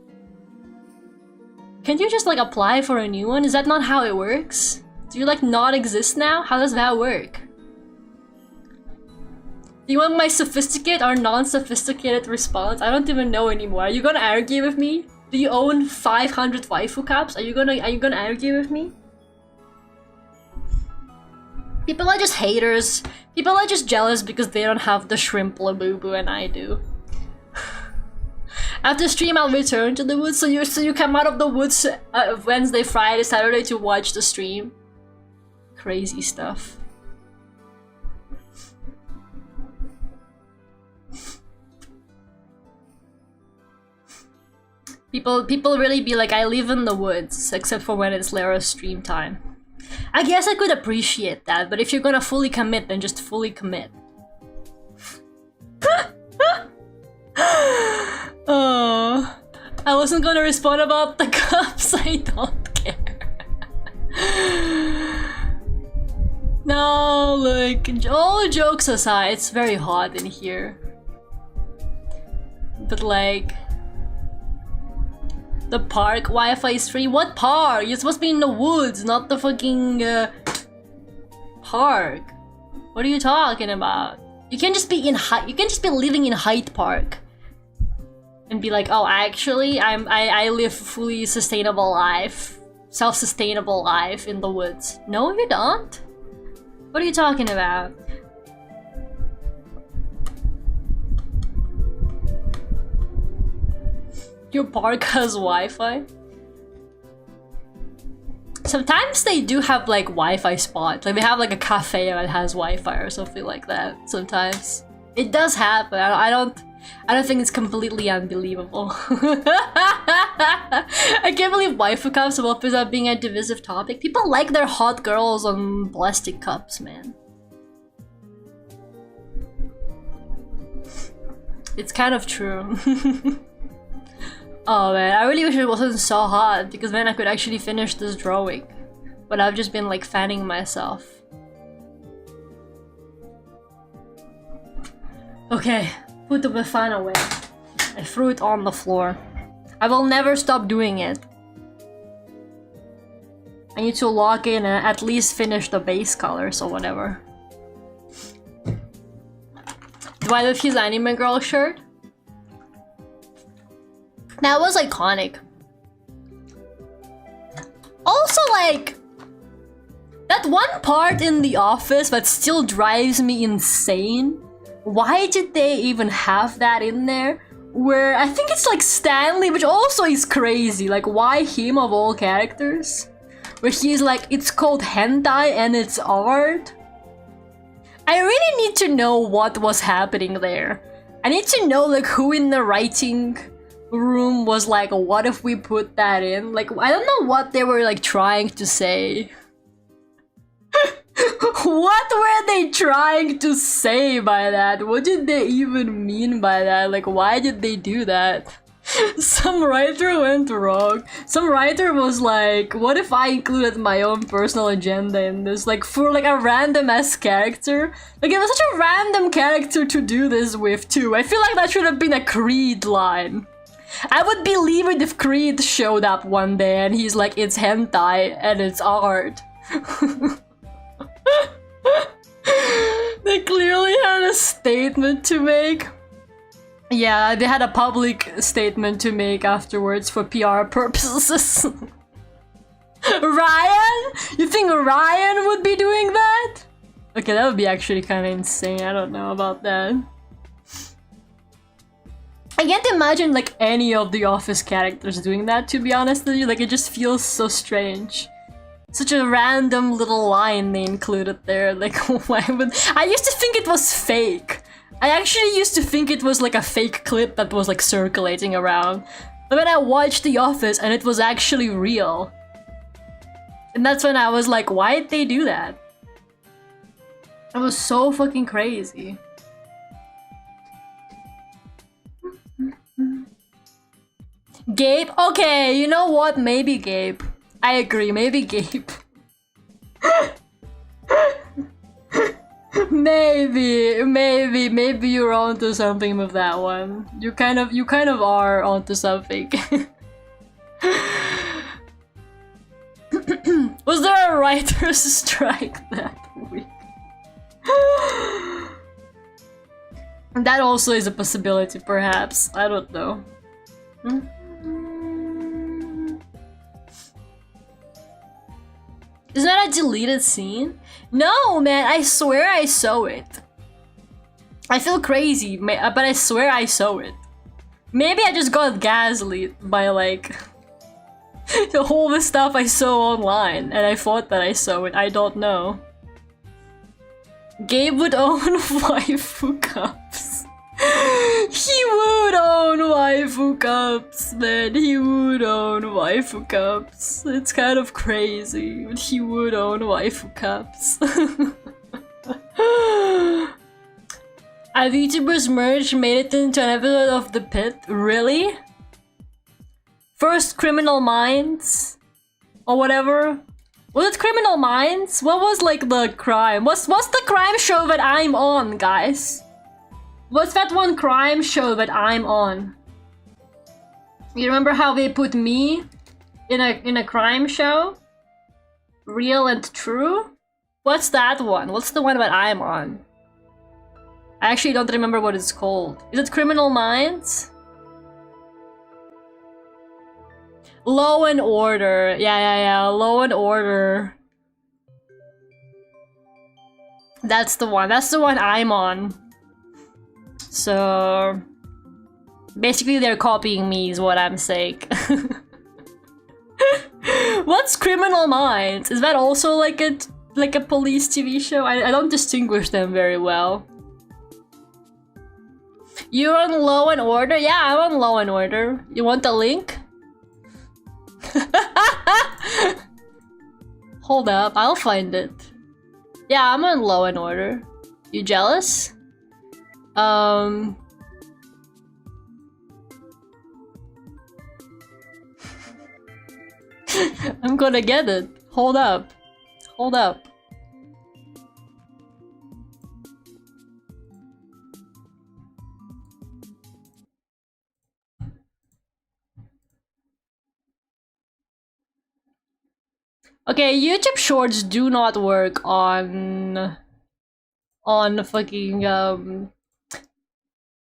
Can't you just like apply for a new one? Is that not how it works? Do you like not exist now? How does that work? Do you want my sophisticated or non-sophisticated response? I don't even know anymore. Are you gonna argue with me? Do you own 500 waifu caps? Are you gonna argue with me? People are just haters. People are just jealous because they don't have the shrimp labubu and I do. After stream, I'll return to the woods. So you come out of the woods Wednesday, Friday, Saturday to watch the stream. Crazy stuff. People really be like, I live in the woods, except for when it's Lara's stream time. I guess I could appreciate that, but if you're gonna fully commit, then just fully commit. Oh, I wasn't gonna respond about the cups, I don't care. No, look, all jokes aside, it's very hot in here. But like... The park Wi-Fi is free? What park? You're supposed to be in the woods, not the fucking park. What are you talking about? You can't just be in you can't just be living in Hyde Park and be like, oh, actually, I live fully sustainable life, self-sustainable life in the woods. No, you don't. What are you talking about? Your park has Wi-Fi? Sometimes they do have like Wi-Fi spots. Like they have like a cafe that has Wi-Fi or something like that. Sometimes it does happen. I don't think it's completely unbelievable. I can't believe waifu cups will end up being a divisive topic. People like their hot girls on plastic cups, man. It's kind of true. Oh man, I really wish it wasn't so hot because then I could actually finish this drawing. But I've just been like fanning myself. Okay, put the fan away. I threw it on the floor. I will never stop doing it. I need to lock in and at least finish the base colors or whatever. Do I love his anime girl shirt? That was iconic. Also, like, that one part in The Office that still drives me insane. Why did they even have that in there? Where I think it's like Stanley, which also is crazy. Like, why him of all characters? Where he's like, it's called hentai and it's art. I really need to know what was happening there. I need to know like who in the writing room was like, what if we put that in? Like, I don't know what they were like trying to say. What were they trying to say by that? What did they even mean by that? Like, why did they do that? Some writer went wrong. Some writer was like, what if I included my own personal agenda in this? Like, for like a random ass character? Like, it was such a random character to do this with too. I feel like that should have been a Creed line. I would believe it if Creed showed up one day and he's like, it's hentai and it's art. They clearly had a statement to make. Yeah, they had a public statement to make afterwards for PR purposes. Ryan? You think Ryan would be doing that? Okay, that would be actually kind of insane. I don't know about that. I can't imagine like any of the Office characters doing that, to be honest with you. Like, it just feels so strange. Such a random little line they included there. Like, why would... I used to think it was fake. I actually used to think it was like a fake clip that was like circulating around. But then I watched The Office and it was actually real. And that's when I was like, why did they do that? It was so fucking crazy. Gabe? Okay, you know what? Maybe Gabe. I agree, maybe Gabe. Maybe you're onto something with that one. You kind of are onto something. Was there a writer's strike that week? That also is a possibility, perhaps. I don't know. Is that a deleted scene? No, man, I swear I saw it. I feel crazy, but I swear I saw it. Maybe I just got gaslit by like all the stuff I saw online and I thought that I saw it. I don't know. Gabe would own waifu cups. He would own waifu cups, man. He would own waifu cups. It's kind of crazy, but he would own waifu cups. A Vtuber's merge made it into an episode of The Pit? Really? First Criminal Minds? Or whatever? Was it Criminal Minds? What was like the crime? What's the crime show that I'm on, guys? What's that one crime show that I'm on? You remember how they put me in a crime show? Real and True? What's that one? What's the one that I'm on? I actually don't remember what it's called. Is it Criminal Minds? Law and Order. Yeah. Law and Order. That's the one. That's the one I'm on. So... basically they're copying me is what I'm saying. What's Criminal Minds? Is that also like a police TV show? I don't distinguish them very well. You're on Law and Order? Yeah, I'm on Law and Order. You want the link? Hold up, I'll find it. Yeah, I'm on Law and Order. You jealous? I'm gonna get it. Hold up. Hold up. Okay, YouTube Shorts do not work on fucking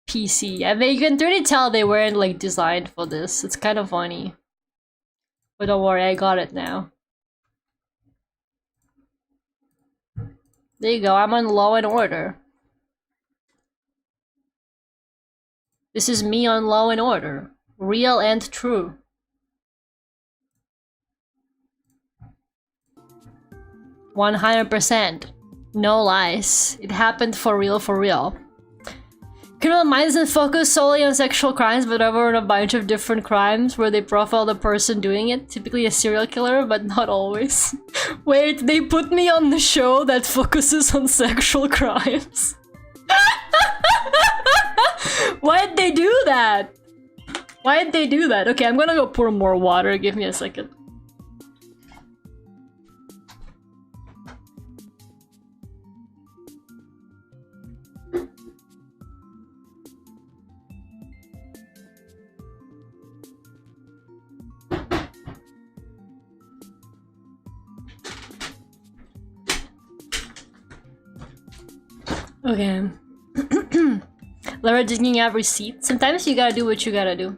PC, and you can really tell they weren't like designed for this. It's kind of funny, but don't worry, I got it now. There you go. I'm on Law and Order. This is me on Law and Order, real and true. %100%. No lies. It happened for real, for real. Criminal Minds doesn't focus solely on sexual crimes, but over on a bunch of different crimes where they profile the person doing it, typically a serial killer, but not always. Wait, they put me on the show that focuses on sexual crimes? Why'd they do that? Why'd they do that? Okay, I'm gonna go pour more water. Give me a second. Okay. Laura digging out receipts. Sometimes you gotta do what you gotta do.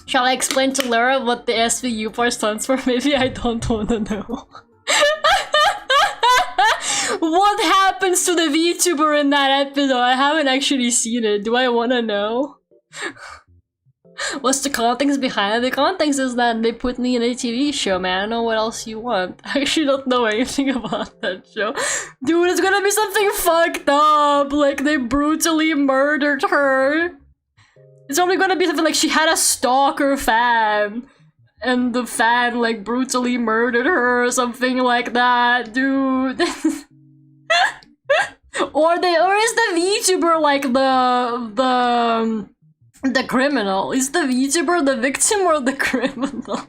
Shall I explain to Laura what the SVU part stands for? Maybe I don't wanna know. What happens to the VTuber in that episode? I haven't actually seen it. Do I wanna know? What's the context behind it? The context is that they put me in a TV show, man. I don't know what else you want. I actually don't know anything about that show. Dude, it's gonna be something fucked up. Like, they brutally murdered her. It's only gonna be something like she had a stalker fan. And the fan, like, brutally murdered her or something like that, dude. Or is the VTuber like the criminal? Is the VTuber the victim or the criminal?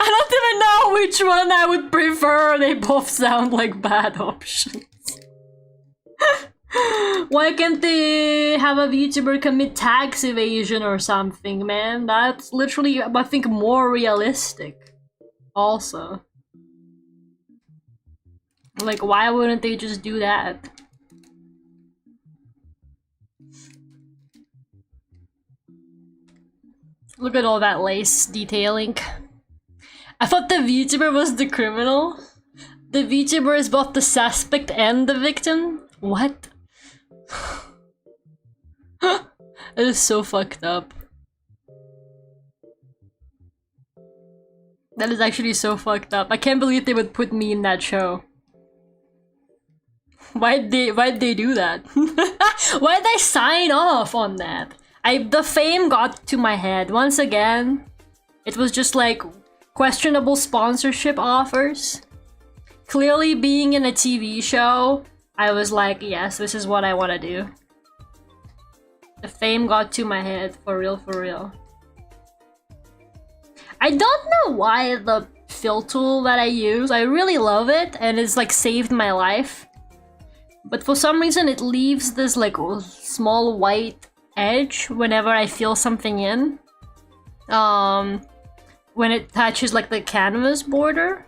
I don't even know which one I would prefer. They both sound like bad options. Why can't they have a VTuber commit tax evasion or something, man? That's literally, I think, more realistic. Also. Like, why wouldn't they just do that? Look at all that lace detailing. I thought the VTuber was the criminal. The VTuber is both the suspect and the victim? What? That is so fucked up. That is actually so fucked up. I can't believe they would put me in that show. Why'd they do that? Why'd I sign off on that? The fame got to my head. Once again, it was just like questionable sponsorship offers. Clearly being in a TV show, I was like, yes, this is what I want to do. The fame got to my head, for real, for real. I don't know why the fill tool that I use, I really love it, and it's like saved my life. But for some reason it leaves this like small white edge whenever I fill something in. when it touches like the canvas border.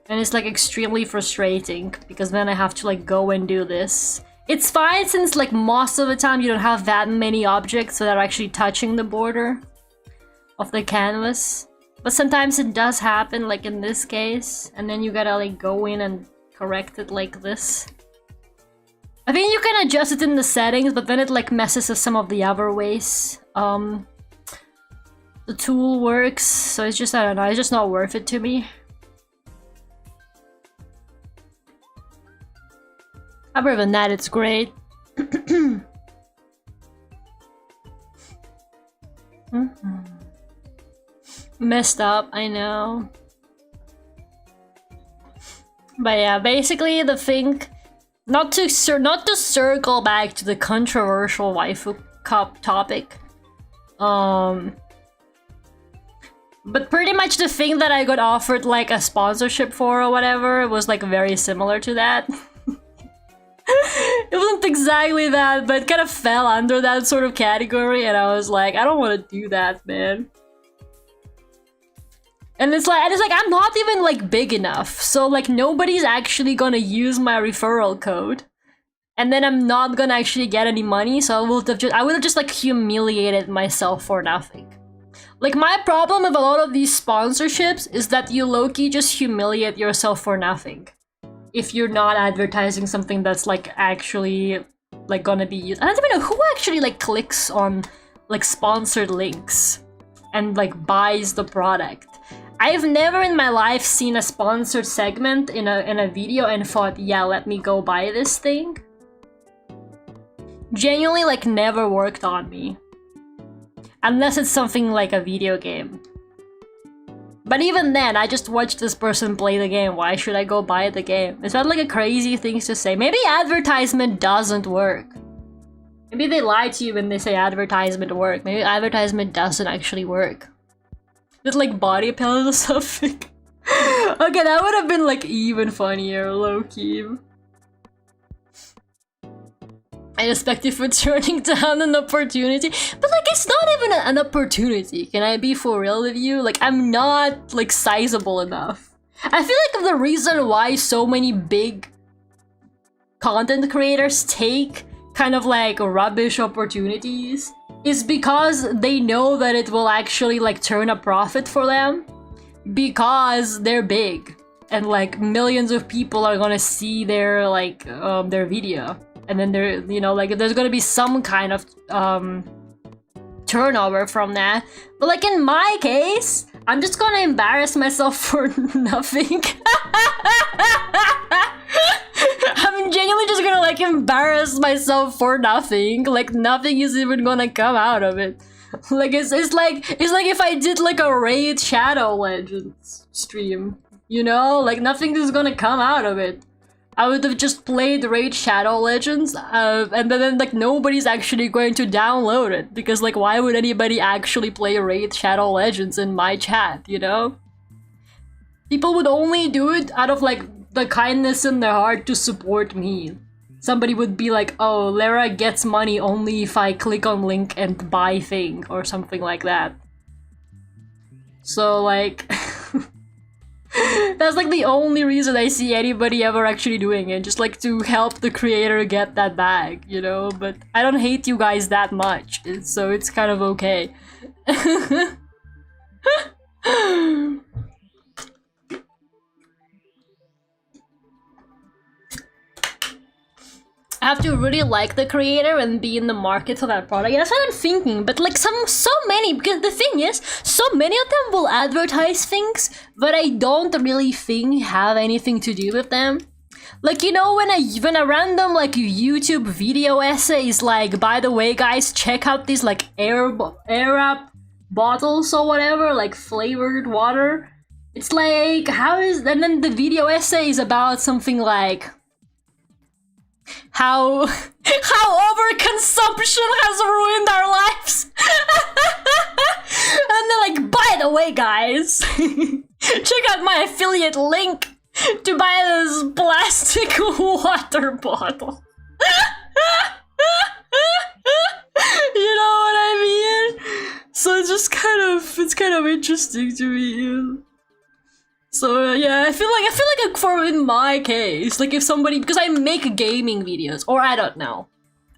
And it's like extremely frustrating because then I have to like go and do this. It's fine since like most of the time you don't have that many objects that are actually touching the border of the canvas. But sometimes it does happen, like in this case, and then you gotta like go in and correct it like this. I think you can adjust it in the settings, but then it like messes with some of the other ways the tool works, so it's just, I don't know, it's just not worth it to me. Other than that, it's great. Messed up, I know. But yeah, basically the thing, not to circle back to the controversial waifu cup topic, but pretty much the thing that I got offered like a sponsorship for or whatever was like very similar to that. It wasn't exactly that, but it kind of fell under that sort of category, and I was like, I don't want to do that, man. And it's like I'm not even like big enough, so like nobody's actually gonna use my referral code, and then I'm not gonna actually get any money. So I would have just like humiliated myself for nothing. Like my problem with a lot of these sponsorships is that you low-key just humiliate yourself for nothing if you're not advertising something that's like actually like gonna be used. I don't even know who actually like clicks on like sponsored links and like buys the product. I've never in my life seen a sponsored segment in a video and thought, yeah, let me go buy this thing. Genuinely like never worked on me. Unless it's something like a video game. But even then, I just watched this person play the game. Why should I go buy the game? Is that like a crazy thing to say? Maybe advertisement doesn't work. Maybe they lie to you when they say advertisement work. Maybe advertisement doesn't actually work. It's like body pillows or something. Okay, that would have been like even funnier, low-key. I expect if we're turning down an opportunity, but like it's not even an opportunity. Can I be for real with you? Like I'm not like sizable enough. I feel like the reason why so many big content creators take kind of like rubbish opportunities is because they know that it will actually like turn a profit for them because they're big and like millions of people are gonna see their like their video. And then there, you know, like there's gonna be some kind of turnover from that. But like in my case, I'm just gonna embarrass myself for nothing. I'm genuinely just gonna like embarrass myself for nothing. Like nothing is even gonna come out of it. Like it's like if I did like a Raid Shadow Legends stream, you know, like nothing is gonna come out of it. I would have just played Raid Shadow Legends, and then like nobody's actually going to download it because like why would anybody actually play Raid Shadow Legends in my chat, you know? People would only do it out of like the kindness in their heart to support me. Somebody would be like, oh, Lara gets money only if I click on link and buy thing or something like that. So like that's like the only reason I see anybody ever actually doing it, just like to help the creator get that bag, you know? But I don't hate you guys that much, so it's kind of okay. I have to really like the creator and be in the market for that product. That's what I'm thinking, but like so many, because the thing is, so many of them will advertise things that I don't really think have anything to do with them. Like, you know, when a random like YouTube video essay is like, by the way guys, check out these like air up bottles or whatever, like flavored water. It's like, and then the video essay is about something like how overconsumption has ruined our lives. And they're like, by the way guys, check out my affiliate link to buy this plastic water bottle. You know what I mean? So it's kind of interesting to me. So yeah, I feel like for in my case, like if somebody, because I make gaming videos, or I don't know,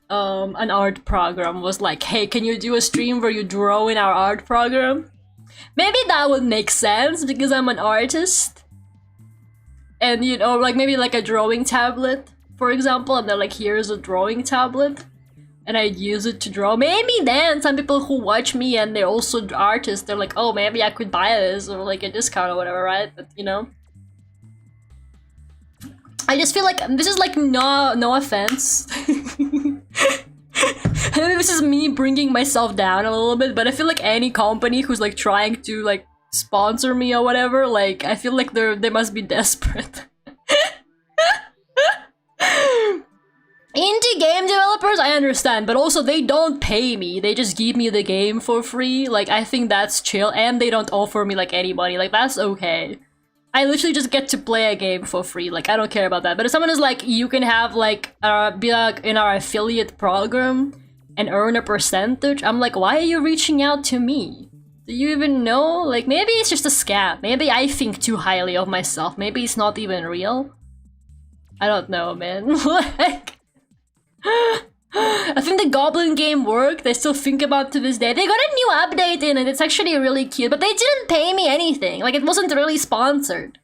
an art program was like, hey, can you do a stream where you draw in our art program? Maybe that would make sense because I'm an artist, and you know, like maybe like a drawing tablet, for example, and they're like, here's a drawing tablet, and I'd use it to draw. Maybe then some people who watch me and they're also artists, they're like, oh, maybe I could buy this or like a discount or whatever, right? But you know, I just feel like this is like no offense. Maybe this is me bringing myself down a little bit, but I feel like any company who's like trying to like sponsor me or whatever, like I feel like they must be desperate. Indie game developers, I understand, but also they don't pay me. They just give me the game for free. Like, I think that's chill, and they don't offer me like any money. Like, that's okay. I literally just get to play a game for free. Like, I don't care about that. But if someone is like, you can have like be like in our affiliate program and earn a percentage, I'm like, why are you reaching out to me? Do you even know? Like, maybe it's just a scam. Maybe I think too highly of myself. Maybe it's not even real. I don't know, man. Like, I think the Goblin game worked. I still think about it to this day. They got a new update in it. It's actually really cute, but they didn't pay me anything. Like, it wasn't really sponsored.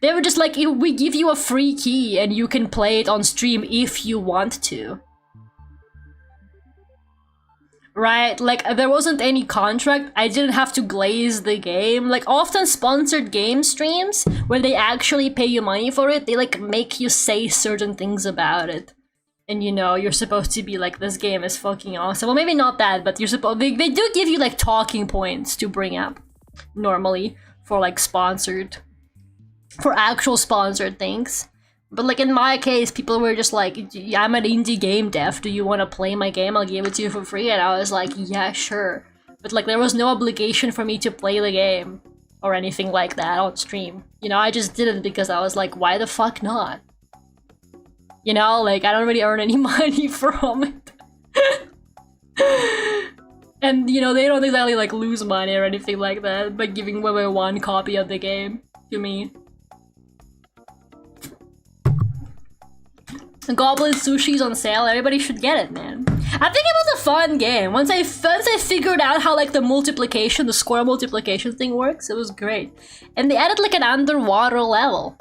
They were just like, we give you a free key and you can play it on stream if you want to. Right? Like, there wasn't any contract. I didn't have to glaze the game. Like, often sponsored game streams, where they actually pay you money for it, they like make you say certain things about it. And you know, you're supposed to be like, this game is fucking awesome. Well, maybe not that, but you're supposed, they do give you like talking points to bring up normally for like sponsored, for actual sponsored things. But like in my case, people were just like, I'm an indie game dev. Do you want to play my game? I'll give it to you for free. And I was like, yeah, sure. But like there was no obligation for me to play the game or anything like that on stream. You know, I just did it because I was like, why the fuck not? You know, like, I don't really earn any money from it. And, you know, they don't exactly, like, lose money or anything like that by giving away one copy of the game to me. Goblin Sushi's on sale, everybody should get it, man. I think it was a fun game. Once I figured out how, like, the score multiplication thing works, it was great. And they added, like, an underwater level.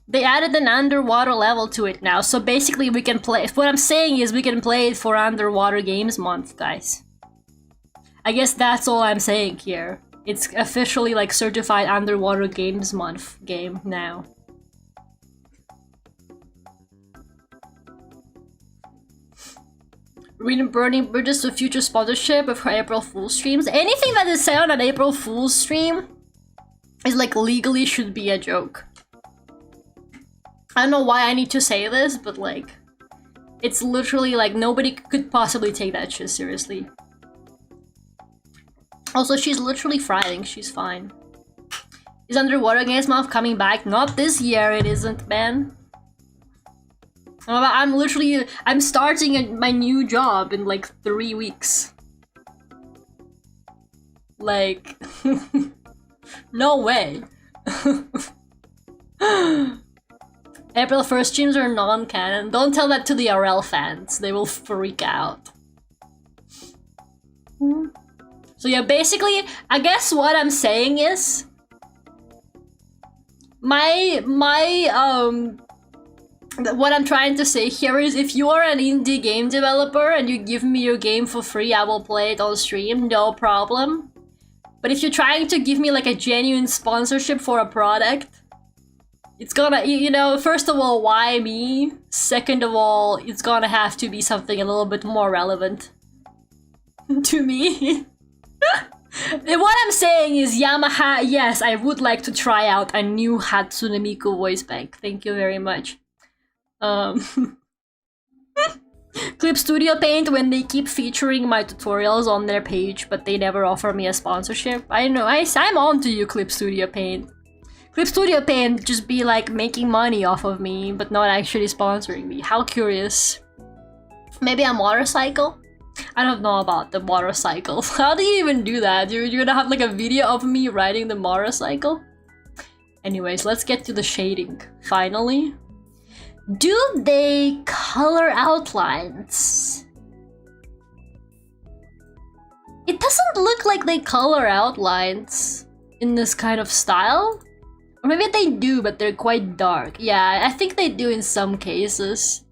They added an underwater level to it now, so basically we can play. What I'm saying is we can play it for Underwater Games Month, guys. I guess that's all I'm saying here. It's officially like certified Underwater Games Month game now. Reading Burning Bridges to future sponsorship of her April Fool's streams. Anything that is said on an April Fool's stream is like legally should be a joke. I don't know why I need to say this, but like, it's literally like nobody could possibly take that shit seriously. Also, she's literally thriving. She's fine. Is Underwater Games Month coming back? Not this year, it isn't, man. I'm starting my new job in like 3 weeks. Like, no way. April 1st streams are non-canon. Don't tell that to the RL fans. They will freak out. So yeah, basically, I guess what I'm saying is what I'm trying to say here is if you are an indie game developer and you give me your game for free, I will play it on stream, no problem. But if you're trying to give me like a genuine sponsorship for a product, it's gonna, you know, first of all, why me? Second of all, it's gonna have to be something a little bit more relevant to me. And what I'm saying is, Yamaha, yes, I would like to try out a new Hatsune Miku voice bank. Thank you very much. Clip Studio Paint, when they keep featuring my tutorials on their page, but they never offer me a sponsorship. I know, I'm on to you, Clip Studio Paint. Clip Studio Paint just be like making money off of me, but not actually sponsoring me. How curious. Maybe a motorcycle? I don't know about the motorcycle. How do you even do that? You're gonna have like a video of me riding the motorcycle? Anyways, let's get to the shading, finally. Do they color outlines? It doesn't look like they color outlines in this kind of style. Or maybe they do, but they're quite dark. Yeah, I think they do in some cases.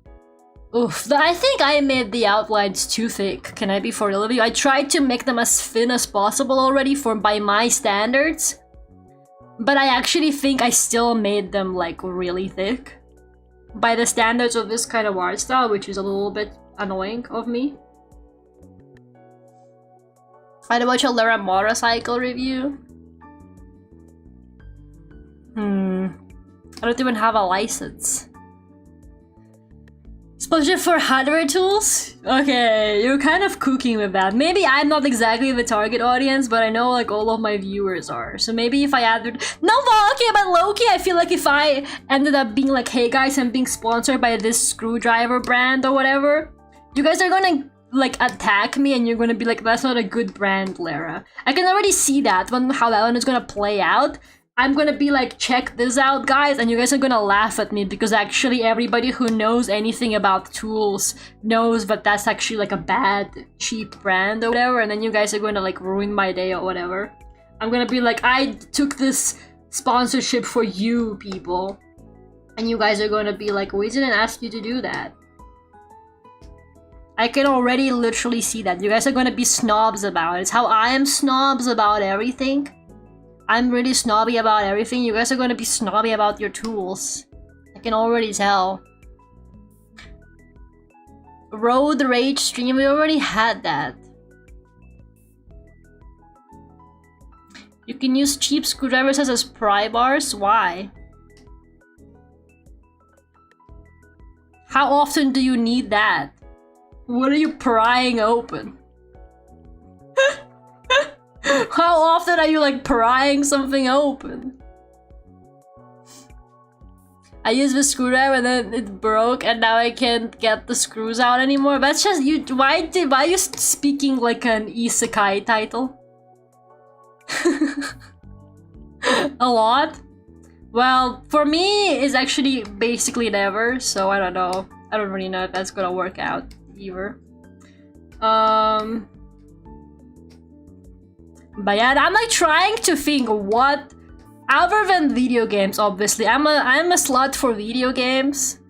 Oof, I think I made the outlines too thick. Can I be for real with you? I tried to make them as thin as possible already by my standards. But I actually think I still made them like really thick. By the standards of this kind of art style, which is a little bit annoying of me. I'd watch a Lara motorcycle review. I don't even have a license. Sponsorship for hardware tools? Okay, you're kind of cooking with that. Maybe I'm not exactly the target audience, but I know like all of my viewers are. So maybe if I added... No, but okay, but low-key, I feel like if I ended up being like, hey guys, I'm being sponsored by this screwdriver brand or whatever, you guys are gonna like attack me and you're gonna be like, that's not a good brand, Lara. I can already see that, how that one is gonna play out. I'm gonna be like, check this out, guys, and you guys are gonna laugh at me because actually everybody who knows anything about tools knows that that's actually like a bad, cheap brand or whatever, and then you guys are gonna like ruin my day or whatever. I'm gonna be like, I took this sponsorship for you people, and you guys are gonna be like, we didn't ask you to do that. I can already literally see that. You guys are gonna be snobs about it. It's how I am snobs about everything. I'm really snobby about everything. You guys are gonna be snobby about your tools. I can already tell. Road Rage stream, we already had that. You can use cheap screwdrivers as pry bars? Why? How often do you need that? What are you prying open? How often are you like prying something open? I used the screwdriver and then it broke and now I can't get the screws out anymore. That's just you. Why are you speaking like an isekai title? A lot? Well, for me, it's actually basically never, so I don't know. I don't really know if that's gonna work out either. But yeah, I'm like trying to think what, other than video games, obviously. I'm a slut for video games.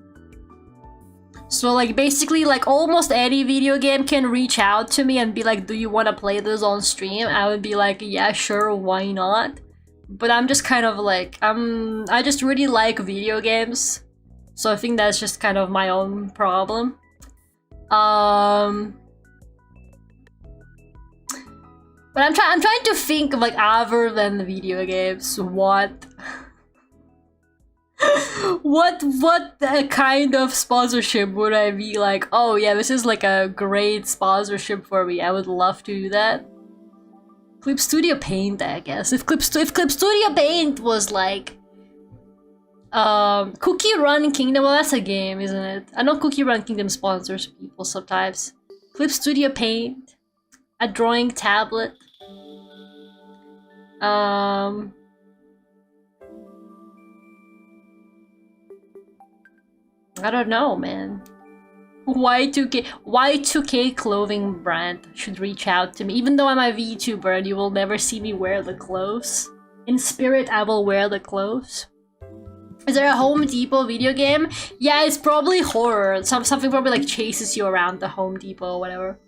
So like basically like almost any video game can reach out to me and be like, do you want to play this on stream? I would be like, yeah, sure, why not? But I'm just kind of like, I just really like video games. So I think that's just kind of my own problem. But I'm trying to think of like other than the video games, what kind of sponsorship would I be like, oh yeah, this is like a great sponsorship for me. I would love to do that. Clip Studio Paint, I guess. If Clip Studio Paint was like Cookie Run Kingdom, well that's a game, isn't it? I know Cookie Run Kingdom sponsors people sometimes. Clip Studio Paint. A drawing tablet. I don't know, man. Y2K clothing brand should reach out to me. Even though I'm a VTuber and you will never see me wear the clothes. In spirit, I will wear the clothes. Is there a Home Depot video game? Yeah, it's probably horror. Something probably like chases you around the Home Depot or whatever.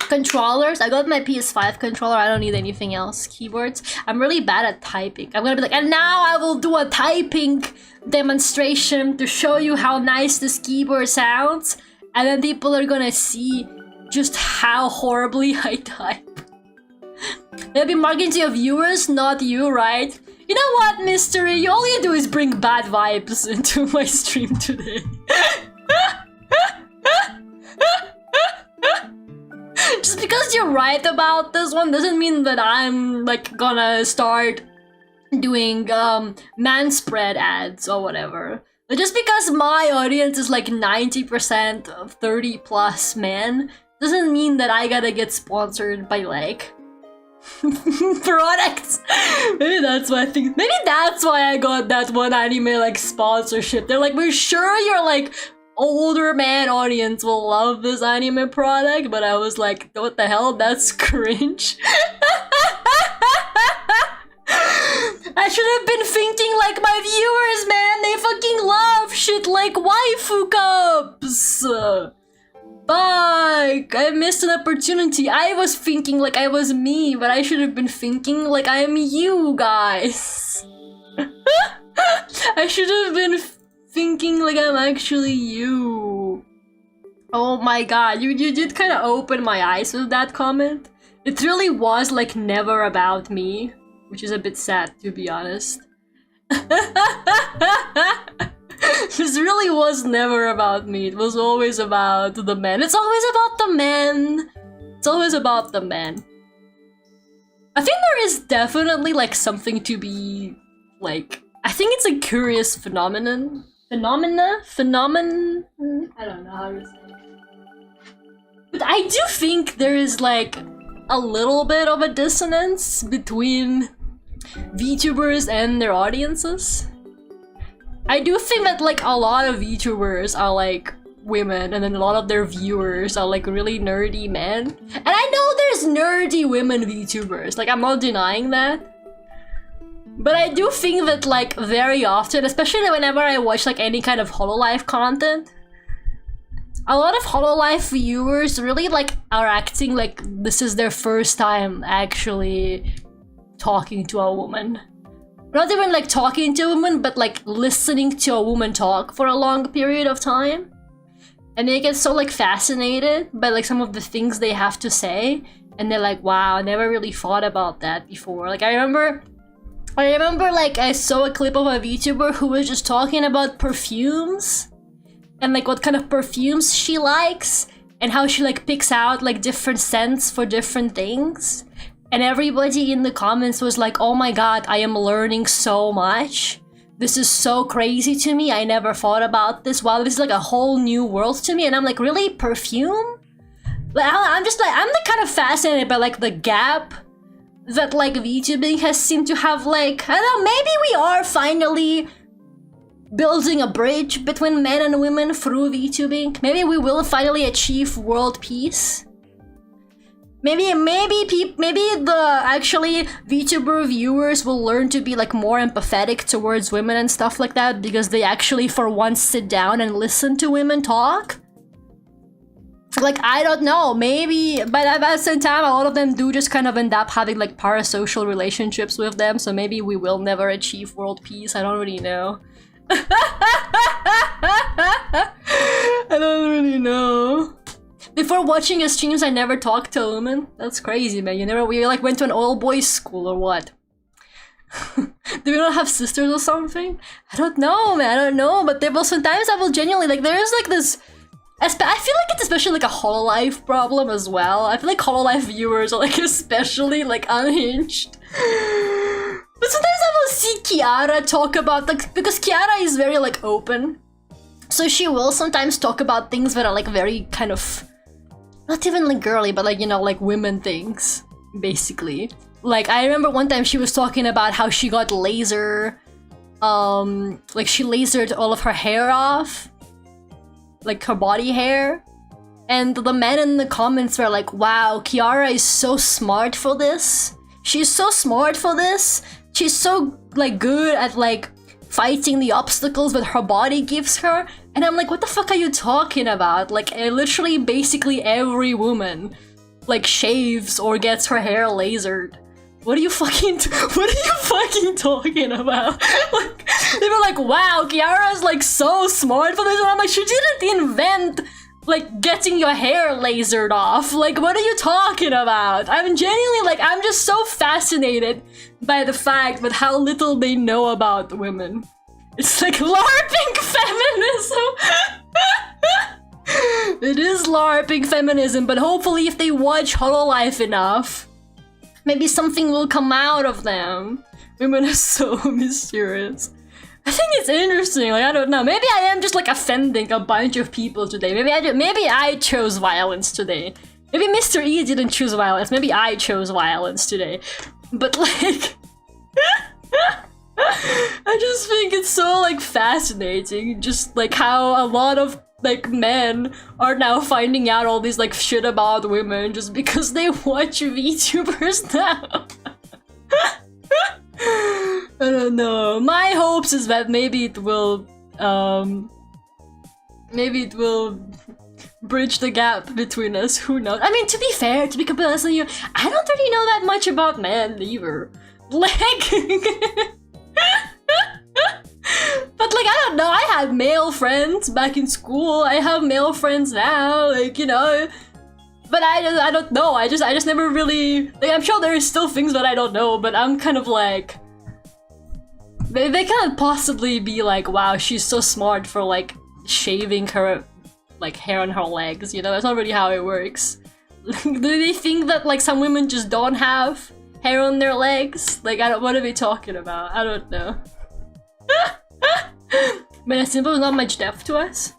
Controllers. I got my PS5 controller. I don't need anything else. Keyboards. I'm really bad at typing. I'm gonna be like, and now I will do a typing demonstration to show you how nice this keyboard sounds. And then people are gonna see just how horribly I type. They'll be marketing to your viewers, not you, right? You know what, Mystery? All you do is bring bad vibes into my stream today. Just because you're right about this one doesn't mean that I'm like gonna start doing manspread ads or whatever. But just because my audience is like 90% of 30 plus men doesn't mean that I gotta get sponsored by like products. Maybe that's why I think. Maybe that's why I got that one anime like sponsorship. They're like, we're sure your like older man audience will love this anime product, but I was like, what the hell? That's cringe. I should have been thinking like my viewers, man. They fucking love shit like waifu cups. Fuck, I missed an opportunity. I was thinking like I was me, but I should have been thinking like I am you guys. I should have been thinking like I'm actually you. Oh my god, you did kind of open my eyes with that comment. It really was like never about me, which is a bit sad to be honest. This really was never about me. It was always about the men. It's always about the men. It's always about the men. I think there is definitely like something to be like. I think it's a curious phenomenon. I don't know how to say it. But I do think there is like a little bit of a dissonance between VTubers and their audiences. I do think that like a lot of VTubers are like women and then a lot of their viewers are like really nerdy men. And I know there's nerdy women VTubers, like I'm not denying that. But I do think that like very often, especially whenever I watch like any kind of Hololive content, a lot of Hololive viewers really like are acting like this is their first time actually talking to a woman. Not even like talking to a woman, but like listening to a woman talk for a long period of time. And they get so like fascinated by like some of the things they have to say. And they're like, wow, I never really thought about that before. Like I remember like I saw a clip of a VTuber who was just talking about perfumes. And like what kind of perfumes she likes. And how she like picks out like different scents for different things. And everybody in the comments was like, oh my god, I am learning so much. This is so crazy to me. I never thought about this. Wow, this is like a whole new world to me. And I'm like, really? Perfume? Like, I'm just like, I'm like kind of fascinated by like the gap that like VTubing has seemed to have like, I don't know, maybe we are finally building a bridge between men and women through VTubing. Maybe we will finally achieve world peace. Maybe the actually VTuber viewers will learn to be like more empathetic towards women and stuff like that because they actually for once sit down and listen to women talk. Like, I don't know, maybe, but at the same time, a lot of them do just kind of end up having like parasocial relationships with them, so maybe we will never achieve world peace. I don't really know. I don't really know. Before watching your streams, I never talked to a woman. That's crazy, man. We like went to an all-boys school or what? Do we not have sisters or something? I don't know, man. I don't know. But there will sometimes I will genuinely like there's like this. I feel like it's especially like a Hololive problem as well. I feel like Hololive viewers are like especially like unhinged. But sometimes I will see Kiara talk about like because Kiara is very like open, so she will sometimes talk about things that are like very kind of. Not even like girly, but like, you know, like women things, basically. Like, I remember one time she was talking about how she got laser, like she lasered all of her hair off, like her body hair. And the men in the comments were like, wow, Kiara is so smart for this. She's so smart for this. She's so like good at like fighting the obstacles that her body gives her. And I'm like, what the fuck are you talking about? Like, literally, basically every woman, like, shaves or gets her hair lasered. What are you fucking talking about? Like, they were like, wow, Kiara's like so smart for this. And I'm like, she didn't invent like getting your hair lasered off. Like, what are you talking about? I'm genuinely like, I'm just so fascinated by the fact that how little they know about women. It's like LARPing feminism. It is LARPing feminism, but hopefully if they watch Hololive enough, maybe something will come out of them. Women are so mysterious. I think it's interesting. Like, I don't know. Maybe I am just like offending a bunch of people today. Maybe I chose violence today. Maybe Mr. E didn't choose violence. Maybe I chose violence today. But like, I just think it's so like fascinating. Just like how a lot of like men are now finding out all these like shit about women just because they watch VTubers now. I don't know. My hopes is that maybe it will bridge the gap between us. Who knows? I mean, to be fair, to be completely honest with you, I don't really know that much about men either. Like, but like, I don't know. I had male friends back in school. I have male friends now. Like, you know. But I don't know. I just never really like. I'm sure there is still things that I don't know. But I'm kind of like, they can't possibly be like, wow, she's so smart for like shaving her like hair on her legs. You know, that's not really how it works. Do they think that like some women just don't have hair on their legs? Like, what are they talking about? I don't know. But as simple, not much depth to us.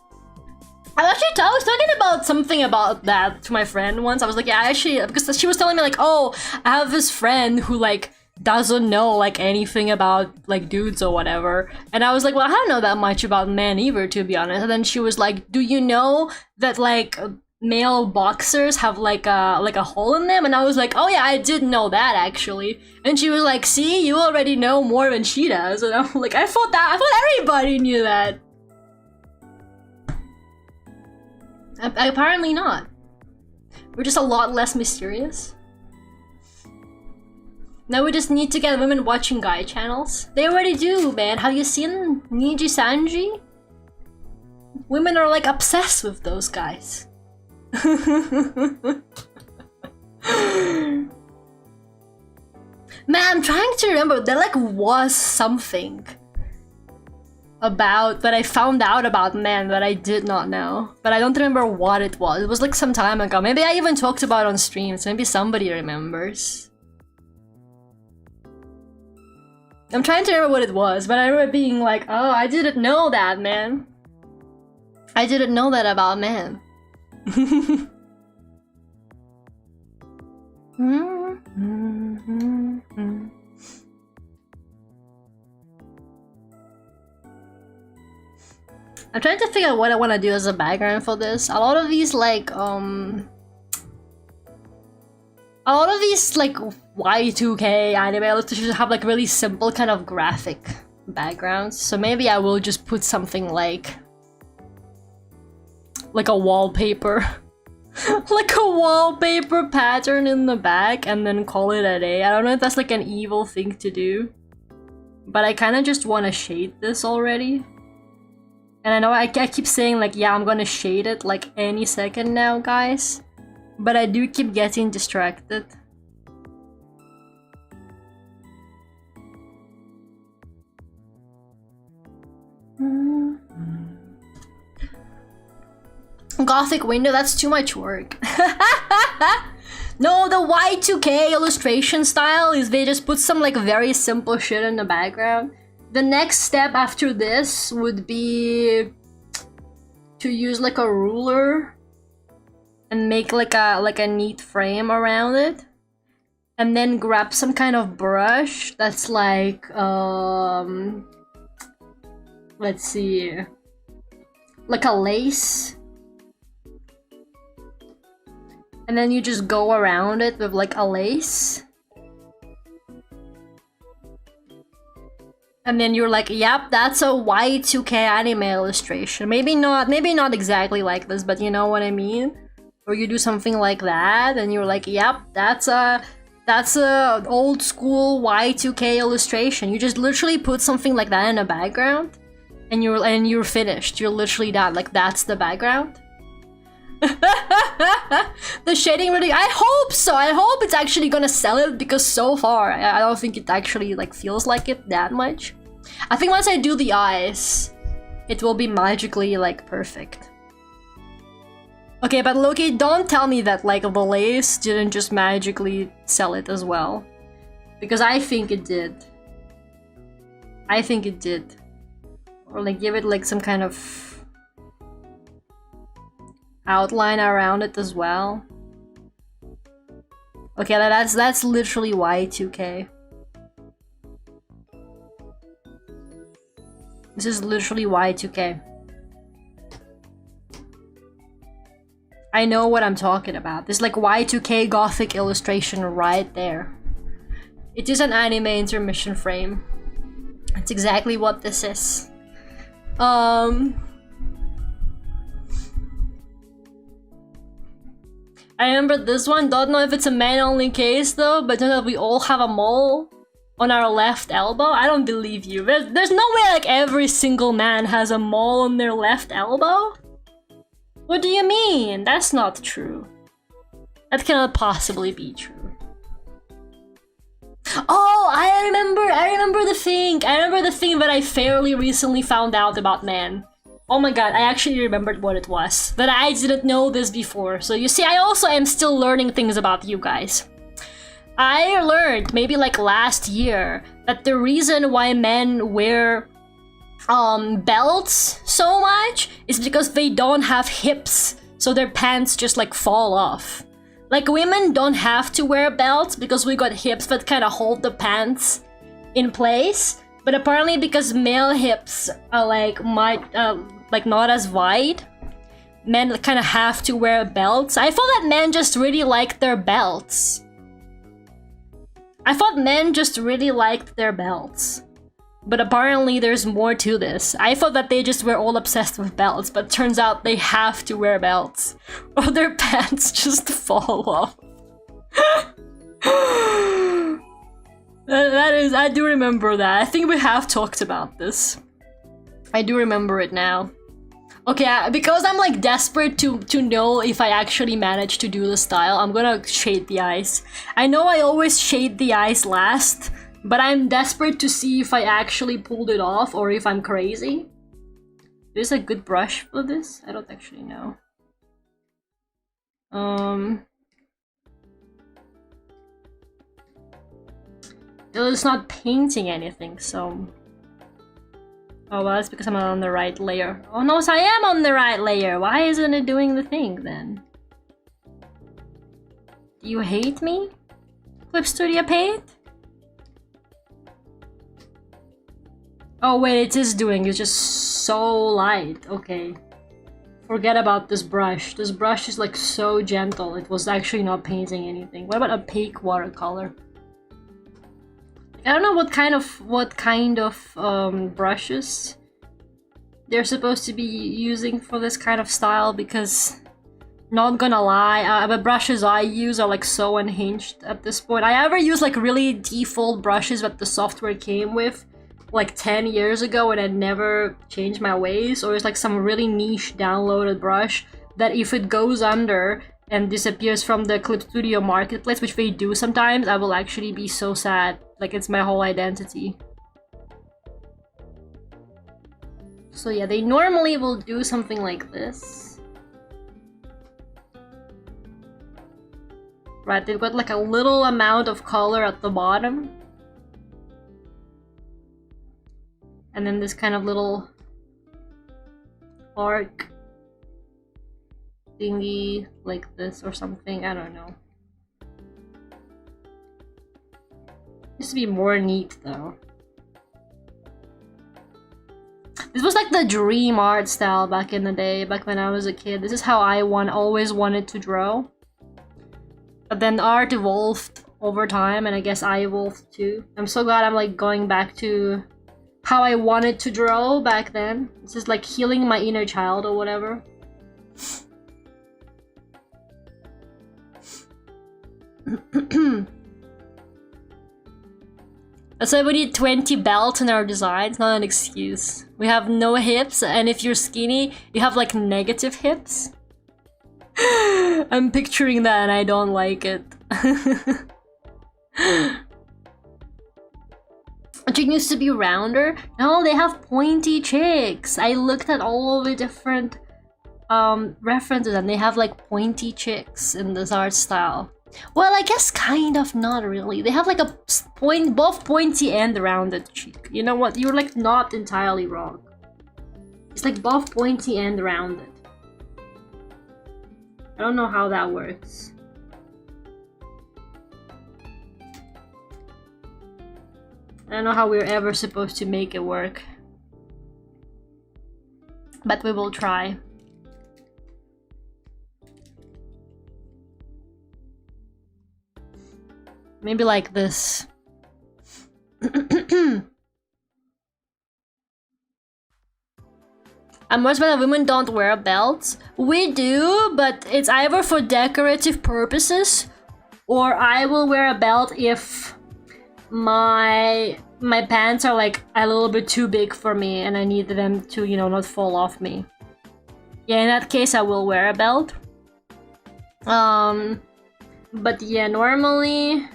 I was talking about something about that to my friend once. I was like, yeah, actually, because she was telling me like, oh, I have this friend who like doesn't know like anything about like dudes or whatever. And I was like, well, I don't know that much about men either, to be honest. And then she was like, do you know that like male boxers have like a hole in them? And I was like, oh yeah, I did know that actually. And she was like, see, you already know more than she does. And I'm like, I thought everybody knew that. Apparently not. We're just a lot less mysterious. Now we just need to get women watching guy channels. They already do, man. Have you seen Niji Sanji? Women are like obsessed with those guys. Man, I'm trying to remember. There like was something about that I found out about men that I did not know, but I don't remember what it was. It was like some time ago. Maybe I even talked about it on stream, so maybe somebody remembers. I'm trying to remember what it was, but I remember being like, oh, I didn't know that, man. I didn't know that about men. I'm trying to figure out what I want to do as a background for this. A lot of these like Y2K anime illustrations have like really simple kind of graphic backgrounds. So maybe I will just put something like a wallpaper. Like a wallpaper pattern in the back and then call it a day. I don't know if that's like an evil thing to do, but I kind of just want to shade this already. And I know I keep saying like, yeah, I'm gonna shade it like any second now, guys. But I do keep getting distracted. Gothic window, that's too much work. No, the Y2K illustration style is they just put some like very simple shit in the background. The next step after this would be to use like a ruler and make like a neat frame around it. And then grab some kind of brush that's like let's see, like a lace. And then you just go around it with like a lace. And then you're like, yep, that's a Y2K anime illustration. Maybe not exactly like this, but you know what I mean? Or you do something like that, and you're like, yep, that's a old school Y2K illustration. You just literally put something like that in the background, and you're finished. You're literally done. Like, that's the background. The shading really, I hope so. I hope it's actually gonna sell it, because so far I don't think it actually like feels like it that much. I think once I do the eyes, it will be magically like perfect. Okay, but Loki, don't tell me that like the lace didn't just magically sell it as well, because I think it did. I think it did. Or like give it like some kind of outline around it as well. Okay, that's literally Y2K. This is literally Y2K. I know what I'm talking about. This is like Y2K gothic illustration right there. It is an anime intermission frame. It's exactly what this is. I remember this one. Don't know if it's a man-only case though, but know that we all have a mole on our left elbow. I don't believe you. There's no way like every single man has a mole on their left elbow. What do you mean? That's not true. That cannot possibly be true. Oh, I remember the thing. I remember the thing that I fairly recently found out about man. Oh my god, I actually remembered what it was. That I didn't know this before. So you see, I also am still learning things about you guys. I learned, maybe like last year, that the reason why men wear belts so much is because they don't have hips. So their pants just like fall off. Like women don't have to wear belts because we got hips that kind of hold the pants in place. But apparently because male hips are like not as wide, men kind of have to wear belts. I thought that men just really liked their belts. But apparently there's more to this. I thought that they just were all obsessed with belts, but turns out they have to wear belts or their pants just fall off. That is, I do remember that. I think we have talked about this. I do remember it now. Okay, because I'm like desperate to know if I actually managed to do the style, I'm gonna shade the eyes. I know I always shade the eyes last, but I'm desperate to see if I actually pulled it off or if I'm crazy. There's a good brush for this? I don't actually know. It's not painting anything, so... Oh, well, that's because I'm not on the right layer. Oh no, so I am on the right layer! Why isn't it doing the thing, then? Do you hate me? Clip Studio Paint? Oh wait, it is doing, it's just so light. Okay. Forget about this brush. This brush is like so gentle, it was actually not painting anything. What about opaque watercolor? I don't know what kind of brushes they're supposed to be using for this kind of style, because not gonna lie, the brushes I use are like so unhinged at this point. I ever use like really default brushes that the software came with like 10 years ago and I never changed my ways, or it's like some really niche downloaded brush that if it goes under and disappears from the Clip Studio marketplace, which they do sometimes, I will actually be so sad. Like, it's my whole identity. So yeah, they normally will do something like this. Right, they've got like a little amount of color at the bottom. And then this kind of little arc thingy like this or something, I don't know. Used to be more neat though. This was like the dream art style back in the day, back when I was a kid. This is how I always wanted to draw. But then art evolved over time, and I guess I evolved too. I'm so glad I'm like going back to how I wanted to draw back then. This is like healing my inner child or whatever. That's why we need 20 belts in our designs, not an excuse. We have no hips, and if you're skinny, you have like negative hips. I'm picturing that and I don't like it. Chick used to be rounder. No, they have pointy chicks. I looked at all the different references and they have like pointy chicks in this art style. Well, I guess kind of not really. They have like a both pointy and rounded cheek. You know what? You're like not entirely wrong. It's like both pointy and rounded. I don't know how that works. I don't know how we're ever supposed to make it work. But we will try. Maybe like this. I'm worried that women don't wear belts. We do, but it's either for decorative purposes, or I will wear a belt if my pants are like a little bit too big for me and I need them to, you know, not fall off me. Yeah, in that case I will wear a belt. But yeah, normally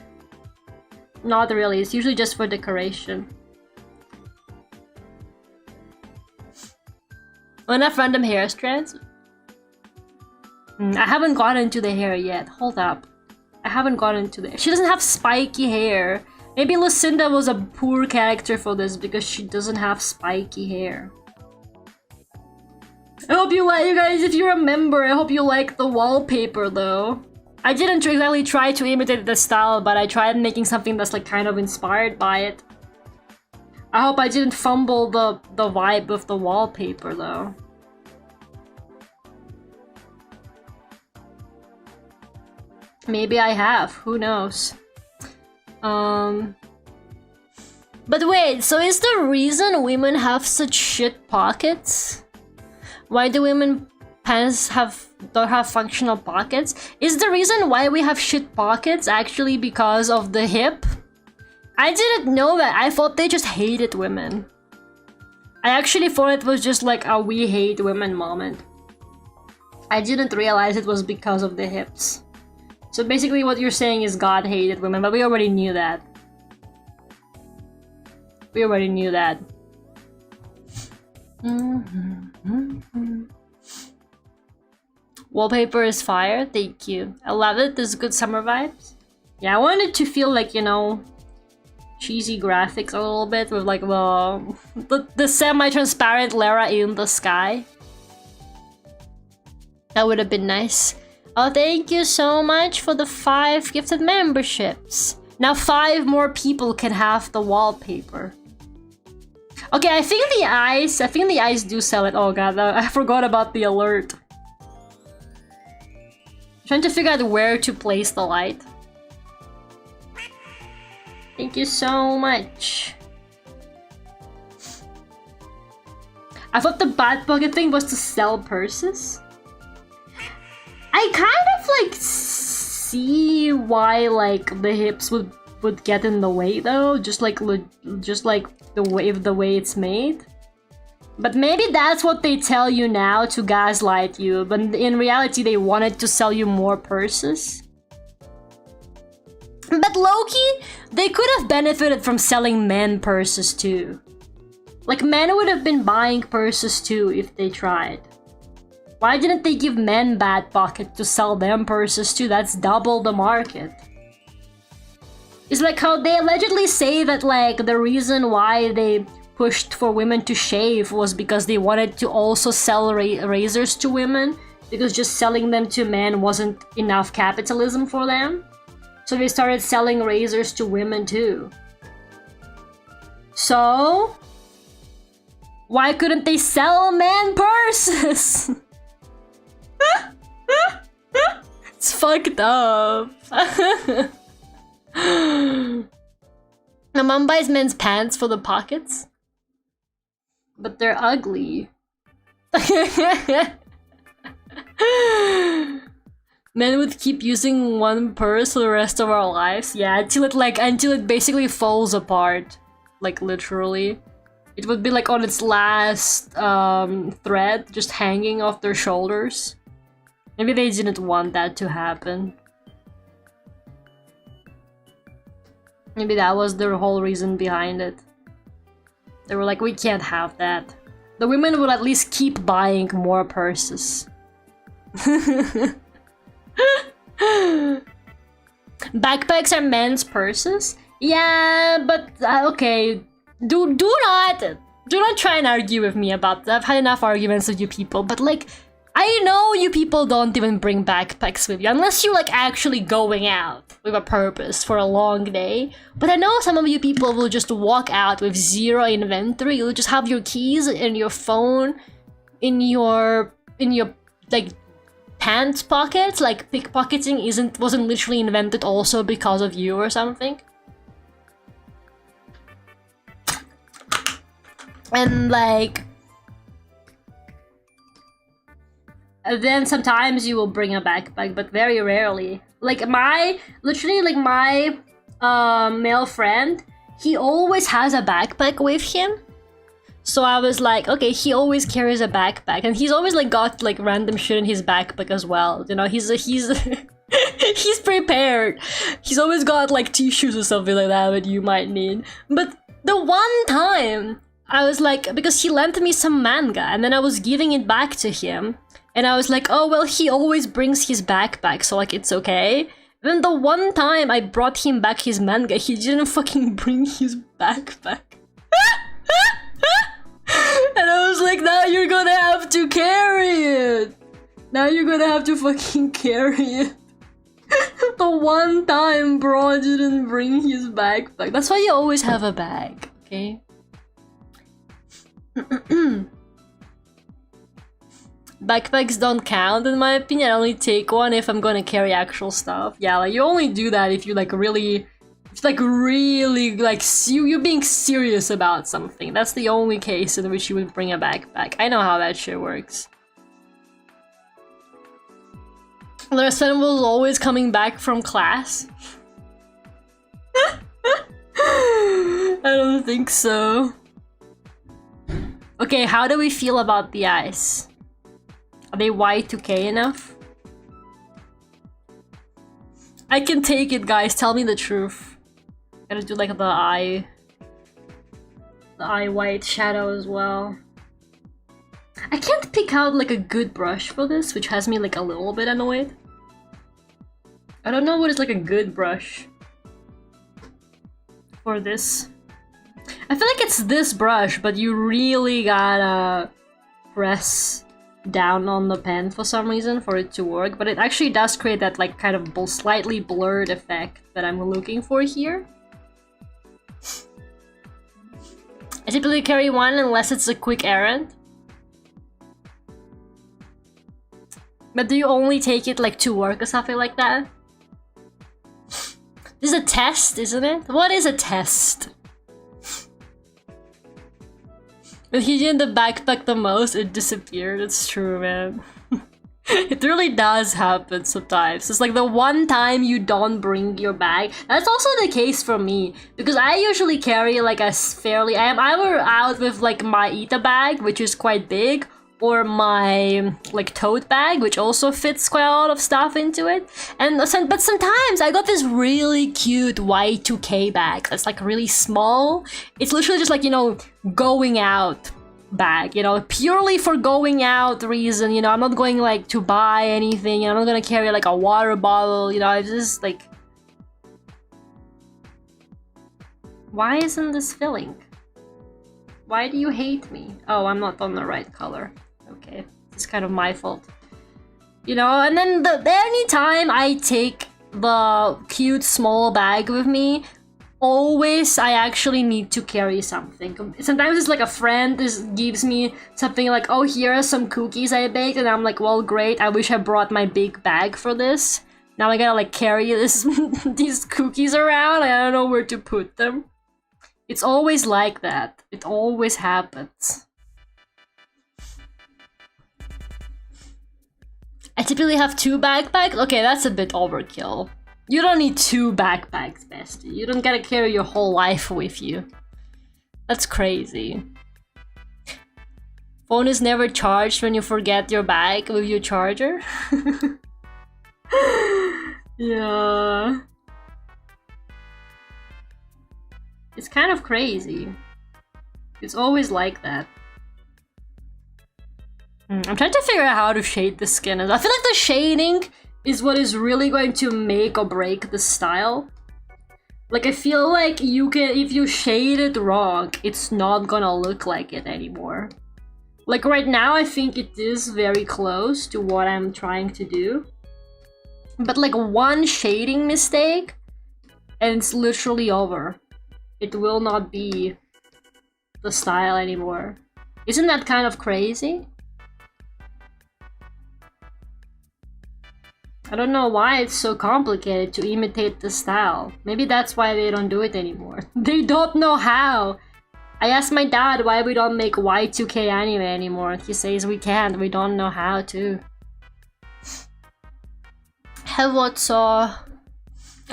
not really. It's usually just for decoration. Enough random hair strands. I haven't gotten into the hair yet. Hold up. I haven't gotten into the... She doesn't have spiky hair. Maybe Lucinda was a poor character for this because she doesn't have spiky hair. I hope you like, you guys, if you remember, I hope you like the wallpaper though. I didn't exactly try to imitate the style, but I tried making something that's like kind of inspired by it. I hope I didn't fumble the vibe of the wallpaper though. Maybe I have, who knows. But wait, so is the reason women have such shit pockets? Why do women pants don't have functional pockets? Is the reason why we have shit pockets actually because of the hip? I didn't know that. I thought they just hated women. I actually thought it was just like a we hate women moment. I didn't realize it was because of the hips. So basically what you're saying is God hated women, but we already knew that. We already knew that. Wallpaper is fire, thank you. I love it, there's good summer vibes. Yeah, I wanted to feel like, you know, cheesy graphics a little bit with like the semi-transparent Lara in the sky. That would have been nice. Oh, thank you so much for the 5 gifted memberships. Now 5 more people can have the wallpaper. Okay, I think the eyes do sell it. Oh god, I forgot about the alert. I'm trying to figure out where to place the light. Thank you so much. I thought the bat pocket thing was to sell purses. I kind of like see why like the hips would get in the way though, just like the way it's made. But maybe that's what they tell you now to gaslight you, but in reality they wanted to sell you more purses. But low-key, they could have benefited from selling men purses too. Like men would have been buying purses too if they tried. Why didn't they give men bad pocket to sell them purses too? That's double the market. It's like how they allegedly say that like the reason why they pushed for women to shave was because they wanted to also sell razors to women, because just selling them to men wasn't enough capitalism for them. So they started selling razors to women too. So why couldn't they sell men purses? It's fucked up. My mom buys men's pants for the pockets, but they're ugly. Men would keep using one purse for the rest of our lives. Yeah, until it basically falls apart, like literally. It would be like on its last thread, just hanging off their shoulders. Maybe they didn't want that to happen. Maybe that was the whole reason behind it. They were like, we can't have that. The women would at least keep buying more purses. Backpacks are men's purses? Yeah, but okay. Do not Do not try and argue with me about that. I've had enough arguments with you people, but like, I know you people don't even bring backpacks with you, unless you're like actually going out with a purpose for a long day. But I know some of you people will just walk out with zero inventory. You'll just have your keys and your phone in your like pants pockets. Like pickpocketing wasn't literally invented also because of you or something. And like, then sometimes you will bring a backpack, but very rarely. Like my male friend, he always has a backpack with him. So I was like, okay, he always carries a backpack, and he's always like got like random shit in his backpack as well. You know, he's he's prepared. He's always got like tissues or something like that that you might need. But the one time I was like, because he lent me some manga, and then I was giving it back to him, and I was like, oh well, he always brings his backpack, so like it's okay. Then the one time I brought him back his manga, he didn't fucking bring his backpack. And I was like, now you're gonna have to carry it. Now you're gonna have to fucking carry it. The one time bro didn't bring his backpack. That's why you always have a bag, okay? Backpacks don't count in my opinion. I only take one if I'm gonna carry actual stuff. Yeah, like you only do that if you like really, you're being serious about something. That's the only case in which you would bring a backpack. I know how that shit works. Their son was always coming back from class. I don't think so. Okay, how do we feel about the eyes? Are they Y2K enough? I can take it, guys. Tell me the truth. Gotta do like the eye white shadow as well. I can't pick out like a good brush for this, which has me like a little bit annoyed. I don't know what is like a good brush for this. I feel like it's this brush, but you really gotta press down on the pen for some reason for it to work. But it actually does create that like kind of slightly blurred effect that I'm looking for here. I typically carry one unless it's a quick errand. But do you only take it like to work or something like that? This is a test, isn't it? What is a test? When he did the backpack the most, it disappeared. It's true, man. It really does happen sometimes. It's like the one time you don't bring your bag. That's also the case for me, because I usually carry like a fairly... I'm either out with like my Ita bag, which is quite big, or my like tote bag, which also fits quite a lot of stuff into it. But sometimes I got this really cute Y2K bag that's like really small. It's literally just like, you know, going out bag, you know, purely for going out reason. You know, I'm not going like to buy anything. I'm not gonna carry like a water bottle, you know. I just like, why isn't this filling? Why do you hate me? Oh, I'm not on the right color. Okay, it's kind of my fault. You know, and then anytime I take the cute small bag with me, always I actually need to carry something. Sometimes it's like a friend gives me something like, oh, here are some cookies I baked, and I'm like, well, great, I wish I brought my big bag for this. Now I gotta like carry these cookies around. I don't know where to put them. It's always like that. It always happens. I typically have 2 backpacks. Okay, that's a bit overkill. You don't need 2 backpacks, bestie. You don't gotta carry your whole life with you. That's crazy. Phone is never charged when you forget your bag with your charger. Yeah. It's kind of crazy. It's always like that. I'm trying to figure out how to shade the skin. I feel like the shading is what is really going to make or break the style. Like, I feel like you can, if you shade it wrong, it's not gonna look like it anymore. Like, right now, I think it is very close to what I'm trying to do. But, like, one shading mistake, and it's literally over. It will not be the style anymore. Isn't that kind of crazy? I don't know why it's so complicated to imitate the style. Maybe that's why they don't do it anymore. They don't know how! I asked my dad why we don't make Y2K anime anymore. He says we can't, we don't know how to. Have what saw...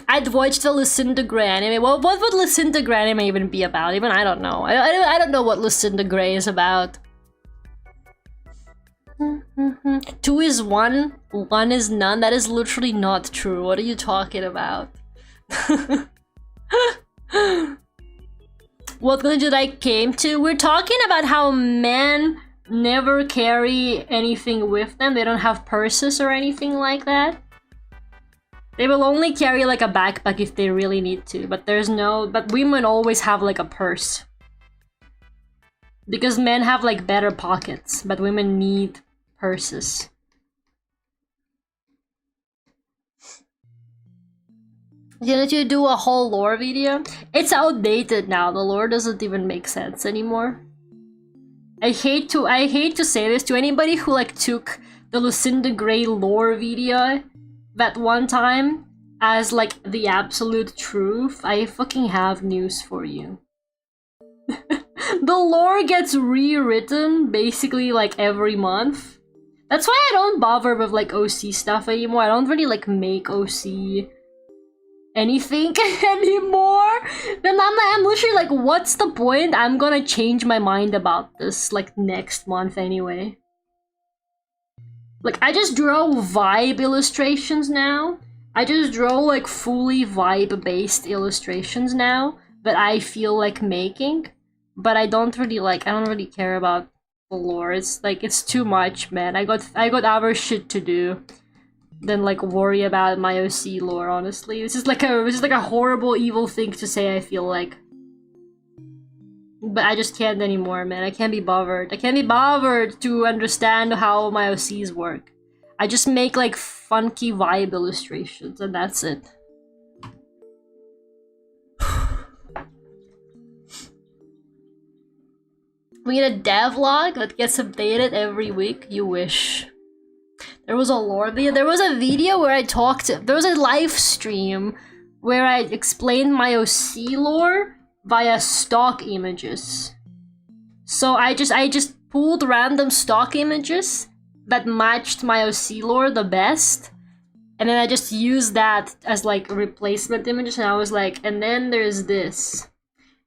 I'd watch the Lucinda Gray anime. What would Lucinda Gray anime even be about? Even I don't know. I don't know what Lucinda Gray is about. 2 is 1, 1 is none. That is literally not true. What are you talking about? What did I came to? We're talking about how men never carry anything with them. They don't have purses or anything like that. They will only carry like a backpack if they really need to, but there's no... But women always have like a purse. Because men have like better pockets, but women need purses. Didn't you do a whole lore video? It's outdated now. The lore doesn't even make sense anymore. I hate to say this to anybody who like took the Lucinda Gray lore video that one time as like the absolute truth. I fucking have news for you. The lore gets rewritten basically like every month. That's why I don't bother with like OC stuff anymore. I don't really like make OC anything anymore. Then I'm literally like, what's the point? I'm gonna change my mind about this like next month anyway. Like, I just draw vibe illustrations now. I just draw like fully vibe-based illustrations now that I feel like making. But I don't really care about the lore. It's like, it's too much, man. I got other shit to do than like worry about my OC lore, honestly. This is like a horrible, evil thing to say, I feel like. But I just can't anymore, man. I can't be bothered. I can't be bothered to understand how my OCs work. I just make like funky vibe illustrations and that's it. We need a devlog that gets updated every week. You wish. There was a lore video. There was a video where I talked. There was a live stream where I explained my OC lore via stock images. So I just pulled random stock images that matched my OC lore the best, and then I just used that as like replacement images, and I was like, and then there's this.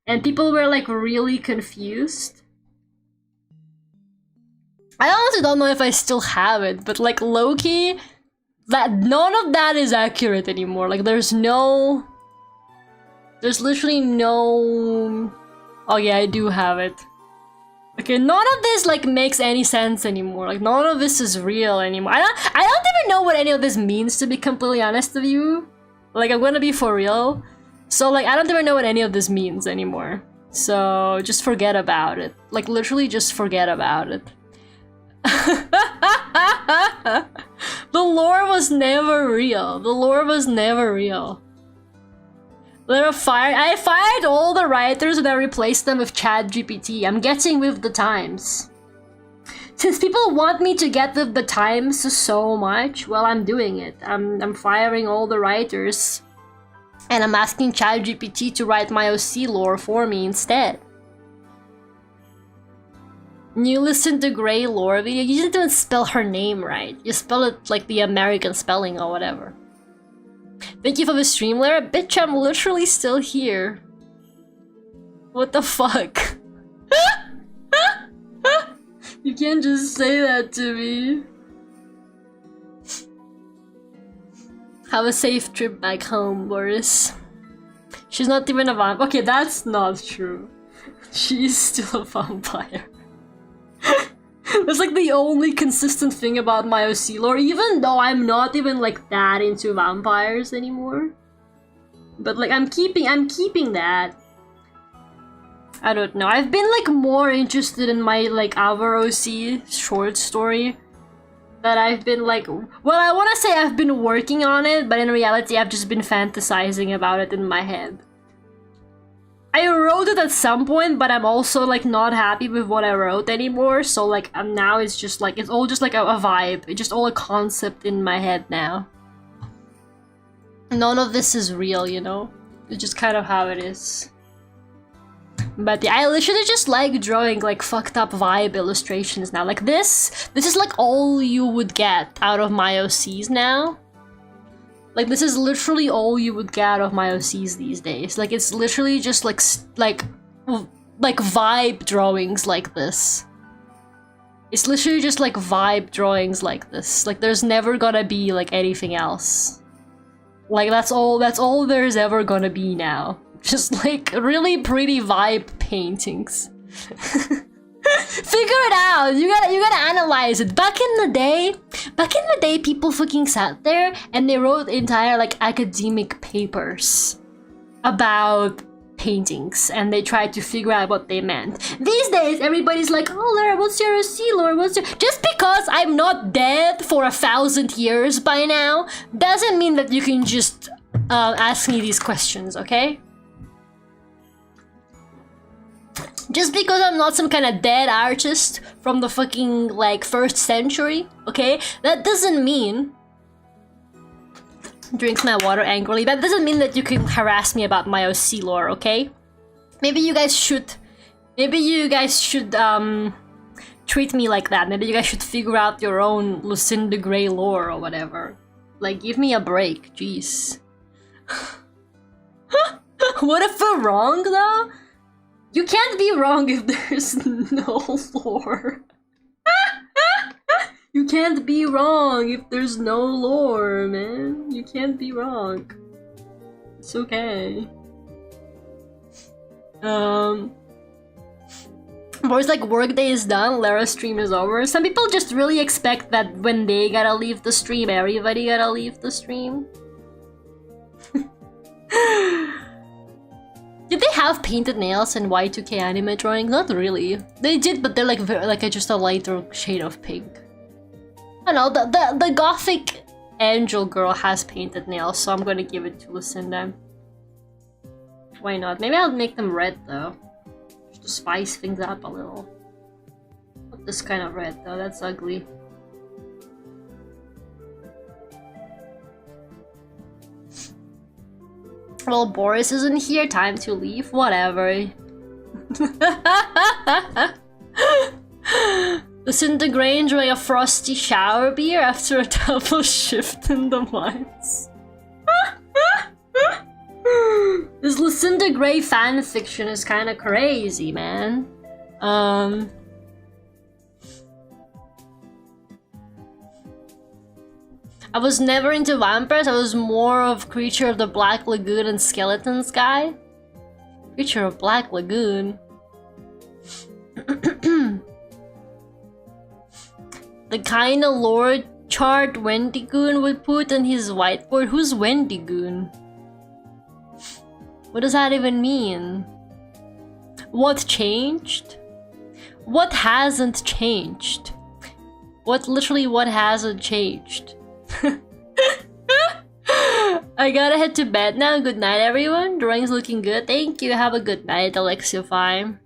And people were like really confused. I honestly don't know if I still have it, but like low-key, that none of that is accurate anymore. Like there's literally no... Oh yeah, I do have it. Okay, none of this like makes any sense anymore. Like none of this is real anymore. I don't even know what any of this means, to be completely honest with you. Like I'm gonna be for real. So like I don't even know what any of this means anymore. So just forget about it. Like literally just forget about it. The lore was never real. The lore was never real. I fired all the writers and I replaced them with ChatGPT. I'm getting with the times. Since people want me to get with the times so much, well, I'm doing it. I'm firing all the writers and I'm asking ChatGPT to write my OC lore for me instead. You listen to Grey lore video, you didn't even spell her name right. You spell it like the American spelling or whatever. Thank you for the stream, Lara. Bitch, I'm literally still here. What the fuck? You can't just say that to me. Have a safe trip back home, Boris. She's not even a vampire. Okay, that's not true. She's still a vampire. That's like the only consistent thing about my OC lore, even though I'm not even like that into vampires anymore. But like I'm keeping that. I don't know. I've been like more interested in my like our OC short story. That I've been like, well, I want to say I've been working on it, but in reality I've just been fantasizing about it in my head. I wrote it at some point, but I'm also like not happy with what I wrote anymore, so like now it's just like, it's all just like a vibe. It's just all a concept in my head now. None of this is real, you know? It's just kind of how it is. But yeah, I literally just like drawing like fucked up vibe illustrations now. Like this is like all you would get out of my OCs now. Like this is literally all you would get out of my OCs these days. Like it's literally just like vibe drawings like this. It's literally just like vibe drawings like this. Like there's never gonna be like anything else. Like that's all there's ever gonna be now. Just like really pretty vibe paintings. Figure it out. You gotta analyze it. Back in the day, people fucking sat there and they wrote entire like academic papers about paintings and they tried to figure out what they meant. These days, everybody's like, "Oh, Lara, what's your OC, Laura? What's your..." Just because I'm not dead for 1,000 years by now doesn't mean that you can just ask me these questions, okay? Just because I'm not some kind of dead artist from the fucking, like, 1st century, okay? That doesn't mean... Drinks my water angrily. That doesn't mean that you can harass me about my OC lore, okay? Maybe you guys should... treat me like that. Maybe you guys should figure out your own Lucinda Gray lore or whatever. Like, give me a break, jeez. What if we're wrong, though? You can't be wrong if there's no lore. You can't be wrong if there's no lore, man. You can't be wrong. It's okay. Boys, like, workday is done, Lara's stream is over. Some people just really expect that when they gotta leave the stream, everybody gotta leave the stream. Did they have painted nails in Y2K anime drawing? Not really. They did, but they're like just a lighter shade of pink. I know, the gothic angel girl has painted nails, so I'm gonna give it to Lucinda. Why not? Maybe I'll make them red though. Just to spice things up a little. Not this kind of red though, that's ugly. Well, Boris isn't here, time to leave, whatever. Lucinda Gray enjoying a frosty shower beer after a double shift in the mines. This Lucinda Gray fanfiction is kind of crazy, man. I was never into vampires, I was more of Creature of the Black Lagoon and Skeletons guy. Creature of Black Lagoon. The kind of lore chart Wendigoon would put on his whiteboard. Who's Wendigoon? What does that even mean? What changed? What hasn't changed? What hasn't changed? I gotta head to bed now. Good night, everyone. Drawing's looking good. Thank you. Have a good night, Alexify.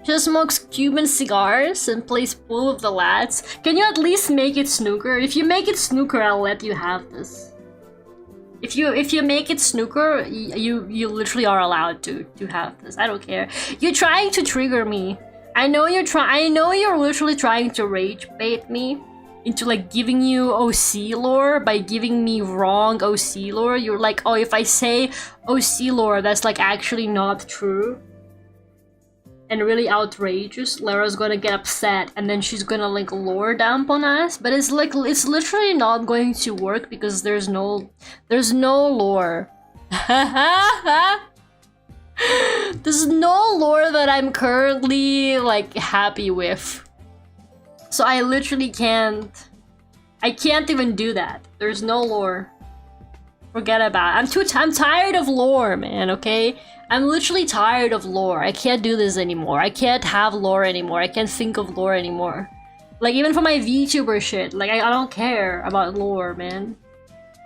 Just smokes Cuban cigars and plays pool with the lads. Can you at least make it snooker? If you make it snooker, I'll let you have this. If you make it snooker, you literally are allowed to have this. I don't care. You're trying to trigger me. I know you're literally trying to rage bait me into like giving you OC lore by giving me wrong OC lore. You're like, oh, if I say OC lore that's like actually not true and really outrageous, Lara's gonna get upset and then she's gonna like lore dump on us. But it's like, it's literally not going to work because there's no lore. There's no lore that I'm currently like happy with. So I literally can't. I can't even do that. There's no lore. Forget about it. I'm tired of lore, man, okay? I'm literally tired of lore. I can't do this anymore. I can't have lore anymore. I can't think of lore anymore. Like, even for my VTuber shit, like, I don't care about lore, man.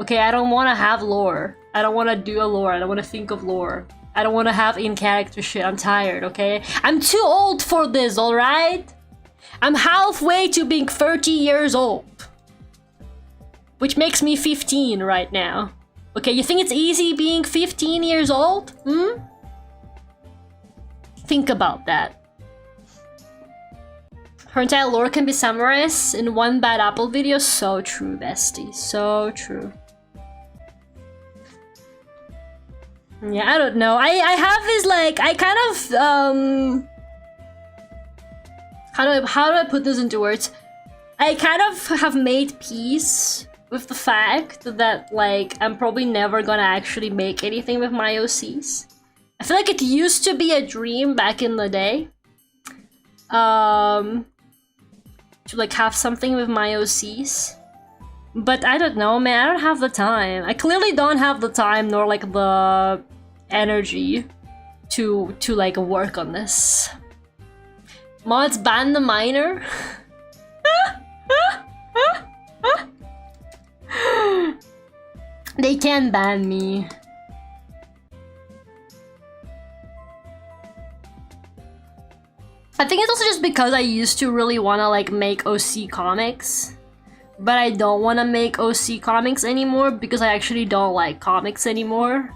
Okay, I don't want to have lore. I don't want to do a lore. I don't want to think of lore. I don't want to have in-character shit. I'm tired, okay? I'm too old for this, alright? I'm halfway to being 30 years old. Which makes me 15 right now. Okay, you think it's easy being 15 years old? Hmm? Think about that. Her entire lore can be summarized in one bad apple video. So true, bestie. So true. Yeah, I don't know. I have this, like, I kind of, how do I put this into words? I kind of have made peace with the fact that, like, I'm probably never gonna actually make anything with my OCs. I feel like it used to be a dream back in the day. To, like, have something with my OCs. But I don't know, man, I don't have the time. I clearly don't have the time nor, like, the energy to like, work on this. Mods ban the miner? They can ban me. I think it's also just because I used to really want to, like, make OC comics. But I don't want to make OC comics anymore because I actually don't like comics anymore.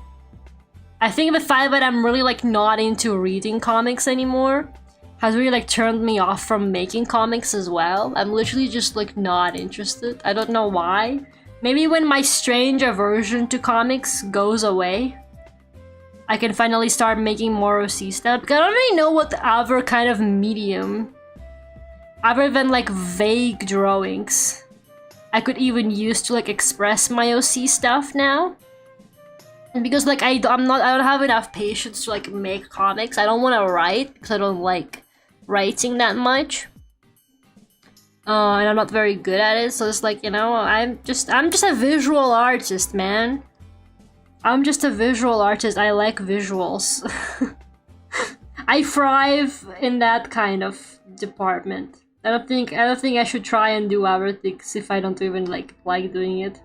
I think the fact that I'm really, like, not into reading comics anymore has really, like, turned me off from making comics as well. I'm literally just, like, not interested. I don't know why. Maybe when my strange aversion to comics goes away, I can finally start making more OC stuff. Because I don't really know what other kind of medium, other than, like, vague drawings, I could even use to, like, express my OC stuff now. And because, like, I don't have enough patience to, like, make comics. I don't want to write because I don't like writing that much. And I'm not very good at it, so it's like, you know, I'm just a visual artist, man. I'm just a visual artist. I like visuals. I thrive in that kind of department. I don't think I should try and do other things if I don't even like doing it.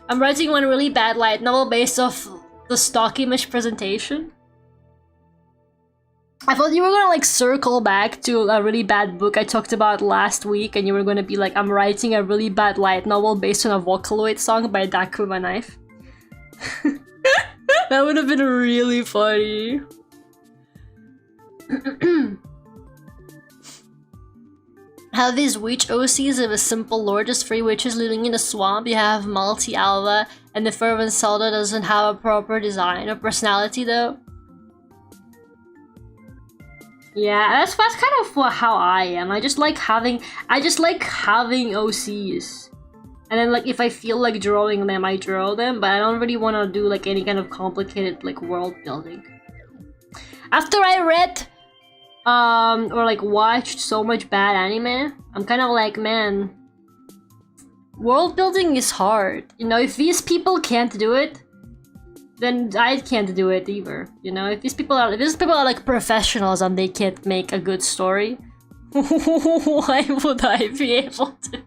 I'm writing one really bad light novel based off the stock image presentation. I thought you were gonna, like, circle back to a really bad book I talked about last week, and you were gonna be like, I'm writing a really bad light novel based on a Vocaloid song by Dakuma Knife. That would have been really funny. Have these witch OCs of a simple lore, just 3 witches living in a swamp. You have multi-alva, and the fervent Zelda doesn't have a proper design or personality though. Yeah, that's kind of how I am. I just like having OCs. And then, like, if I feel like drawing them, I draw them, but I don't really want to do, like, any kind of complicated, like, world building. After I read or, like, watched so much bad anime, I'm kind of like, man, world building is hard. You know, if these people can't do it, then I can't do it either. You know, if these people are like professionals and they can't make a good story, why would I be able to?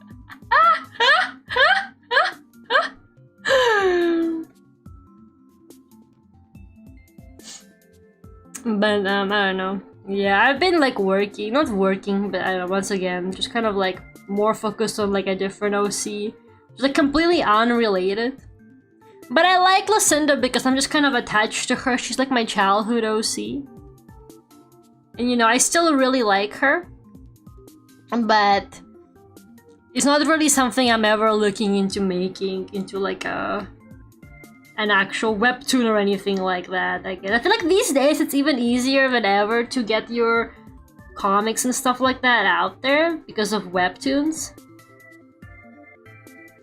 But I don't know. Yeah, I've been, like, not working, but I don't know, once again, just kind of, like, more focused on, like, a different OC. Just, like, completely unrelated. But I like Lucinda because I'm just kind of attached to her. She's, like, my childhood OC. And, you know, I still really like her. But it's not really something I'm ever looking into making into, like, an actual webtoon or anything like that. I feel like these days it's even easier than ever to get your comics and stuff like that out there because of webtoons.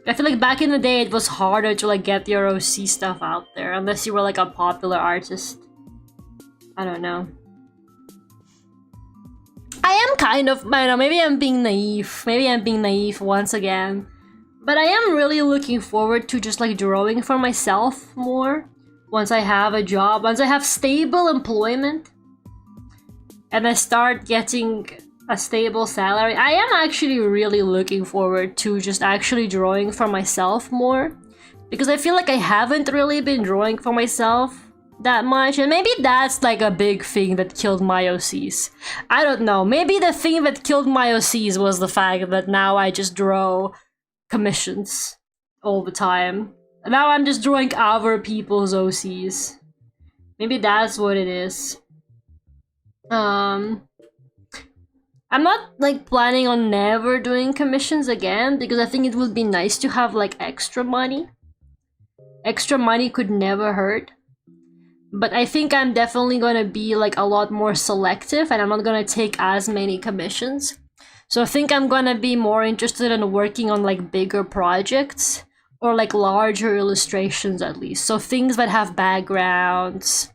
I feel like back in the day it was harder to, like, get your OC stuff out there unless you were, like, a popular artist. I don't know. I am kind of, I don't know, maybe I'm being naive. Maybe I'm being naive once again. But I am really looking forward to just like drawing for myself more once I have a job, once I have stable employment and I start getting a stable salary. I am actually really looking forward to just actually drawing for myself more, because I feel like I haven't really been drawing for myself that much, and maybe that's like a big thing that killed my OCs. I don't know, maybe the thing that killed my OCs was the fact that now I just draw commissions all the time. Now I'm just drawing other people's OCs. Maybe that's what it is. I'm not like planning on never doing commissions again, because I think it would be nice to have like extra money. Extra money could never hurt. But I think I'm definitely gonna be like a lot more selective, and I'm not gonna take as many commissions. So I think I'm gonna be more interested in working on like bigger projects, or like larger illustrations at least. So things that have backgrounds,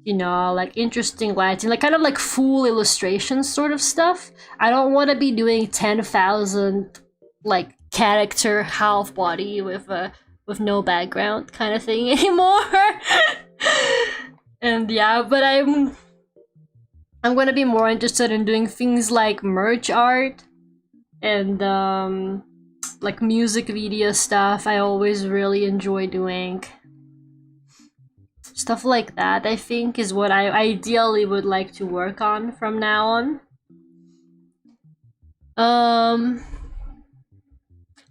you know, like interesting lighting, like kind of like full illustrations sort of stuff. I don't want to be doing 10,000 like character half body with no background kind of thing anymore. And yeah, but I'm gonna be more interested in doing things like merch art and like music video stuff. I always really enjoy doing stuff like that. I think is what I ideally would like to work on from now on.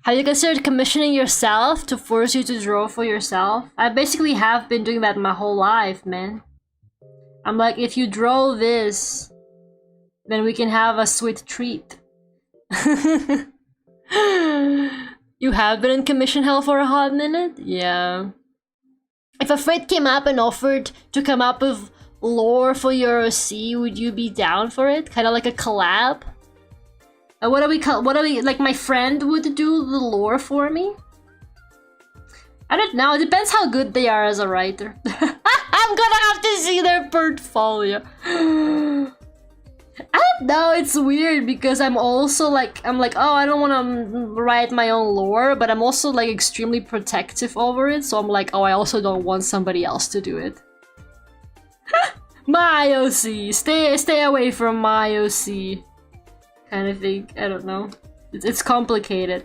Have you considered commissioning yourself to force you to draw for yourself? I basically have been doing that my whole life, man. I'm like, if you draw this, then we can have a sweet treat. You have been in commission hell for a hot minute? Yeah. If a friend came up and offered to come up with lore for your OC, would you be down for it? Kind of like a collab? What are we, like my friend would do the lore for me? I don't know, it depends how good they are as a writer. I'm gonna have to see their portfolio. I don't know, it's weird because I'm also like, oh, I don't want to write my own lore, but I'm also like extremely protective over it, so I'm like, oh, I also don't want somebody else to do it. My OC, stay away from my OC. Kind of thing. I don't know. It's complicated.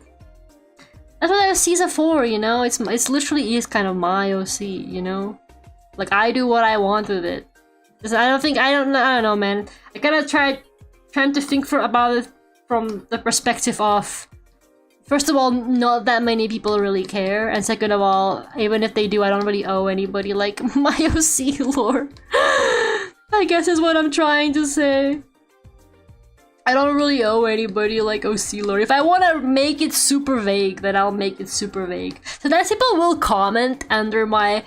That's what OCs are for, you know? It's literally is kind of my OC, you know? Like, I do what I want with it. I don't know, man. I kind of trying to think about it from the perspective of, first of all, not that many people really care, and second of all, even if they do, I don't really owe anybody like my OC lore. I guess is what I'm trying to say. I don't really owe anybody like OC lore. If I want to make it super vague, then I'll make it super vague. Sometimes people will comment under my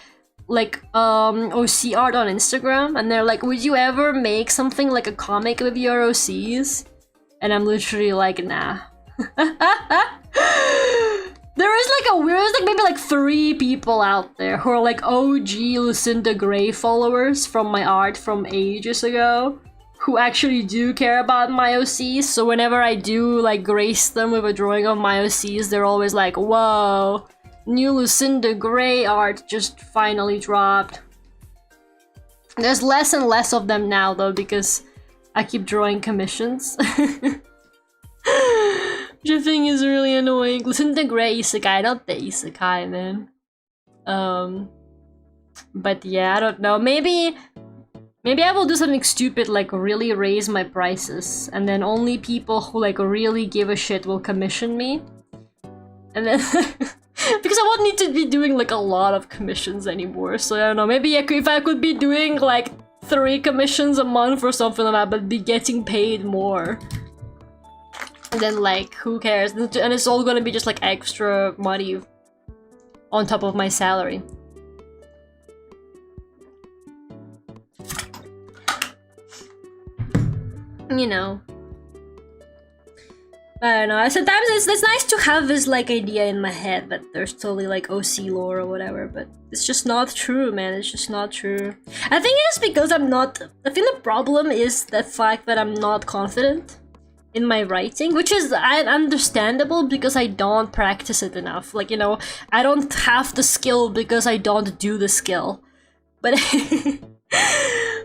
like OC art on Instagram, and they're like, would you ever make something like a comic with your OCs? And I'm literally like, nah. There's like maybe like 3 people out there who are like OG Lucinda Gray followers from my art from ages ago, who actually do care about my OCs. So whenever I do like grace them with a drawing of my OCs, they're always like, whoa, new Lucinda Gray art just finally dropped. There's less and less of them now though, because I keep drawing commissions. Which I think is really annoying. Lucinda Gray isekai, not the isekai, man. But yeah, I don't know. Maybe I will do something stupid like really raise my prices, and then only people who like really give a shit will commission me. And then because I won't need to be doing like a lot of commissions anymore, so I don't know, maybe if I could be doing like 3 commissions a month or something like that, but be getting paid more. And then like, who cares? And it's all gonna be just like extra money on top of my salary. You know. I don't know. Sometimes it's nice to have this like idea in my head that there's totally like OC lore or whatever, but it's just not true, man. It's just not true. I think it's because I'm not. I think the problem is the fact that I'm not confident in my writing, which is understandable because I don't practice it enough. Like, you know, I don't have the skill because I don't do the skill. But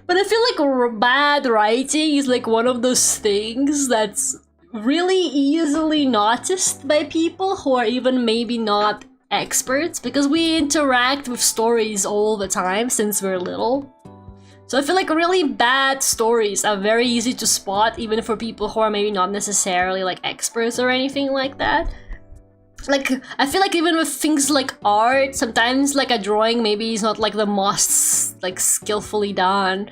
but I feel like bad writing is like one of those things that's really easily noticed by people who are even maybe not experts, because we interact with stories all the time since we're little. So I feel like really bad stories are very easy to spot, even for people who are maybe not necessarily like experts or anything like that. Like, I feel like even with things like art, sometimes like a drawing maybe is not like the most like skillfully done,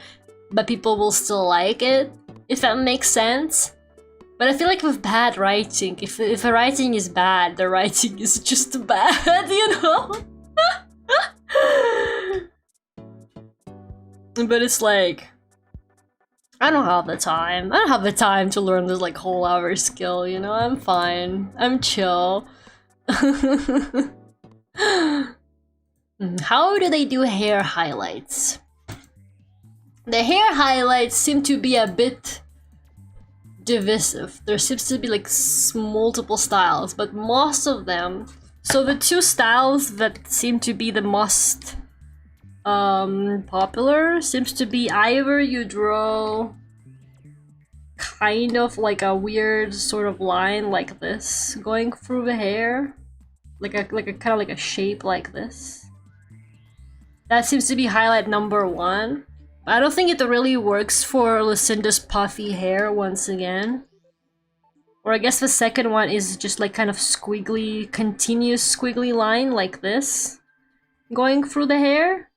but people will still like it, if that makes sense. But I feel like with bad writing, if the writing is bad, the writing is just bad, you know? But it's like, I don't have the time. I don't have the time to learn this like whole hour skill, you know? I'm fine. I'm chill. How do they do hair highlights? The hair highlights seem to be a bit divisive. There seems to be like multiple styles, but most of them, so the two styles that seem to be the most popular seems to be either you draw kind of like a weird sort of line like this going through the hair, like a kind of like a shape like this. That seems to be highlight number 1. I don't think it really works for Lucinda's puffy hair once again. Or I guess the second one is just like kind of squiggly, continuous squiggly line like this going through the hair.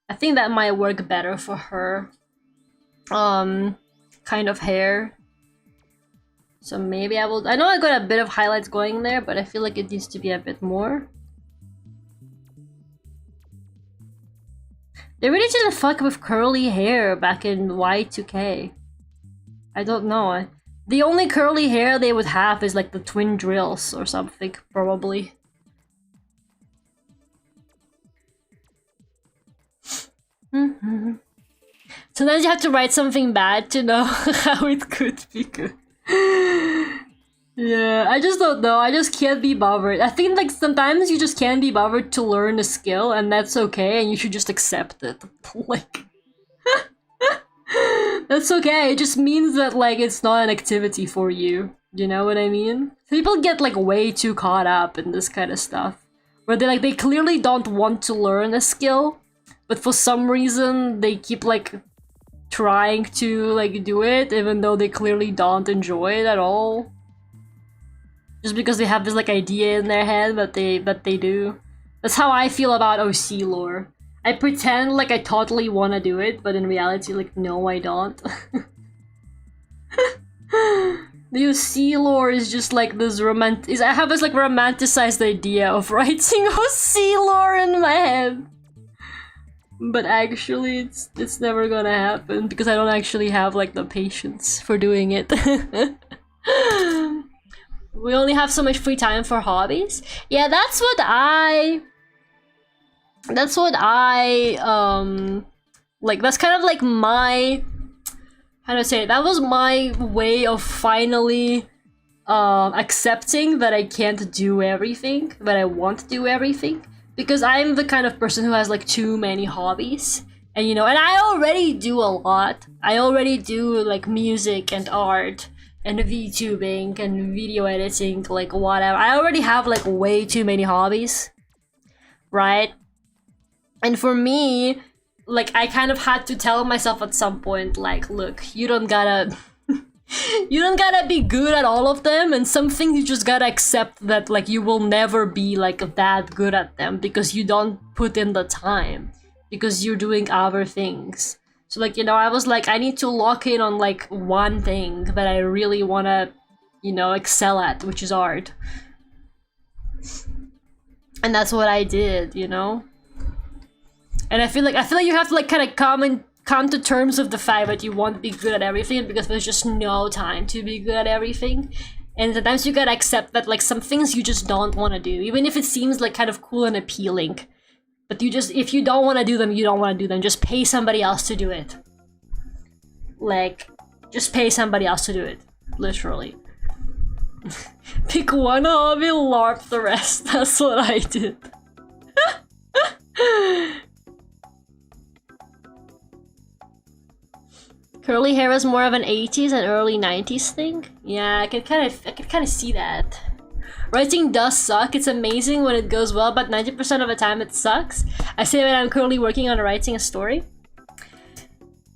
I think that might work better for her kind of hair. So maybe I will. I know I got a bit of highlights going there, but I feel like it needs to be a bit more. They really didn't fuck with curly hair back in Y2K. I don't know. The only curly hair they would have is like the twin drills or something, probably. Sometimes you have to write something bad to know how it could be good. Yeah, I just don't know. I just can't be bothered. I think like sometimes you just can't be bothered to learn a skill, and that's okay, and you should just accept it. Like, that's okay. It just means that like it's not an activity for you. You know what I mean? People get like way too caught up in this kind of stuff, where they clearly don't want to learn a skill, but for some reason they keep like trying to like do it, even though they clearly don't enjoy it at all. Just because they have this like idea in their head that they do. That's how I feel about OC lore. I pretend like I totally want to do it, but in reality, like, no, I don't. The OC lore is just like this I have this like romanticized idea of writing OC lore in my head. But actually, it's never gonna happen because I don't actually have like the patience for doing it. We only have so much free time for hobbies. Yeah, that's what I like, that's kind of like my, how do I say it? That was my way of finally accepting that I can't do everything, that I want to do everything. Because I'm the kind of person who has like too many hobbies. And you know, and I already do a lot. I already do like music and art and VTubing and video editing, like whatever. I already have like way too many hobbies, right? And for me, like I kind of had to tell myself at some point, like, look, you don't gotta you don't gotta be good at all of them, and some things you just gotta accept that like you will never be like that good at them because you don't put in the time, because you're doing other things. So like, you know, I was like, I need to lock in on like one thing that I really wanna, you know, excel at, which is art. And that's what I did, you know? And I feel like you have to like kind of come to terms with the fact that you won't be good at everything because there's just no time to be good at everything. And sometimes you gotta accept that like some things you just don't want to do, even if it seems like kind of cool and appealing. But you just, if you don't want to do them, you don't want to do them. Just pay somebody else to do it. Like, just pay somebody else to do it. Literally. Pick one hobby, LARP the rest. That's what I did. Curly hair was more of an 80s and early 90s thing. Yeah, I could kind of see that. Writing does suck. It's amazing when it goes well, but 90% of the time it sucks. I say when I'm currently working on writing a story.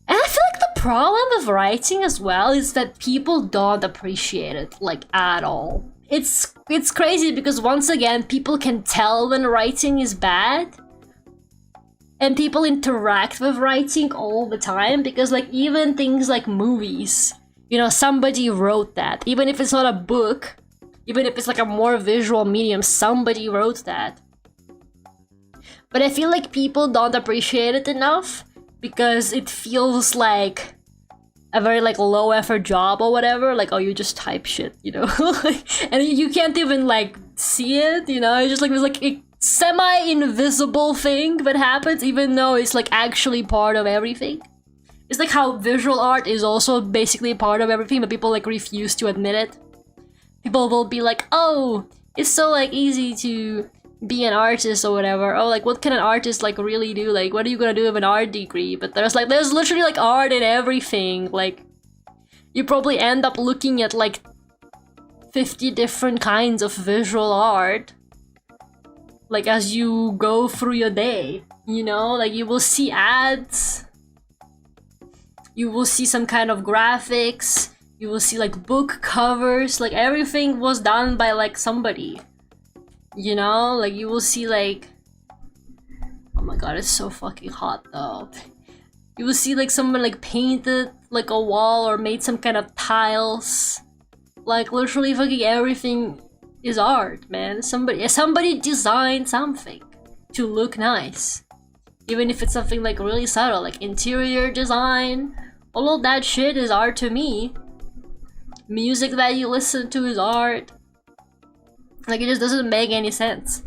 And I feel like the problem with writing as well is that people don't appreciate it, like, at all. It's crazy because once again, people can tell when writing is bad. And people interact with writing all the time because, like, even things like movies, you know, somebody wrote that. Even if it's not a book, even if it's like a more visual medium, somebody wrote that. But I feel like people don't appreciate it enough because it feels like a very, like, low effort job or whatever. Like, oh, you just type shit, you know? And you can't even, like, see it, you know? It's just like, there's like a semi-invisible thing that happens even though it's like actually part of everything. It's like how visual art is also basically part of everything, but people like refuse to admit it. People will be like, oh, it's so like easy to be an artist or whatever. Oh, like what can an artist like really do? Like what are you gonna do with an art degree? But there's literally like art in everything. Like you probably end up looking at like 50 different kinds of visual art. Like as you go through your day, you know, like you will see ads, you will see some kind of graphics, you will see like book covers, like everything was done by like somebody, you know, like you will see like, oh my god, it's so fucking hot though. You will see like someone like painted like a wall or made some kind of tiles, like literally fucking everything is art, man. Somebody designed something to look nice, even if it's something like really subtle, like interior design. All of that shit is art to me. Music that you listen to is art. Like it just doesn't make any sense.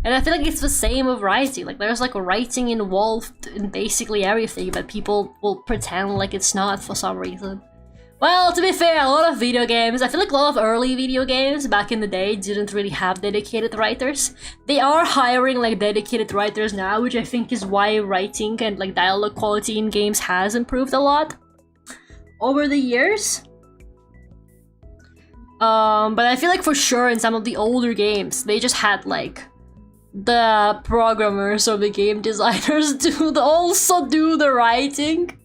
And I feel like it's the same with writing. Like there's like writing involved in basically everything, but people will pretend like it's not for some reason. Well, to be fair, a lot of video games, I feel like a lot of early video games back in the day didn't really have dedicated writers. They are hiring like dedicated writers now, which I think is why writing and like dialogue quality in games has improved a lot over the years. But I feel like for sure in some of the older games, they just had like the programmers or the game designers also do the writing.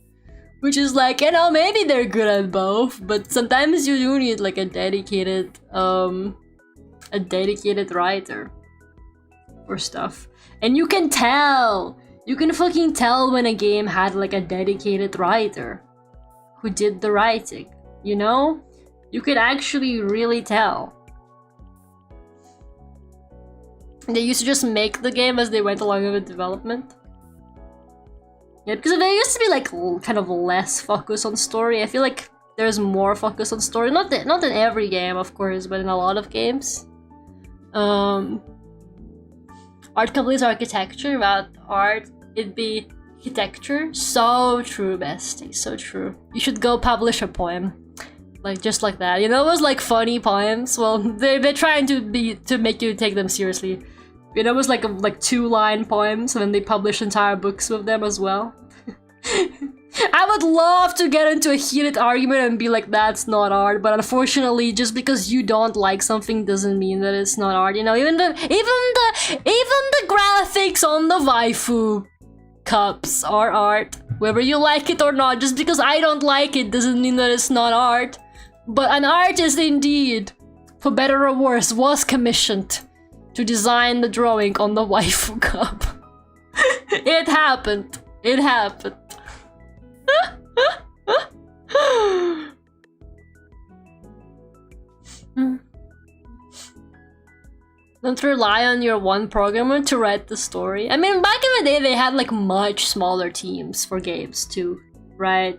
Which is like, you know, maybe they're good at both, but sometimes you do need like a dedicated writer for stuff. And you can tell! You can fucking tell when a game had like a dedicated writer who did the writing, you know? You could actually really tell. They used to just make the game as they went along with the development. Yeah, because there used to be like kind of less focus on story. I feel like there's more focus on story. Not in every game, of course, but in a lot of games. Art completes architecture. Without art, it'd be architecture. So true, bestie. So true. You should go publish a poem, like just like that. You know those like funny poems? Well, they're trying to make you take them seriously. You know, it was like 2-line poems, and then they publish entire books with them as well. I would love to get into a heated argument and be like, that's not art, but unfortunately, just because you don't like something doesn't mean that it's not art. You know, even the graphics on the waifu cups are art, whether you like it or not. Just because I don't like it doesn't mean that it's not art. But an artist indeed, for better or worse, was commissioned to design the drawing on the waifu cup. It happened. It happened. Don't rely on your one programmer to write the story. I mean, back in the day, they had like much smaller teams for games too, right?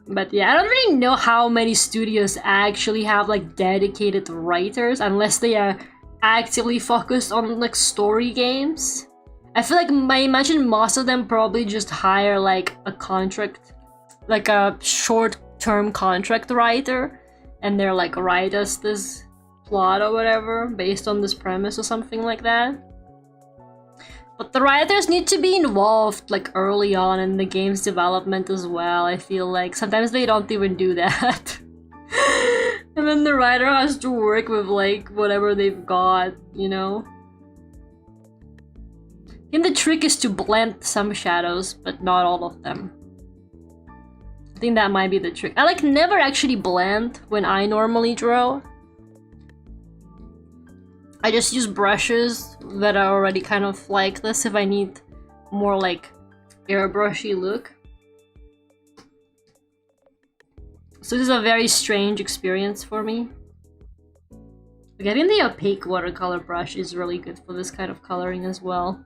But yeah, I don't really know how many studios actually have like dedicated writers unless they are actively focused on like story games. I feel like I imagine most of them probably just hire like a contract, like a short term contract writer, and they're like, write us this plot or whatever based on this premise or something like that. But the writers need to be involved like early on in the game's development as well. I feel like sometimes they don't even do that. And then the writer has to work with like whatever they've got, you know? And the trick is to blend some shadows, but not all of them. I think that might be the trick. I like never actually blend when I normally draw. I just use brushes that are already kind of like this if I need more like airbrushy look. So this is a very strange experience for me. Getting the opaque watercolor brush is really good for this kind of coloring as well.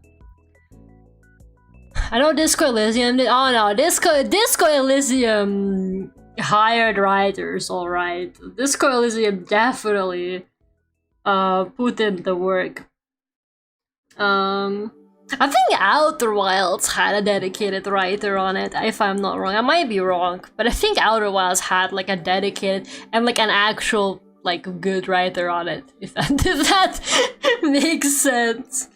I know Disco Elysium did. Oh no, Disco Elysium hired writers, alright. Disco Elysium definitely put in the work. I think Outer Wilds had a dedicated writer on it, if I'm not wrong. I might be wrong, but I think Outer Wilds had like a dedicated and like an actual like good writer on it, if that makes sense.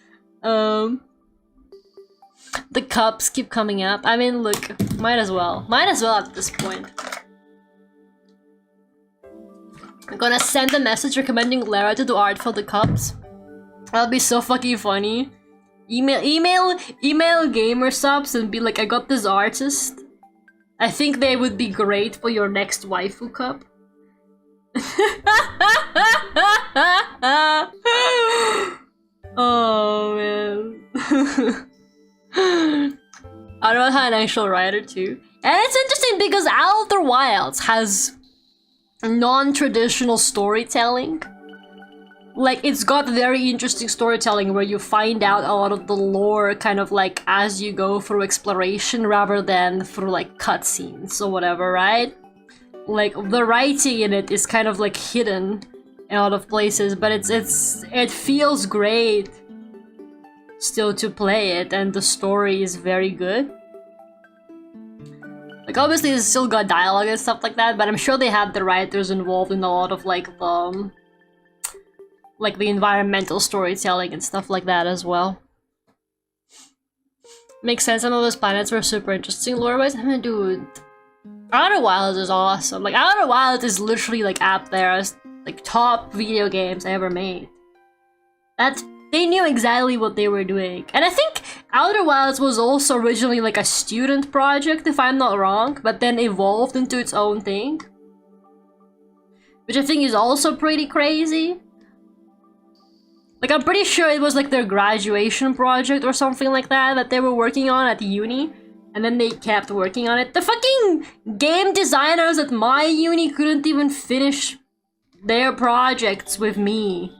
The cups keep coming up. I mean, look, might as well at this point. I'm gonna send a message recommending Lara to do art for the cups. That'll be so fucking funny. Email gamersubs and be like, I got this artist. I think they would be great for your next waifu cup. Oh man. I don't have an actual writer too. And it's interesting because Outer Wilds has non-traditional storytelling. Like, it's got very interesting storytelling where you find out a lot of the lore kind of like as you go through exploration rather than through like cutscenes or whatever, right? Like, the writing in it is kind of like hidden in a lot of places, but it feels great still to play it, and the story is very good. Like, obviously it's still got dialogue and stuff like that, but I'm sure they have the writers involved in a lot of like the environmental storytelling and stuff like that as well. Makes sense. Some of those planets were super interesting lore-wise. I mean, dude, Outer Wilds is awesome. Like, Outer Wilds is literally like up there as like top video games ever made. They knew exactly what they were doing. And I think Outer Wilds was also originally like a student project, if I'm not wrong, but then evolved into its own thing. Which I think is also pretty crazy. Like, I'm pretty sure it was like their graduation project or something like that they were working on at uni. And then they kept working on it. The fucking game designers at my uni couldn't even finish their projects with me.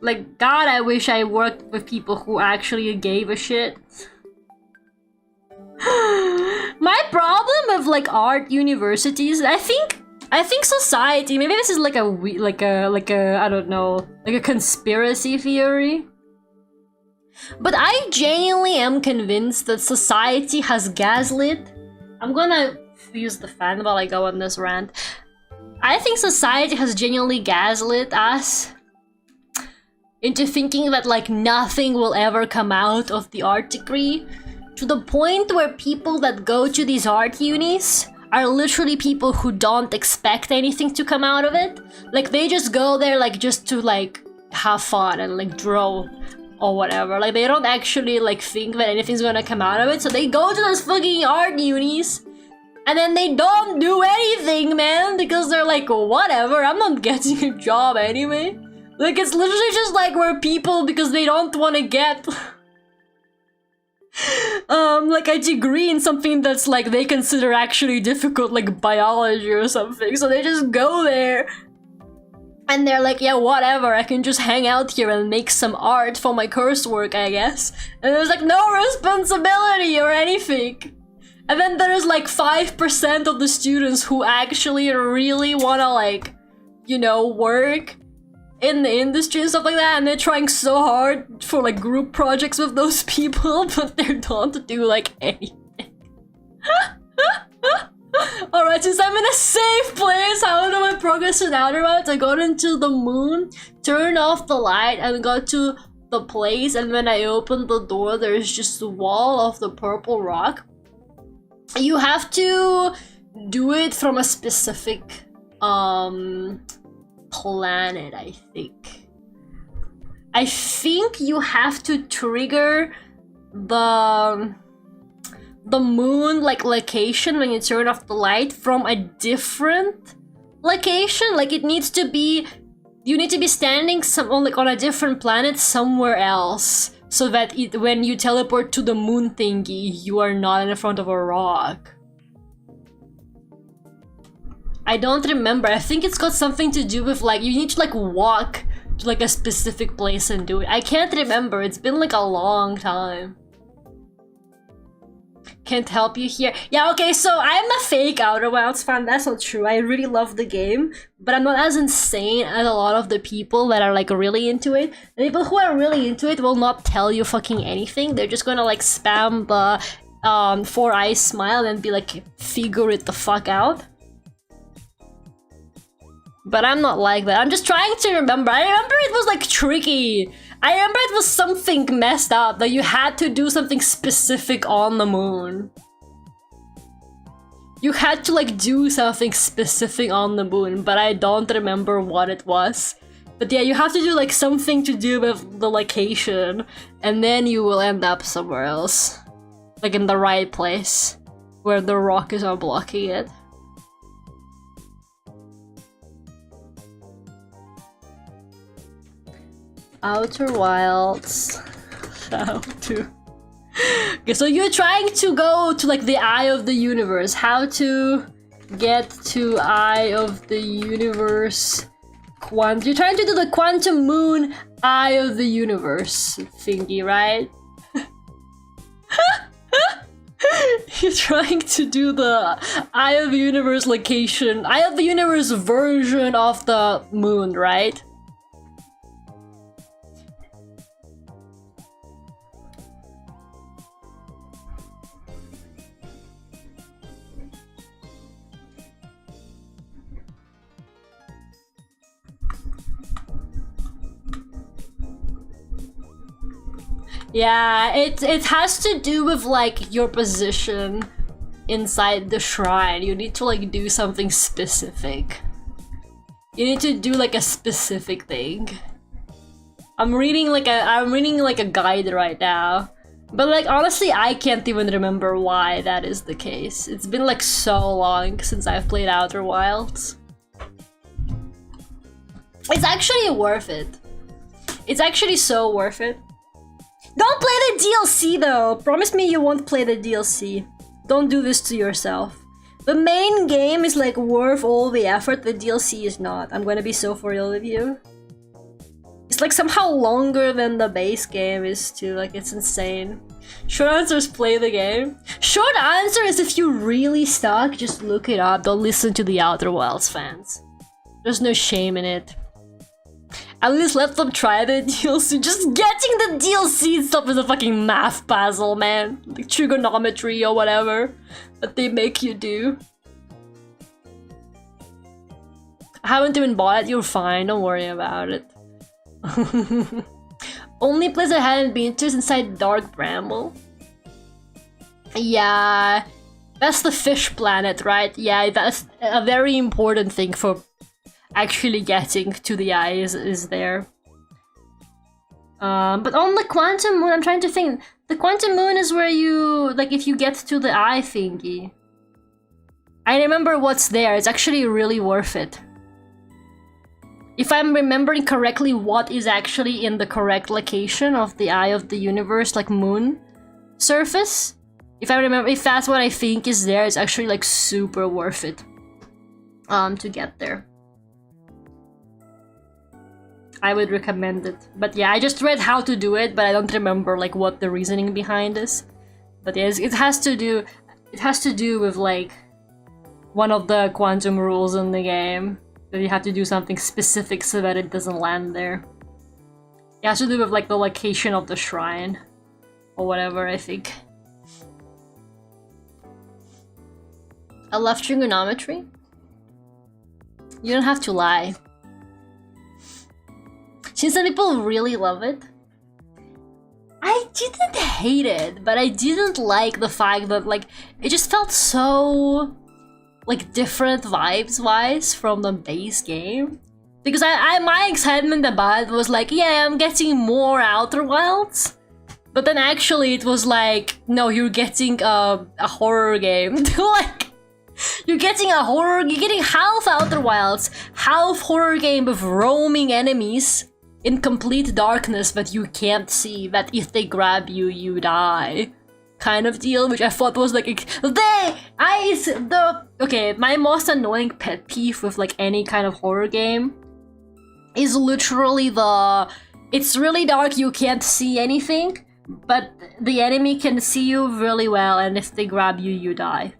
Like, God, I wish I worked with people who actually gave a shit. My problem with like art universities, I think society, maybe this is like a I don't know, like a conspiracy theory. But I genuinely am convinced that society has gaslit. I'm gonna use the fan while I go on this rant. I think society has genuinely gaslit us into thinking that like nothing will ever come out of the art degree, to the point where people that go to these art unis are literally people who don't expect anything to come out of it. Like, they just go there like just to like have fun and like draw or whatever. Like, they don't actually like think that anything's gonna come out of it, so they go to those fucking art unis and then they don't do anything, man, because they're like, whatever, I'm not getting a job anyway. Like, it's literally just like where people, because they don't want to get like a degree in something that's like they consider actually difficult, like biology or something, so they just go there and they're like, yeah, whatever, I can just hang out here and make some art for my coursework, I guess. And there's like no responsibility or anything. And then there's like 5% of the students who actually really wanna like, you know, work in the industry and stuff like that, and they're trying so hard for like group projects with those people, but they don't do like anything. Alright, since I'm in a safe place, how do I progress to the outer worlds? I go into the moon, turn off the light, and go to the place, and when I open the door, there's just a wall of the purple rock. You have to do it from a specific planet, I think. I think you have to trigger the moon like location when you turn off the light from a different location. Like it needs to be, you need to be standing like on a different planet somewhere else, so that when you teleport to the moon thingy, you are not in front of a rock. I don't remember. I think it's got something to do with like you need to like walk to like a specific place and do it. I can't remember. It's been like a long time. Can't help you here. Yeah, okay, so I'm a fake Outer Wilds fan. That's not true. I really love the game, but I'm not as insane as a lot of the people that are like really into it. The people who are really into it will not tell you fucking anything. They're just gonna like spam the 4 eyes smile and be like, figure it the fuck out. But I'm not like that. I'm just trying to remember. I remember it was like tricky. I remember it was something messed up, that you had to do something specific on the moon. You had to like do something specific on the moon, but I don't remember what it was. But yeah, you have to do like something to do with the location, and then you will end up somewhere else. Like in the right place, where the rock is not blocking it. Outer Wilds. How to... Okay, so you're trying to go to like the Eye of the Universe. How to get to Eye of the Universe. You're trying to do the Quantum Moon Eye of the Universe thingy, right? You're trying to do the Eye of the Universe location, Eye of the Universe version of the moon, right? Yeah, it has to do with like your position inside the shrine. You need to like do something specific. You need to do like a specific thing. I'm reading like a guide right now. But like honestly, I can't even remember why that is the case. It's been like so long since I've played Outer Wilds. It's actually worth it. It's actually so worth it. Don't play the DLC though! Promise me you won't play the DLC. Don't do this to yourself. The main game is like worth all the effort, the DLC is not. I'm gonna be so for real with you. It's like somehow longer than the base game is too, like it's insane. Short answer is play the game. Short answer is if you're really stuck, just look it up, don't listen to the Outer Wilds fans. There's no shame in it. At least let them try the DLC. Just getting the DLC stuff is a fucking math puzzle, man. Like trigonometry or whatever that they make you do. I haven't even bought it, you're fine, don't worry about it. Only place I hadn't been to is inside Dark Bramble. Yeah, that's the fish planet, right? Yeah, that's a very important thing for actually getting to the eye is there. But on the Quantum Moon, I'm trying to think. The Quantum Moon is where you, like, if you get to the eye thingy. I remember what's there. It's actually really worth it. If I'm remembering correctly what is actually in the correct location of the Eye of the Universe, like moon surface. If I remember, if that's what I think is there, it's actually like super worth it to get there. I would recommend it. But yeah, I just read how to do it, but I don't remember like what the reasoning behind is. But yeah, it has to do with like one of the quantum rules in the game. That you have to do something specific so that it doesn't land there. It has to do with like the location of the shrine. Or whatever, I think. I love trigonometry. You don't have to lie. Since some people really love it. I didn't hate it, but I didn't like the fact that like it just felt so like different vibes-wise from the base game. Because I my excitement about it was like, yeah, I'm getting more Outer Wilds. But then actually it was like, no, you're getting a horror game. Like, you're getting you're getting half Outer Wilds, half horror game with roaming enemies in complete darkness that you can't see, that if they grab you, you die. Kind of deal, which I thought was like, okay, my most annoying pet peeve with like any kind of horror game is literally it's really dark, you can't see anything, but the enemy can see you really well, and if they grab you, you die.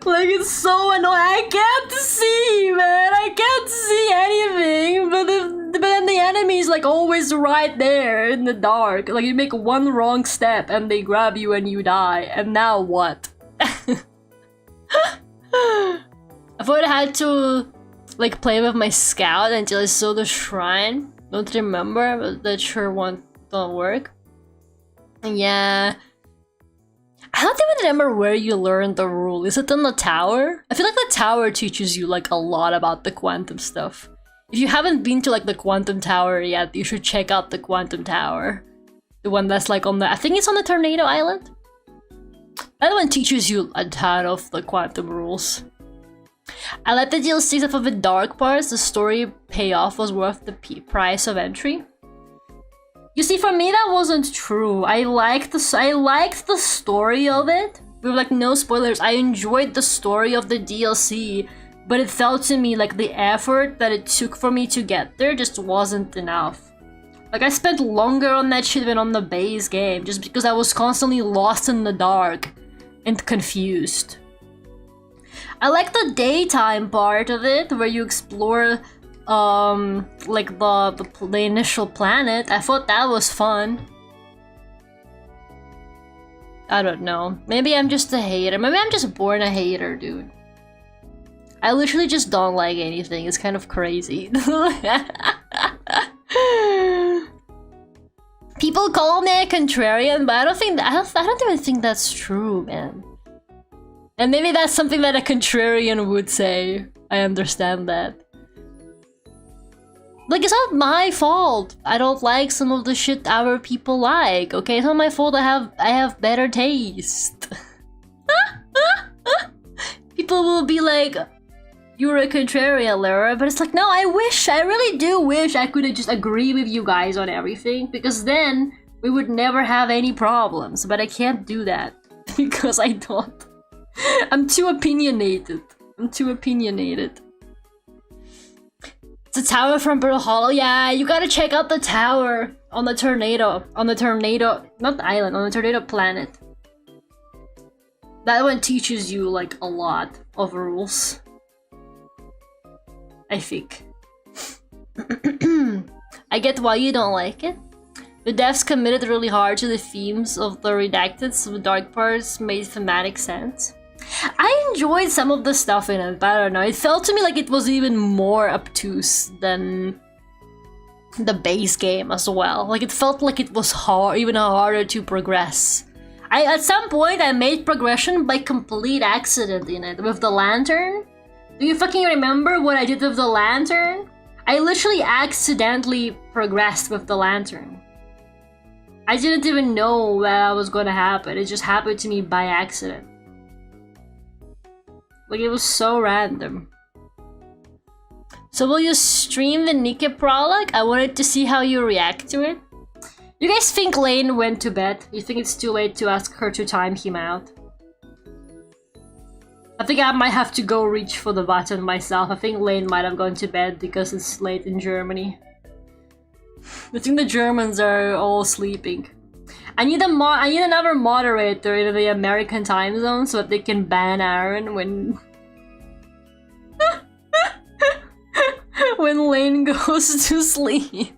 Like, it's so annoying. I can't see, man. I can't see anything. But then the enemy is like always right there in the dark. Like, you make one wrong step and they grab you and you die. And now what? I thought I had to like play with my scout until I saw the shrine. Don't remember, but that sure don't work. And yeah. I don't even remember where you learned the rule. Is it in the tower? I feel like the tower teaches you like a lot about the quantum stuff. If you haven't been to like the quantum tower yet, you should check out the quantum tower. The one that's like on the, I think it's on the Tornado Island. That one teaches you a ton of the quantum rules. I like the DLC except for the dark parts. The story payoff was worth the price of entry. You see, for me that wasn't true. I liked the story of it. With like no spoilers, I enjoyed the story of the DLC, but it felt to me like the effort that it took for me to get there just wasn't enough. Like, I spent longer on that shit than on the base game, just because I was constantly lost in the dark and confused. I like the daytime part of it, where you explore like the initial planet. I thought that was fun. I don't know. Maybe I'm just a hater. Maybe I'm just born a hater, dude. I literally just don't like anything. It's kind of crazy. People call me a contrarian, but I don't even think that's true, man. And maybe that's something that a contrarian would say. I understand that. Like, it's not my fault I don't like some of the shit our people like, okay? It's not my fault I have better taste. People will be like, you're a contrarian, Lara, but it's like, no, I really do wish I could just agree with you guys on everything, because then we would never have any problems, but I can't do that, because I don't. I'm too opinionated. The tower from Pearl Hollow, yeah, you gotta check out the tower on the tornado, not the island, on the tornado planet. That one teaches you like a lot of rules, I think. I get why you don't like it. The devs committed really hard to the themes of the redacted, so the dark parts made thematic sense. I enjoyed some of the stuff in it, but I don't know. It felt to me like it was even more obtuse than the base game as well. Like, it felt like it was even harder to progress. At some point, I made progression by complete accident in it, with the lantern. Do you fucking remember what I did with the lantern? I literally accidentally progressed with the lantern. I didn't even know that was gonna happen. It just happened to me by accident. Like, it was so random. So will you stream the Nika prologue? I wanted to see how you react to it. You guys think Lane went to bed? You think it's too late to ask her to time him out? I think I might have to go reach for the button myself. I think Lane might have gone to bed because it's late in Germany. I think the Germans are all sleeping. I need another moderator in the American time zone so that they can ban Aaron when when Lane goes to sleep.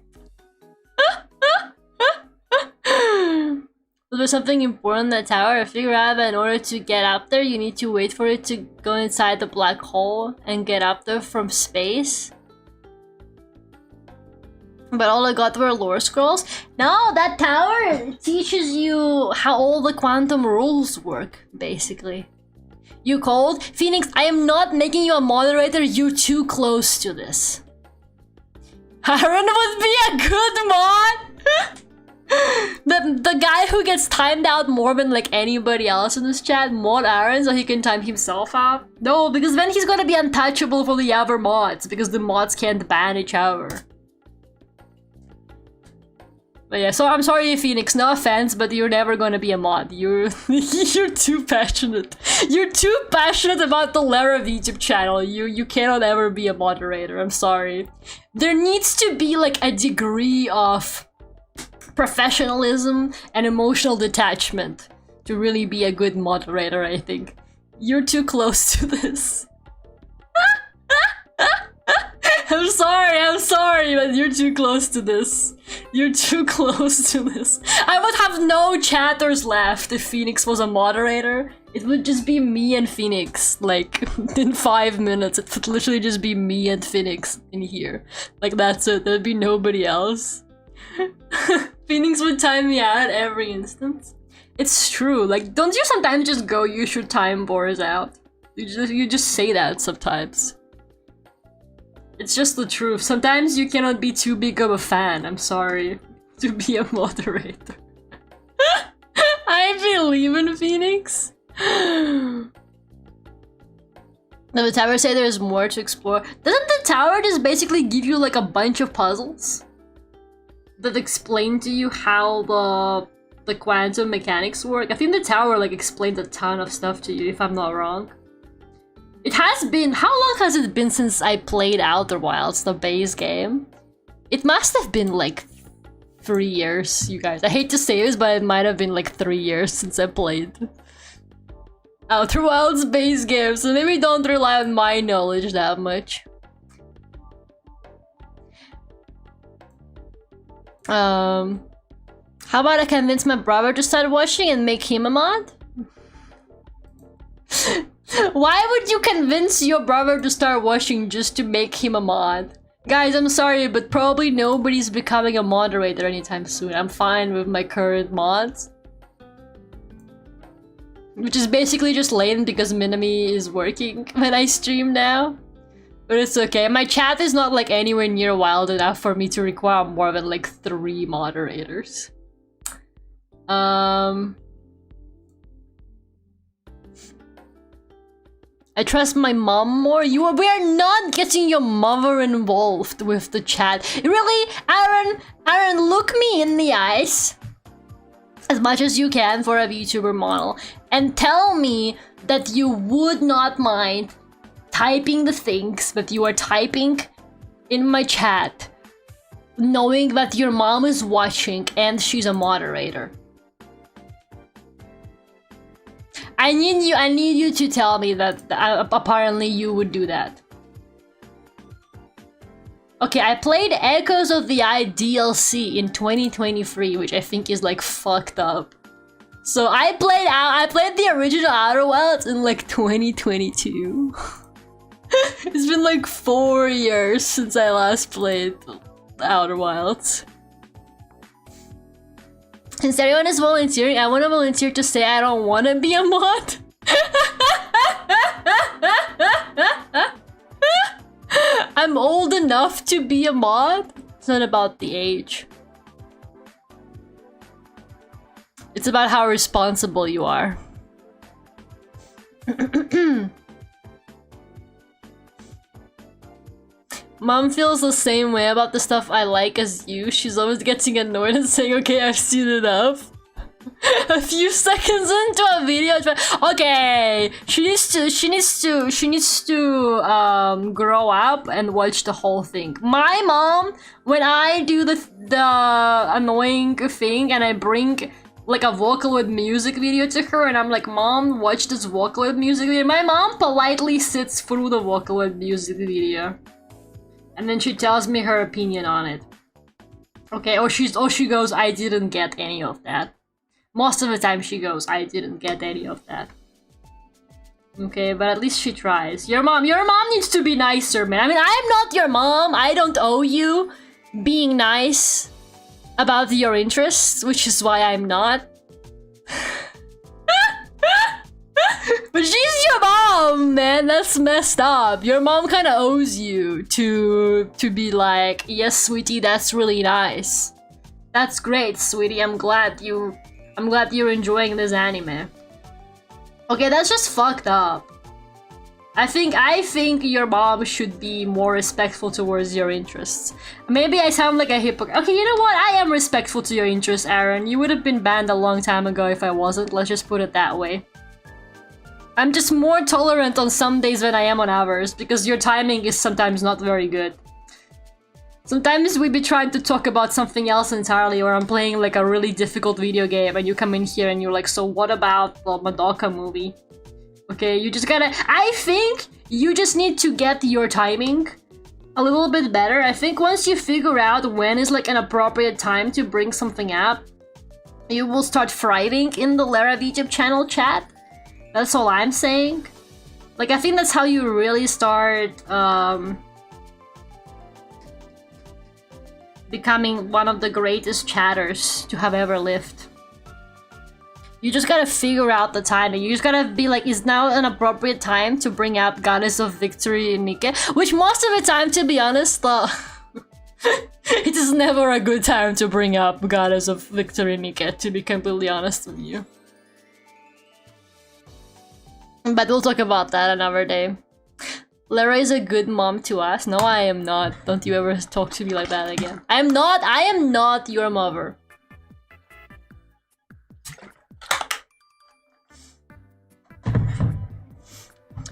There's something important in the tower. Figure out that in order to get up there, you need to wait for it to go inside the black hole and get up there from space. But all I got were lore scrolls. No, that tower teaches you how all the quantum rules work, basically. You cold? Phoenix, I am not making you a moderator. You're too close to this. Aaron would be a good mod! The guy who gets timed out more than like anybody else in this chat, mod Aaron so he can time himself out. No, because then he's gonna be untouchable for the other mods because the mods can't ban each other. But yeah, so I'm sorry, Phoenix, no offense, but you're never gonna be a mod. You're too passionate. You're too passionate about the Lara Vtuber channel. You cannot ever be a moderator. I'm sorry. There needs to be like a degree of professionalism and emotional detachment to really be a good moderator, I think. You're too close to this. I'm sorry, but you're too close to this. You're too close to this. I would have no chatters left if Phoenix was a moderator. It would just be me and Phoenix, like, in 5 minutes. It would literally just be me and Phoenix in here. Like, that's it. There'd be nobody else. Phoenix would time me out at every instance. It's true. Like, don't you sometimes just go, you should time Boris out? You just say that sometimes. It's just the truth. Sometimes you cannot be too big of a fan, I'm sorry, to be a moderator. I believe in Phoenix. Does the tower say there's more to explore? Doesn't the tower just basically give you like a bunch of puzzles that explain to you how the quantum mechanics work? I think the tower like explains a ton of stuff to you, if I'm not wrong. It has been— how long has it been since I played Outer Wilds, the base game? It must have been like 3 years, you guys. I hate to say this, but it might have been like 3 years since I played Outer Wilds base game, so maybe don't rely on my knowledge that much. How about I convince my brother to start watching and make him a mod? Why would you convince your brother to start watching just to make him a mod? Guys, I'm sorry, but probably nobody's becoming a moderator anytime soon. I'm fine with my current mods. Which is basically just lame because Minami is working when I stream now. But it's okay. My chat is not like anywhere near wild enough for me to require more than like 3 moderators. I trust my mom more. We are not getting your mother involved with the chat. Really, Aaron, look me in the eyes as much as you can for a VTuber model and tell me that you would not mind typing the things that you are typing in my chat, knowing that your mom is watching and she's a moderator. I need you to tell me that apparently you would do that. Okay, I played Echoes of the Eye DLC in 2023, which I think is like fucked up. So I played the original Outer Wilds in like 2022. It's been like 4 years since I last played Outer Wilds. Since everyone is volunteering, I want to volunteer to say I don't want to be a mod. I'm old enough to be a mod. It's not about the age. It's about how responsible you are. Mom feels the same way about the stuff I like as you. She's always getting annoyed and saying, okay, I've seen enough. A few seconds into a video, okay, she needs to grow up and watch the whole thing. My mom, when I do the annoying thing and I bring like a Vocaloid music video to her and I'm like, Mom, watch this Vocaloid music video, my mom politely sits through the Vocaloid music video. And then she tells me her opinion on it. Okay, or she goes, I didn't get any of that. Most of the time she goes, I didn't get any of that. Okay, but at least she tries. Your mom needs to be nicer, man. I mean, I'm not your mom. I don't owe you being nice about your interests, which is why I'm not. But she's your mom, man. That's messed up. Your mom kind of owes you to be like, yes, sweetie, that's really nice. That's great, sweetie. I'm glad you're enjoying this anime. Okay, that's just fucked up. I think your mom should be more respectful towards your interests. Maybe I sound like a hypocrite. Okay, you know what? I am respectful to your interests, Aaron. You would have been banned a long time ago if I wasn't. Let's just put it that way. I'm just more tolerant on some days than I am on others, because your timing is sometimes not very good. Sometimes we be trying to talk about something else entirely, or I'm playing like a really difficult video game and you come in here and you're like, so what about the Madoka movie? Okay, you just gotta... I think you just need to get your timing a little bit better. I think once you figure out when is like an appropriate time to bring something up, you will start thriving in the Lara Vtuber channel chat. That's all I'm saying. Like, I think that's how you really start becoming one of the greatest chatters to have ever lived. You just gotta figure out the timing. You just gotta be like, is now an appropriate time to bring up Goddess of Victory in Nikke? Which most of the time, to be honest, it is never a good time to bring up Goddess of Victory in Nikke, to be completely honest with you. But we'll talk about that another day. Lara is a good mom to us. No, I am not. Don't you ever talk to me like that again. I am not your mother.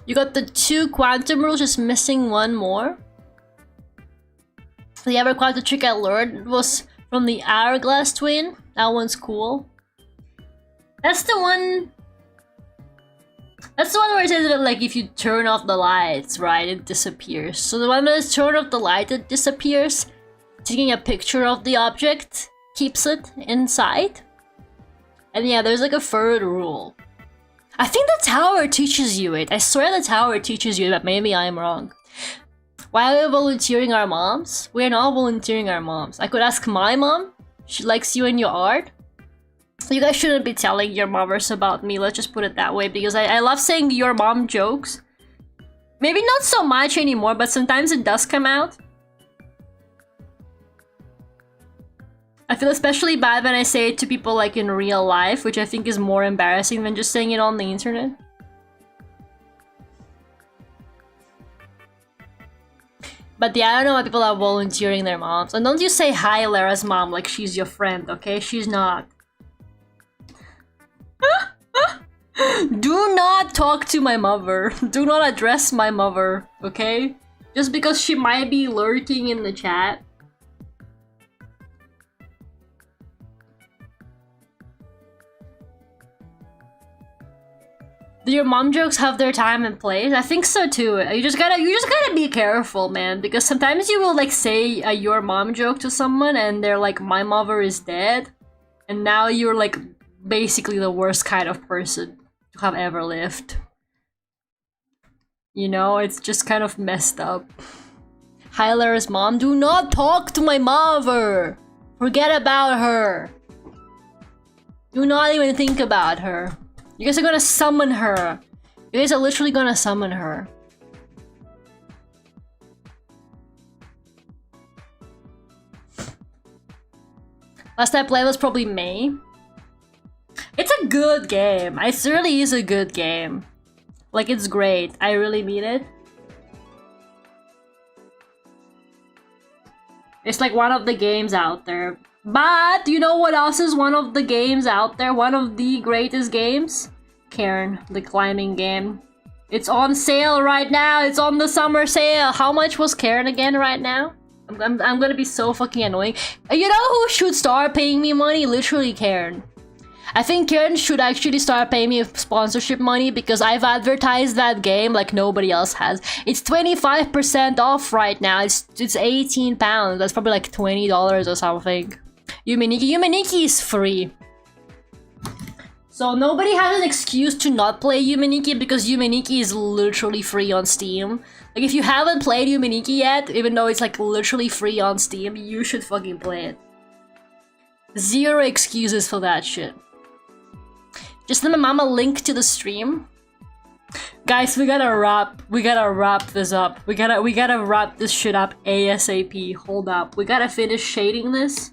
You got the 2 quantum rules, just missing one more. The other quantum trick I learned was from the Hourglass Twin. That one's cool. That's the one where it says that, like, if you turn off the lights, right, it disappears. So the one that is turn off the light, it disappears. Taking a picture of the object keeps it inside. And yeah, there's like a 3rd rule. I think the tower teaches you it. I swear the tower teaches you, but maybe I'm wrong. Why are we volunteering our moms? We're not volunteering our moms. I could ask my mom. She likes you and your art. You guys shouldn't be telling your mothers about me, let's just put it that way, because I love saying your mom jokes. Maybe not so much anymore, but sometimes it does come out. I feel especially bad when I say it to people like in real life, which I think is more embarrassing than just saying it on the internet. But yeah, I don't know why people are volunteering their moms. And don't you say hi Lara's mom like she's your friend, okay? She's not. Do not talk to my mother. Do not address my mother, okay? Just because she might be lurking in the chat. Do your mom jokes have their time and place? I think so too. You just gotta be careful, man, because sometimes you will like say a your mom joke to someone and they're like, my mother is dead, and now you're like basically the worst kind of person to have ever lived. You know, it's just kind of messed up. Hi Lara's mom, do not talk to my mother! Forget about her! Do not even think about her. You guys are gonna summon her. You guys are literally gonna summon her. Last I played was probably May. It's a good game. It really is a good game. Like, it's great. I really mean it. It's like one of the games out there. But you know what else is one of the games out there? One of the greatest games? Cairn, the climbing game. It's on sale right now. It's on the summer sale. How much was Cairn again right now? I'm gonna be so fucking annoying. You know who should start paying me money? Literally Cairn. I think Cairn should actually start paying me sponsorship money because I've advertised that game like nobody else has. It's 25% off right now. It's 18 pounds. That's probably like $20 or something. Yumeniki is free. So nobody has an excuse to not play Yumeniki because Yumeniki is literally free on Steam. Like if you haven't played Yumeniki yet, even though it's like literally free on Steam, you should fucking play it. Zero excuses for that shit. Just let my mama link to the stream. Guys, we gotta wrap this up. We gotta wrap this shit up ASAP. Hold up. We gotta finish shading this.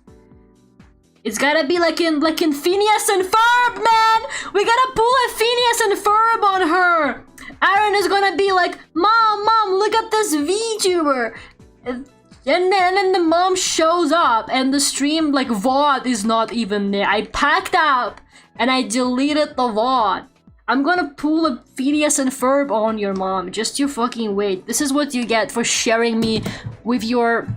It's gotta be like in Phineas and Ferb, man! We gotta pull a Phineas and Ferb on her! Aaron is gonna be like, Mom, look at this VTuber! And then the mom shows up and the stream, like, VOD is not even there. I packed up and I deleted the VOD. I'm gonna pull a Phineas and Ferb on your mom. Just you fucking wait. This is what you get for sharing me with your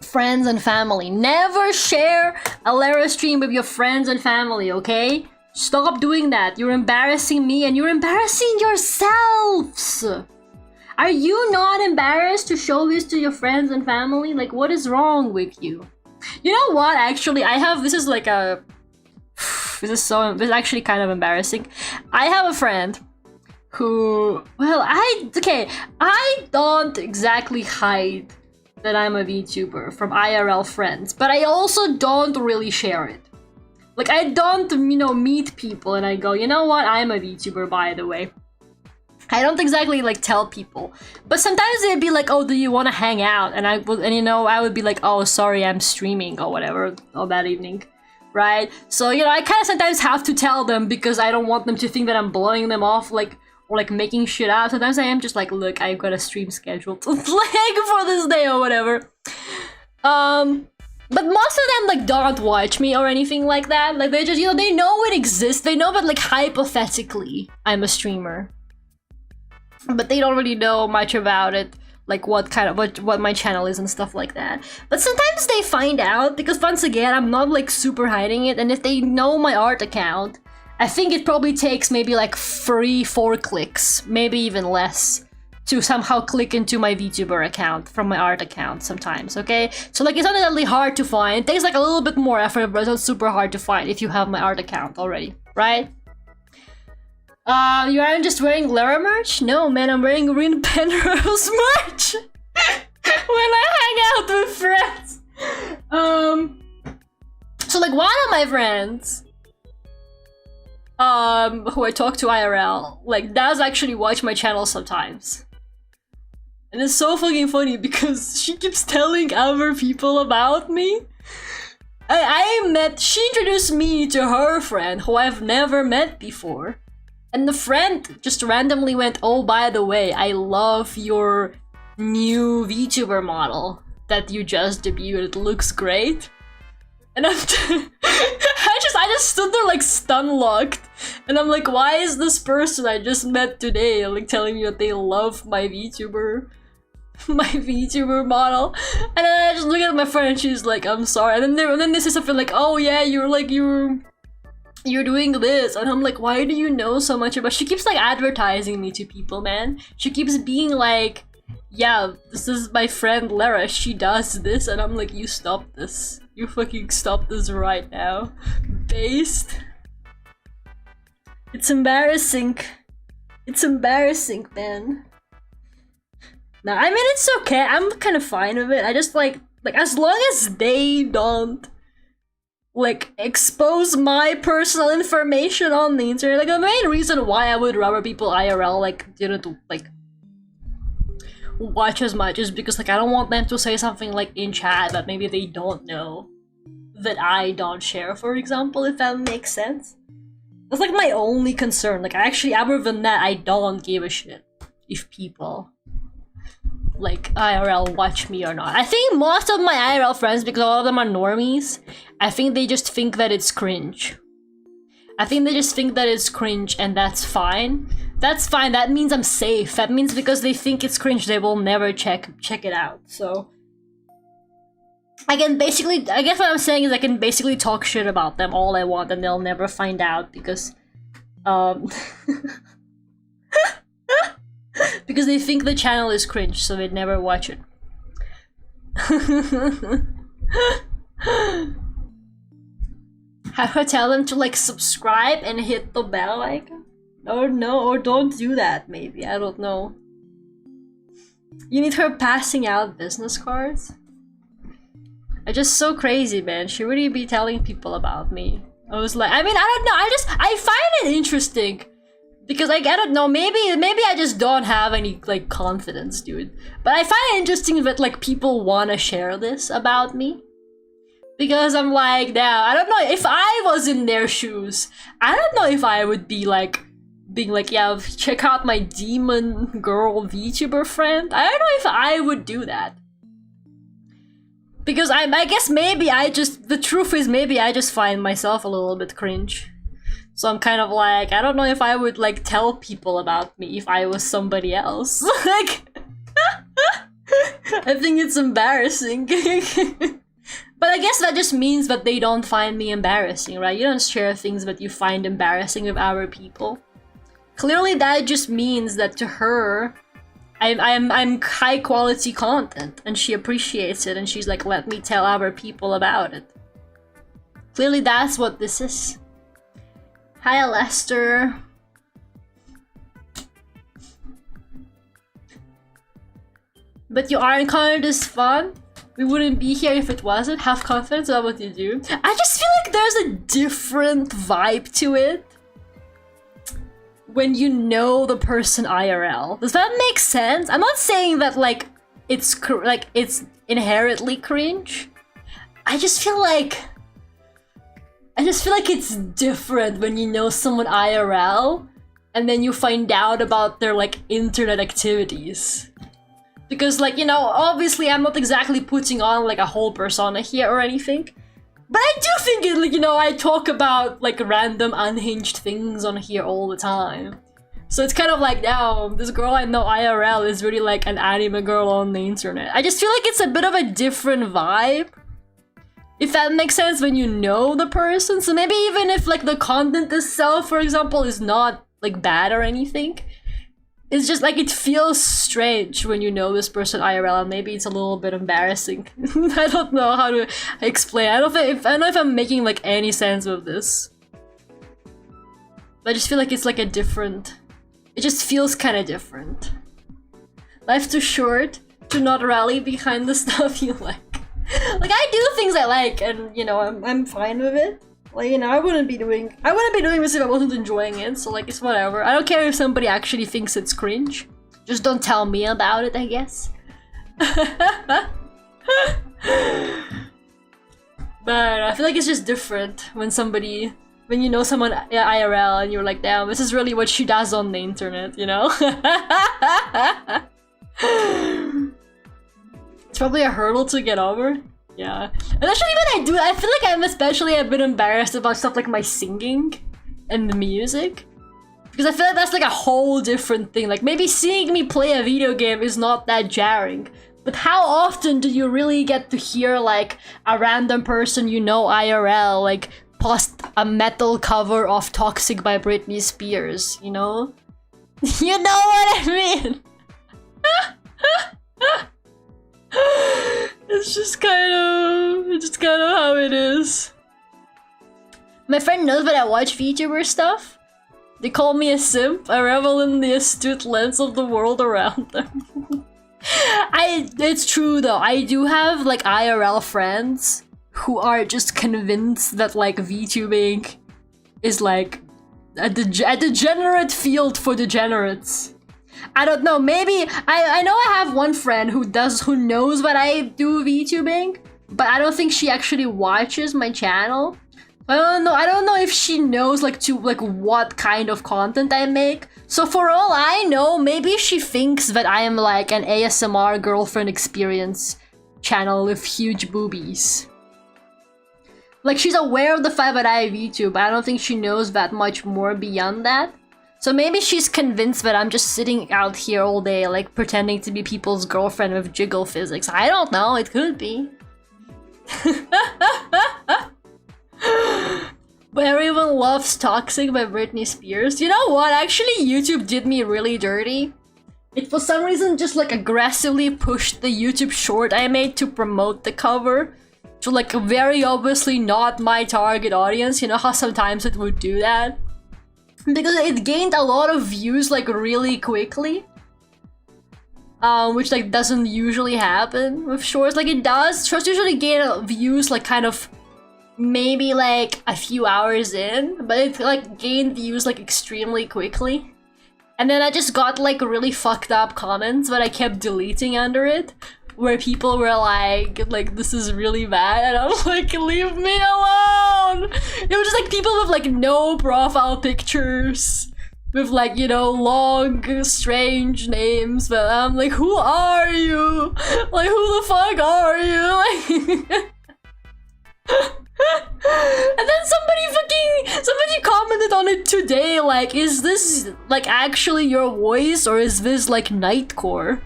friends and family. Never share a Lara stream with your friends and family, okay? Stop doing that. You're embarrassing me and you're embarrassing yourselves. Are you not embarrassed to show this to your friends and family? Like, what is wrong with you? You know what? Actually, this is actually kind of embarrassing. I have a friend who, well, I don't exactly hide that I'm a VTuber from IRL friends, but I also don't really share it. Like, I don't, meet people and I go, you know what, I'm a VTuber, by the way. I don't exactly, like, tell people. But sometimes they'd be like, oh, do you want to hang out? And I would be like, oh, sorry, I'm streaming or whatever, or that evening. Right? So, I kind of sometimes have to tell them because I don't want them to think that I'm blowing them off, like, or like making shit up. Sometimes I am just like, look, I've got a stream scheduled like for this day or whatever. But most of them like don't watch me or anything like that. Like they just, they know it exists. They know that like hypothetically I'm a streamer. But they don't really know much about it. Like what my channel is and stuff like that. But sometimes they find out because once again, I'm not like super hiding it. And if they know my art account, I think it probably takes maybe like 3-4 clicks, maybe even less, to somehow click into my VTuber account from my art account sometimes, okay? So like it's not really hard to find. It takes like a little bit more effort, but it's not super hard to find if you have my art account already, right? You aren't just wearing Lara merch? No, man, I'm wearing Green Penrose merch when I hang out with friends. So like one of my friends, who I talk to IRL, like, does actually watch my channel sometimes. And it's so fucking funny because she keeps telling other people about me. She introduced me to her friend who I've never met before. And the friend just randomly went, oh, by the way, I love your new VTuber model that you just debuted. It looks great. And after I just stood there like stun-locked. And I'm like, why is this person I just met today like telling me that they love my VTuber model? And then I just look at my friend and she's like, I'm sorry. And then they say something like, oh yeah, you're doing this. And I'm like, why do you know so much about? She keeps like advertising me to people, man. She keeps being like, yeah, this is my friend Lara, she does this. And I'm like, you stop this. You fucking stop this right now. Based. It's embarrassing. It's embarrassing, man. No, I mean, it's okay. I'm kind of fine with it. I just like as long as they don't like expose my personal information on the internet. Like the main reason why I would rather people IRL like didn't like watch as much is because like I don't want them to say something like in chat that maybe they don't know that I don't share, for example, if that makes sense. That's like my only concern. Like actually, other than that, I don't give a shit if people like IRL watch me or not. I think most of my IRL friends, because all of them are normies, I think they just think that it's cringe. I think they just think that it's cringe, and that's fine. That's fine. That means I'm safe. That means because they think it's cringe, they will never check it out. So I can basically, I guess what I'm saying is I can basically talk shit about them all I want, and they'll never find out because because they think the channel is cringe, so they'd never watch it. Have I tell them to like subscribe and hit the bell icon? Or no, or don't do that maybe, I don't know. You need her passing out business cards? I'm just so crazy, man. She really be telling people about me. I was like, I mean, I don't know. I find it interesting because like I don't know. Maybe I just don't have any like confidence, dude. But I find it interesting that like people want to share this about me because I'm like, yeah, I don't know if I was in their shoes. I don't know if I would be like being like, yeah, check out my demon girl VTuber friend. I don't know if I would do that. Because I guess maybe the truth is maybe I just find myself a little bit cringe. So I'm kind of like, I don't know if I would like tell people about me if I was somebody else. Like, I think it's embarrassing. But I guess that just means that they don't find me embarrassing, right? You don't share things that you find embarrassing with other people. Clearly that just means that to her, I'm high quality content and she appreciates it and she's like, let me tell other people about it. Clearly that's what this is. Hi Lester. But you aren't kind of this fun? We wouldn't be here if it wasn't. Have confidence about what you do. I just feel like there's a different vibe to it when you know the person IRL. Does that make sense? I'm not saying that like it's inherently cringe. I just feel like it's different when you know someone IRL and then you find out about their like internet activities. Because like, you know, obviously I'm not exactly putting on like a whole persona here or anything. But I do think it, like, you know, I talk about like random unhinged things on here all the time. So it's kind of like, now this girl I know IRL is really like an anime girl on the internet. I just feel like it's a bit of a different vibe. If that makes sense, when you know the person. So maybe even if like the content itself, for example, is not like bad or anything, it's just like it feels strange when you know this person IRL, and maybe it's a little bit embarrassing. I don't know how to explain. I don't know if I'm making like any sense with this. But I just feel like it's like a different. It just feels kind of different. Life's too short to not rally behind the stuff you like. Like I do things I like, and you know I'm fine with it. Like, you know, I wouldn't be doing this if I wasn't enjoying it, so like, it's whatever. I don't care if somebody actually thinks it's cringe. Just don't tell me about it, I guess. But I feel like it's just different when you know someone IRL and you're like, damn, this is really what she does on the internet, you know? It's probably a hurdle to get over. Yeah, especially when I feel like I'm especially a bit embarrassed about stuff like my singing and the music. Because I feel like that's like a whole different thing. Like maybe seeing me play a video game is not that jarring. But how often do you really get to hear like a random person you know IRL like post a metal cover of Toxic by Britney Spears, you know? You know what I mean? It's just kind of how it is. My friend knows that I watch VTuber stuff. They call me a simp. I revel in the astute lens of the world around them. It's true though. I do have like IRL friends who are just convinced that like VTubing is like a degenerate field for degenerates. I don't know, maybe I know I have one friend who knows that I do VTubing, but I don't think she actually watches my channel. I don't know if she knows like what kind of content I make. So for all I know, maybe she thinks that I am like an ASMR girlfriend experience channel with huge boobies. Like she's aware of the fact that I VTube, but I don't think she knows that much more beyond that. So maybe she's convinced that I'm just sitting out here all day, like, pretending to be people's girlfriend with jiggle physics. I don't know, it could be. But everyone loves Toxic by Britney Spears. You know what? Actually, YouTube did me really dirty. It for some reason just, like, aggressively pushed the YouTube short I made to promote the cover to like very obviously not my target audience. You know how sometimes it would do that? Because it gained a lot of views like really quickly. Which like doesn't usually happen with shorts. Like it does. Shorts usually gain views like kind of maybe like a few hours in, but it like gained views like extremely quickly. And then I just got like really fucked up comments, but I kept deleting under it, where people were like this is really bad, and I'm like, leave me alone. It was just like people with like no profile pictures, with like, you know, long strange names, but I'm like, who are you? Like, who the fuck are you? Like and then somebody commented on it today, like, is this like actually your voice, or is this like nightcore?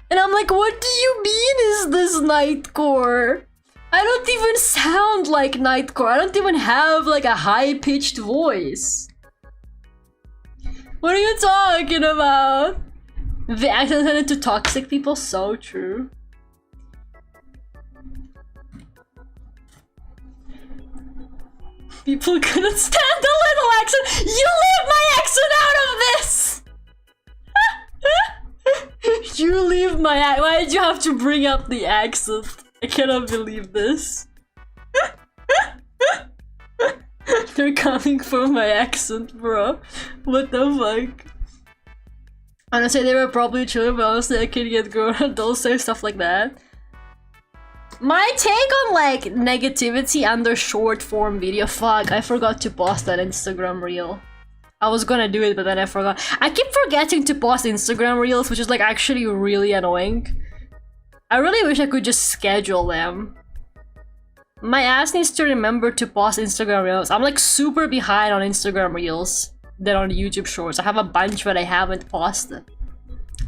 And I'm like, what do you mean is this nightcore? I don't even sound like nightcore. I don't even have like a high-pitched voice. What are you talking about? The accent turned into toxic people, so true. People couldn't stand the little accent. You leave my accent out of this! You leave my accent. Why did you have to bring up the accent? I cannot believe this. They're coming for my accent, bro. What the fuck? Honestly, they were probably true, but honestly, I could get grown adults say stuff like that. My take on like negativity under short form video. Fuck, I forgot to post that Instagram reel. I was gonna do it, but then I forgot. I keep forgetting to post Instagram reels, which is like actually really annoying. I really wish I could just schedule them. My ass needs to remember to post Instagram reels. I'm like super behind on Instagram reels than on YouTube shorts. I have a bunch but I haven't posted.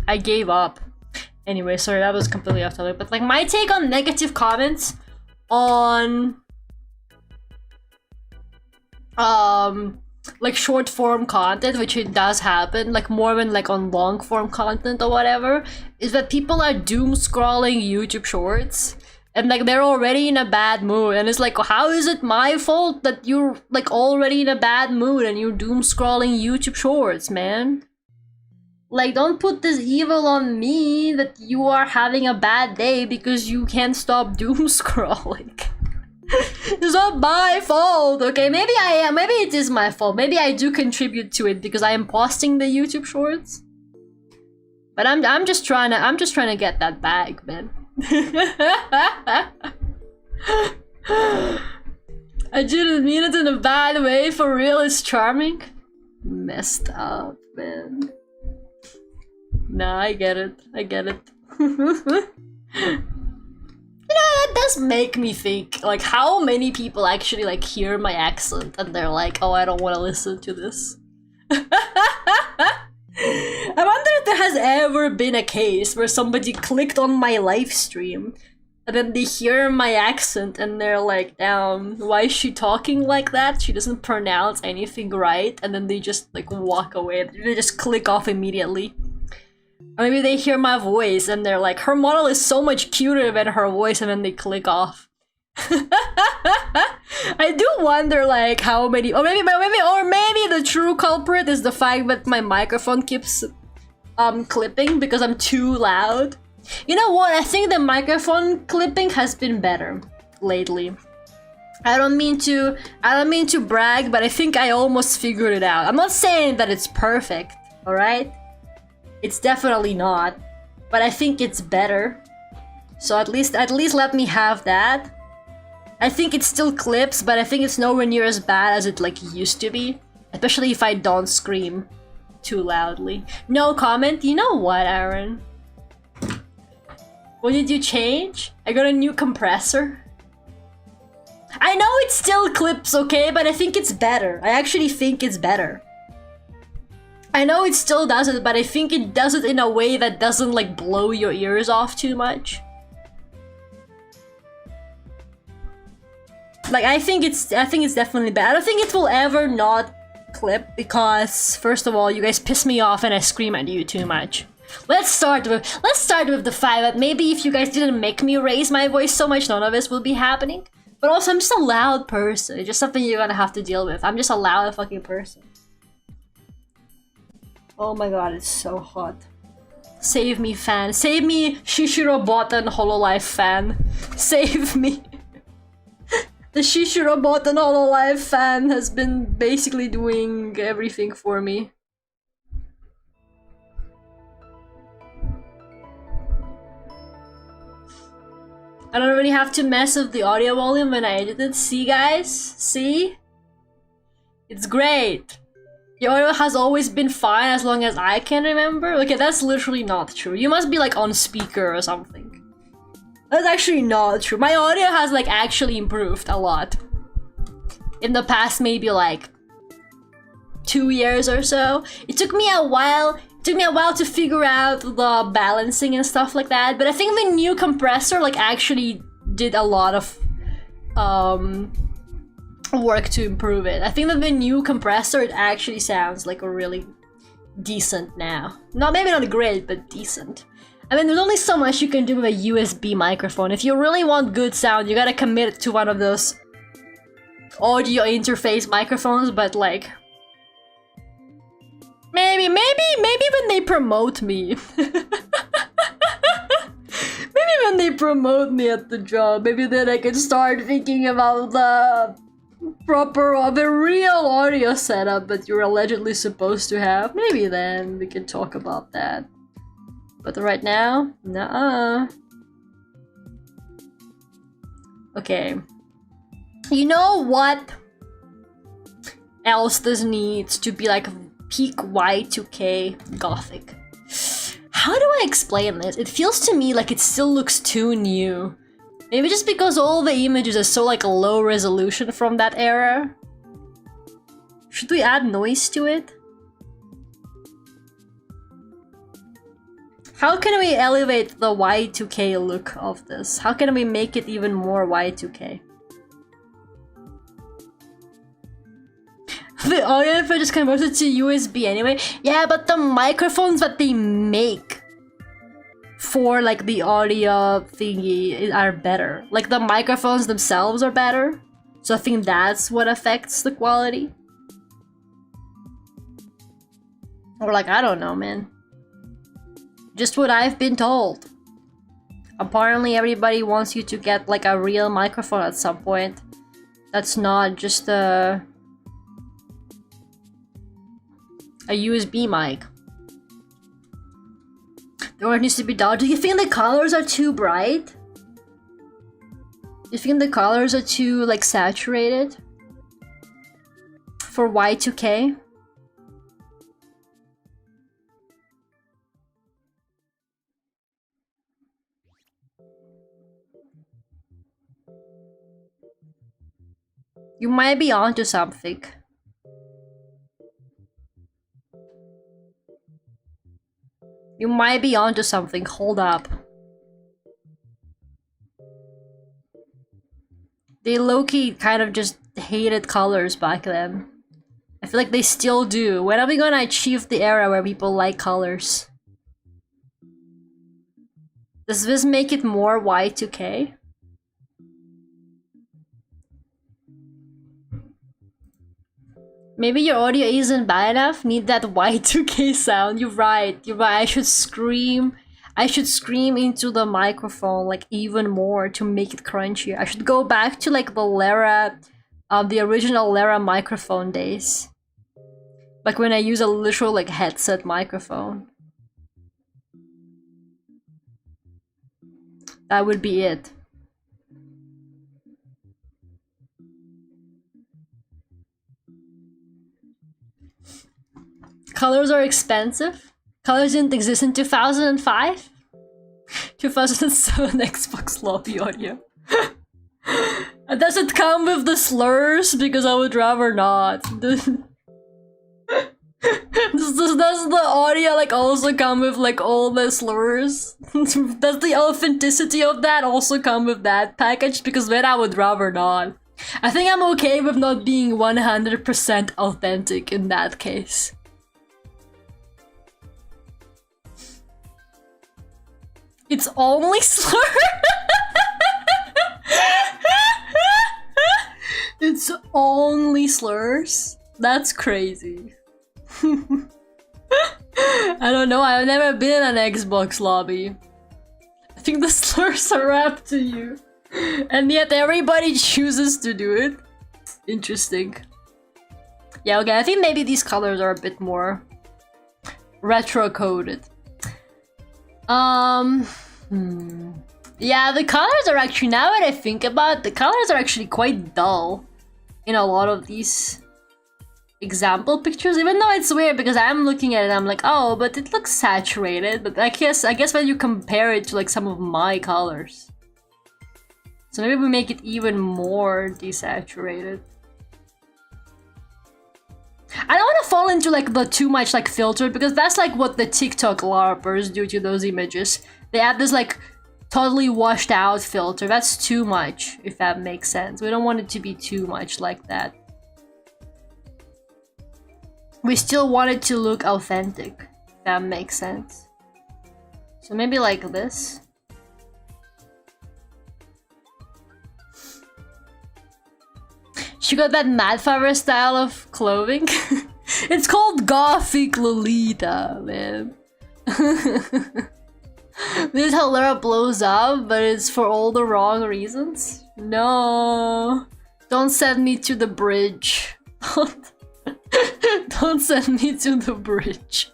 I gave up. Anyway, sorry, that was completely off topic. But like my take on negative comments on like short form content, which it does happen, like more than like on long form content or whatever, is that people are doom scrolling YouTube shorts and like they're already in a bad mood, and it's like, how is it my fault that you're like already in a bad mood and you're doom scrolling YouTube shorts, man? Like, don't put this evil on me that you are having a bad day because you can't stop doom scrolling. It's not my fault, okay? Maybe I am. Maybe it is my fault. Maybe I do contribute to it because I am posting the YouTube shorts. But I'm just trying to get that bag, man. I didn't mean it in a bad way. For real, it's charming. Messed up, man. Nah, I get it. I get it. You know, that does make me think, like, how many people actually, like, hear my accent and they're like, oh, I don't want to listen to this. I wonder if there has ever been a case where somebody clicked on my live stream and then they hear my accent and they're like, why is she talking like that? She doesn't pronounce anything right. And then they just, like, walk away. They just click off immediately. Or maybe they hear my voice and they're like, her model is so much cuter than her voice, and then they click off. I do wonder, like, how many, or maybe the true culprit is the fact that my microphone keeps clipping because I'm too loud. You know what? I think the microphone clipping has been better lately. I don't mean to brag, but I think I almost figured it out. I'm not saying that it's perfect, all right? It's definitely not, but I think it's better. So at least let me have that. I think it still clips, but I think it's nowhere near as bad as it like used to be. Especially if I don't scream too loudly. No comment? You know what, Aaron? What did you change? I got a new compressor. I know it still clips, okay, but I think it's better. I actually think it's better. I know it still does it, but I think it does it in a way that doesn't like blow your ears off too much. Like I think it's definitely bad. I don't think it will ever not clip because first of all, you guys piss me off and I scream at you too much. Let's start with the fact that maybe if you guys didn't make me raise my voice so much, none of this will be happening. But also, I'm just a loud person. It's just something you're gonna have to deal with. I'm just a loud fucking person. Oh my god, it's so hot. Save me, fan. Save me, Shishiro Botan Hololive fan. Save me. The Shishiro Botan Hololive fan has been basically doing everything for me. I don't really have to mess with the audio volume when I edit it. See, guys? See? It's great. The audio has always been fine as long as I can remember. Okay, that's literally not true. You must be like on speaker or something. That's actually not true. My audio has like actually improved a lot. In the past maybe like 2 years or so. It took me a while to figure out the balancing and stuff like that, but I think the new compressor like actually did a lot of work to improve it. I think that the new compressor, it actually sounds like a really decent now. Maybe not great, but decent. I mean, there's only so much you can do with a USB microphone. If you really want good sound, you gotta commit to one of those audio interface microphones, but like maybe when they promote me. Maybe when they promote me at the job, maybe then I can start thinking about the real audio setup that you're allegedly supposed to have. Maybe then we can talk about that. But right now, nah. Okay. You know what else this needs to be like peak Y2K gothic? How do I explain this? It feels to me like it still looks too new. Maybe just because all the images are so like low resolution from that era. Should we add noise to it? How can we elevate the Y2K look of this? How can we make it even more Y2K? The audio input is converted to USB anyway. Yeah, but the microphones that they make for like the audio thingy are better. Like the microphones themselves are better. So I think that's what affects the quality. Or like, I don't know, man. Just what I've been told. Apparently everybody wants you to get like a real microphone at some point. That's not just a USB mic. The orange needs to be dull. Do you think the colors are too bright? Do you think the colors are too like saturated for Y2K? You might be onto something. You might be onto something. Hold up. They low-key kind of just hated colors back then. I feel like they still do. When are we gonna achieve the era where people like colors? Does this make it more Y2K? Maybe your audio isn't bad enough? Need that Y2K sound? You're right. You're right. I should scream into the microphone like even more to make it crunchier. I should go back to like the Lara, the original Lara microphone days. Like when I use a literal like headset microphone. That would be it. Colors are expensive. Colors didn't exist in 2005? 2007 Xbox lobby audio. Does it come with the slurs? Because I would rather not. Does the audio like also come with like all the slurs? Does the authenticity of that also come with that package? Because then I would rather not. I think I'm okay with not being 100% authentic in that case. It's only slur. It's only slurs. That's crazy. I don't know. I've never been in an Xbox lobby. I think the slurs are up to you, and yet everybody chooses to do it. Interesting. Yeah. Okay. I think maybe these colors are a bit more retro coded. Yeah, the colors are actually, now that I think about it, the colors are actually quite dull in a lot of these example pictures, even though it's weird because I'm looking at it and I'm like, oh, but it looks saturated. But I guess when you compare it to like some of my colors, so maybe we make it even more desaturated. I don't want to fall into like the too much like filter, because that's like what the TikTok LARPers do to those images. They add this like totally washed out filter. That's too much, if that makes sense. We don't want it to be too much like that. We still want it to look authentic, if that makes sense. So maybe like this. She got that Madfire style of clothing. It's called Gothic Lolita, man. This is how Lara blows up, but it's for all the wrong reasons. No. Don't send me to the bridge. Don't send me to the bridge.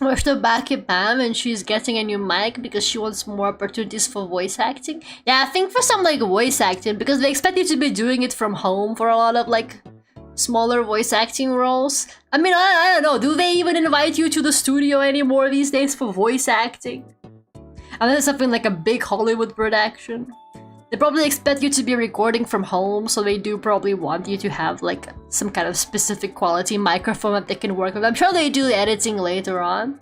Watch the back at Pam, and she's getting a new mic because she wants more opportunities for voice acting. Yeah, I think for some like voice acting, because they expect you to be doing it from home for a lot of like smaller voice acting roles. I mean, I don't know, do they even invite you to the studio anymore these days for voice acting? Unless it's something like a big Hollywood production. They probably expect you to be recording from home, so they do probably want you to have like some kind of specific quality microphone that they can work with. I'm sure they do editing later on.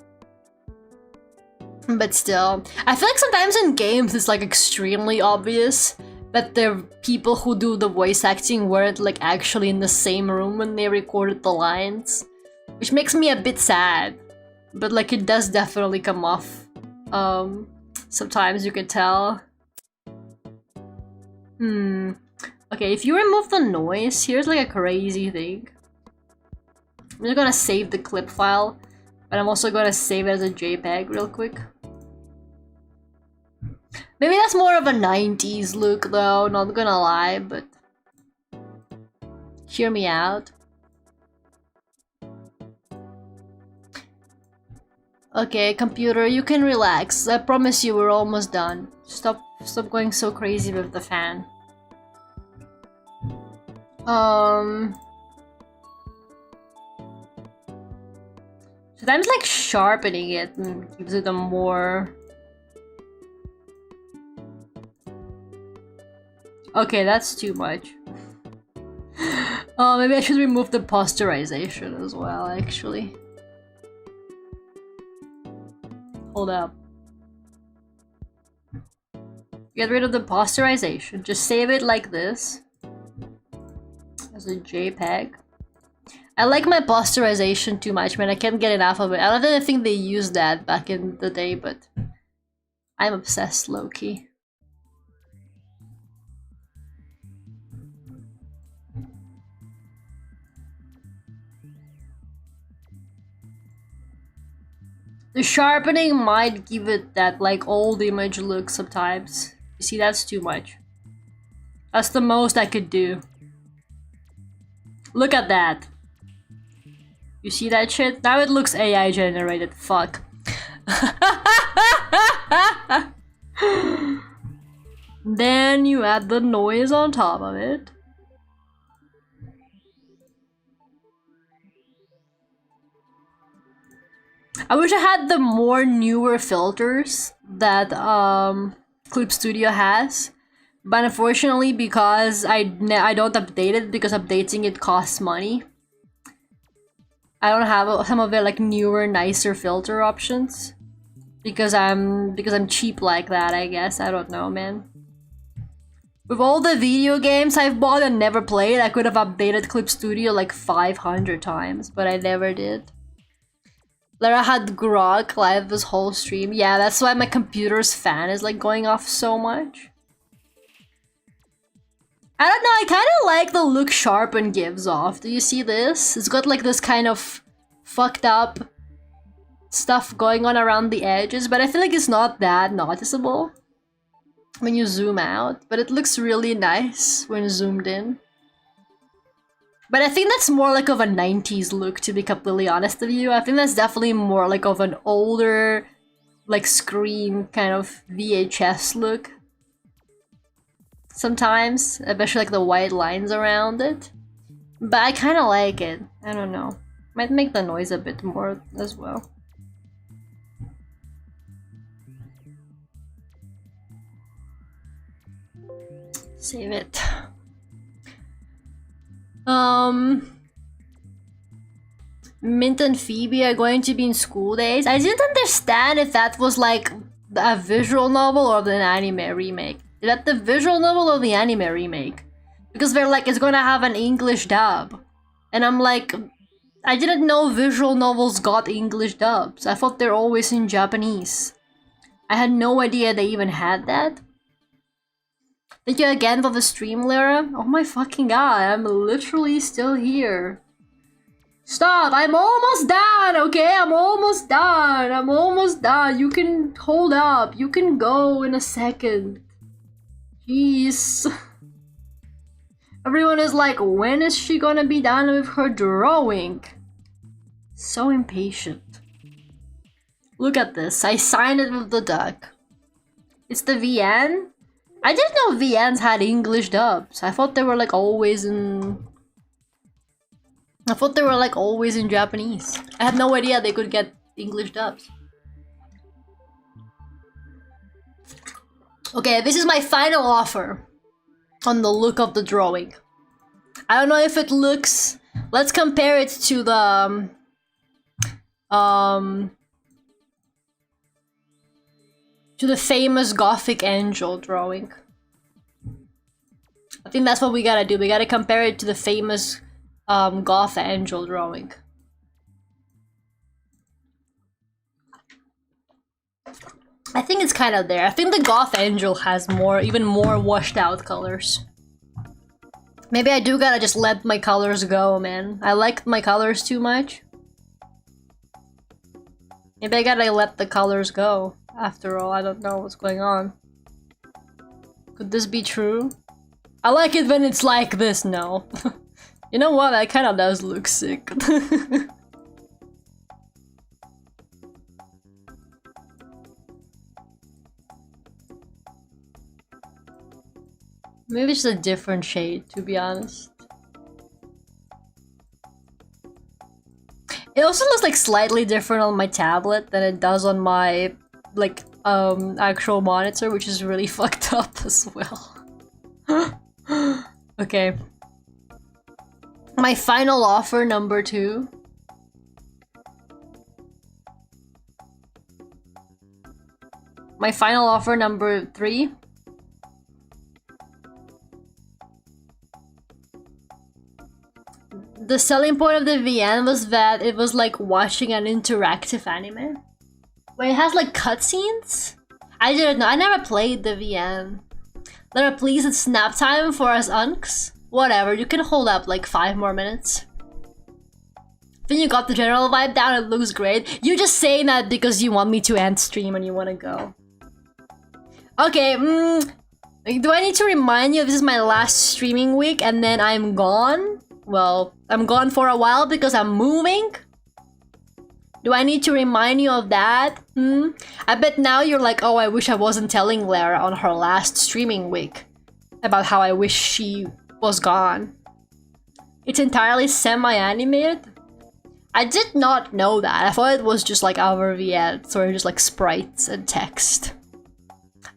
But still, I feel like sometimes in games it's like extremely obvious that the people who do the voice acting weren't like actually in the same room when they recorded the lines. Which makes me a bit sad. But like it does definitely come off. Sometimes you can tell. Okay, if you remove the noise, here's like a crazy thing. I'm just gonna save the clip file, but I'm also gonna save it as a JPEG real quick. Maybe that's more of a 90s look though, not gonna lie, but hear me out. Okay, computer, you can relax. I promise you we're almost done. Stop going so crazy with the fan. Sometimes like sharpening it gives it a more... Okay, that's too much. Maybe I should remove the posterization as well, actually. Hold up. Get rid of the posterization. Just save it like this. As a JPEG. I like my posterization too much, man. I can't get enough of it. I don't think they used that back in the day, but I'm obsessed, low-key. The sharpening might give it that like old image look sometimes. You see, that's too much. That's the most I could do. Look at that. You see that shit? Now it looks AI generated. Fuck. Then you add the noise on top of it. I wish I had the more newer filters that Clip Studio has, but unfortunately, because I don't update it, because updating it costs money, I don't have some of the like newer, nicer filter options because I'm cheap like that, I guess. I don't know, man. With all the video games I've bought and never played, I could have updated Clip Studio like 500 times, but I never did. Lara had Grok live this whole stream. Yeah, that's why my computer's fan is like going off so much. I don't know, I kind of like the look Sharpen gives off. Do you see this? It's got like this kind of fucked up stuff going on around the edges, but I feel like it's not that noticeable when you zoom out, but it looks really nice when zoomed in. But I think that's more like of a 90s look, to be completely honest with you. I think that's definitely more like of an older, like screen kind of VHS look. Sometimes, especially like the white lines around it. But I kind of like it. I don't know. Might make the noise a bit more as well. Save it. Mint and Phoebe are going to be in school days. I didn't understand if that was like a visual novel or an anime remake. Is that the visual novel or the anime remake? Because they're like, it's gonna have an English dub. And I'm like, I didn't know visual novels got English dubs. I thought they're always in Japanese. I had no idea they even had that. Thank you again for the stream, Lara. Oh my fucking god, I'm literally still here. Stop! I'm almost done, okay? I'm almost done. I'm almost done. You can hold up. You can go in a second. Jeez. Everyone is like, when is she gonna be done with her drawing? So impatient. Look at this. I signed it with the duck. It's the VN? I didn't know VNs had English dubs. I thought they were like always in... I thought they were like always in Japanese. I had no idea they could get English dubs. Okay, this is my final offer on the look of the drawing. I don't know if it looks... Let's compare it to the... to the famous Gothic angel drawing. I think that's what we gotta do. We gotta compare it to the famous Goth angel drawing. I think it's kind of there. I think the Goth angel has more, even more washed out colors. Maybe I do gotta just let my colors go, man. I like my colors too much. Maybe I gotta let the colors go. After all, I don't know what's going on. Could this be true? I like it when it's like this, no. You know what? That kind of does look sick. Maybe it's a different shade, to be honest. It also looks like slightly different on my tablet than it does on my like actual monitor, which is really fucked up as well. Okay. My final offer number 2. My final offer number 3. The selling point of the VN was that it was like watching an interactive anime. Wait, it has like cutscenes? I didn't know. I never played the VN. Lara, please, it's nap time for us unks. Whatever, you can hold up like 5 more minutes. I think you got the general vibe down, it looks great. You're just saying that because you want me to end stream and you want to go. Okay, do I need to remind you this is my last streaming week and then I'm gone? Well, I'm gone for a while because I'm moving. Do I need to remind you of that? I bet now you're like, oh, I wish I wasn't telling Lara on her last streaming week about how I wish she was gone. It's entirely semi-animated? I did not know that. I thought it was just like our VN, so just like sprites and text.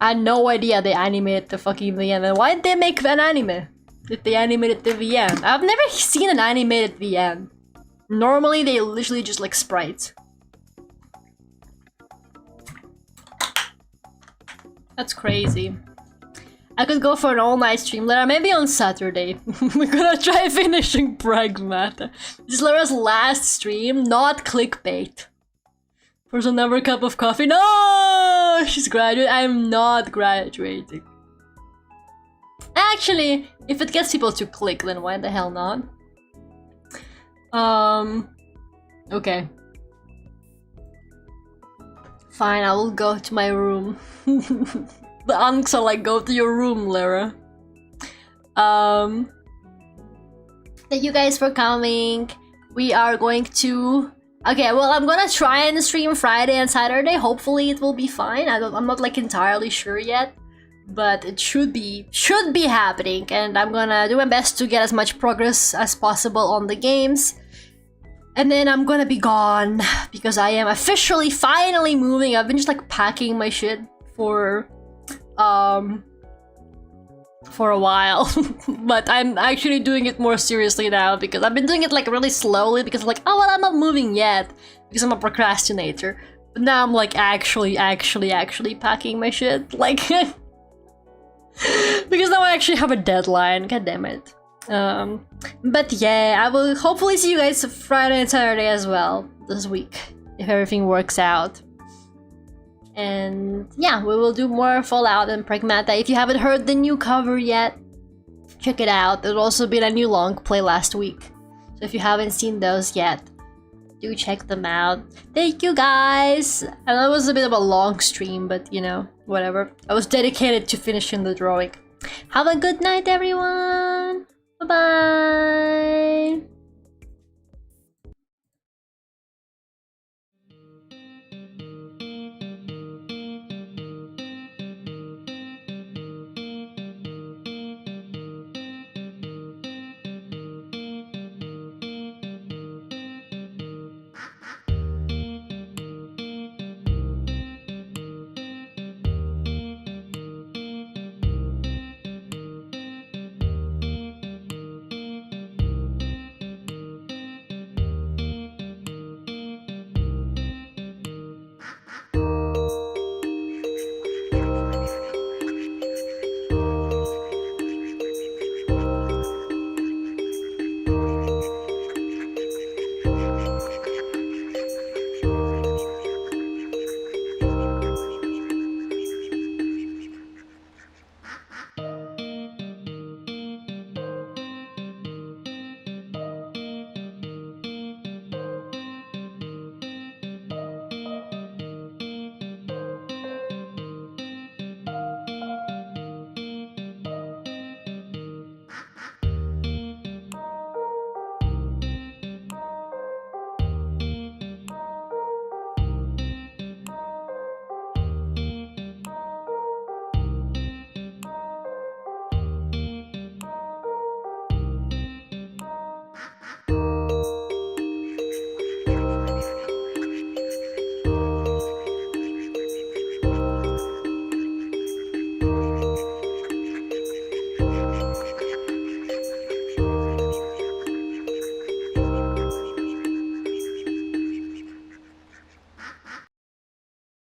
I had no idea they animated the fucking VN. And why did they make an anime if they animated the VN? I've never seen an animated VN. Normally they literally just like sprites. That's crazy. I could go for an all-night stream, Lara, maybe on Saturday. We're gonna try finishing Pragmata. This is Lara's last stream, not clickbait. For another cup of coffee. No! She's graduating. I'm not graduating. Actually, if it gets people to click, then why the hell not? Okay. Fine, I will go to my room. The unks are like, go to your room, Lara. Thank you guys for coming. We are going to... Okay, well, I'm gonna try and stream Friday and Saturday. Hopefully it will be fine. I'm not like entirely sure yet, but it should be happening, and I'm gonna do my best to get as much progress as possible on the games. And then I'm gonna be gone because I am officially finally moving. I've been just like packing my shit for a while, but I'm actually doing it more seriously now because I've been doing it like really slowly because I'm like, oh well, I'm not moving yet because I'm a procrastinator. But now I'm like actually packing my shit, like because now I actually have a deadline. God damn it. But yeah, I will hopefully see you guys Friday and Saturday as well this week if everything works out. And yeah, we will do more Fallout and Pragmata. If you haven't heard the new cover yet, check it out. There's also been a new long play last week, so if you haven't seen those yet, do check them out. Thank you guys! I know it was a bit of a long stream, but you know, whatever. I was dedicated to finishing the drawing. Have a good night, everyone! Bye-bye!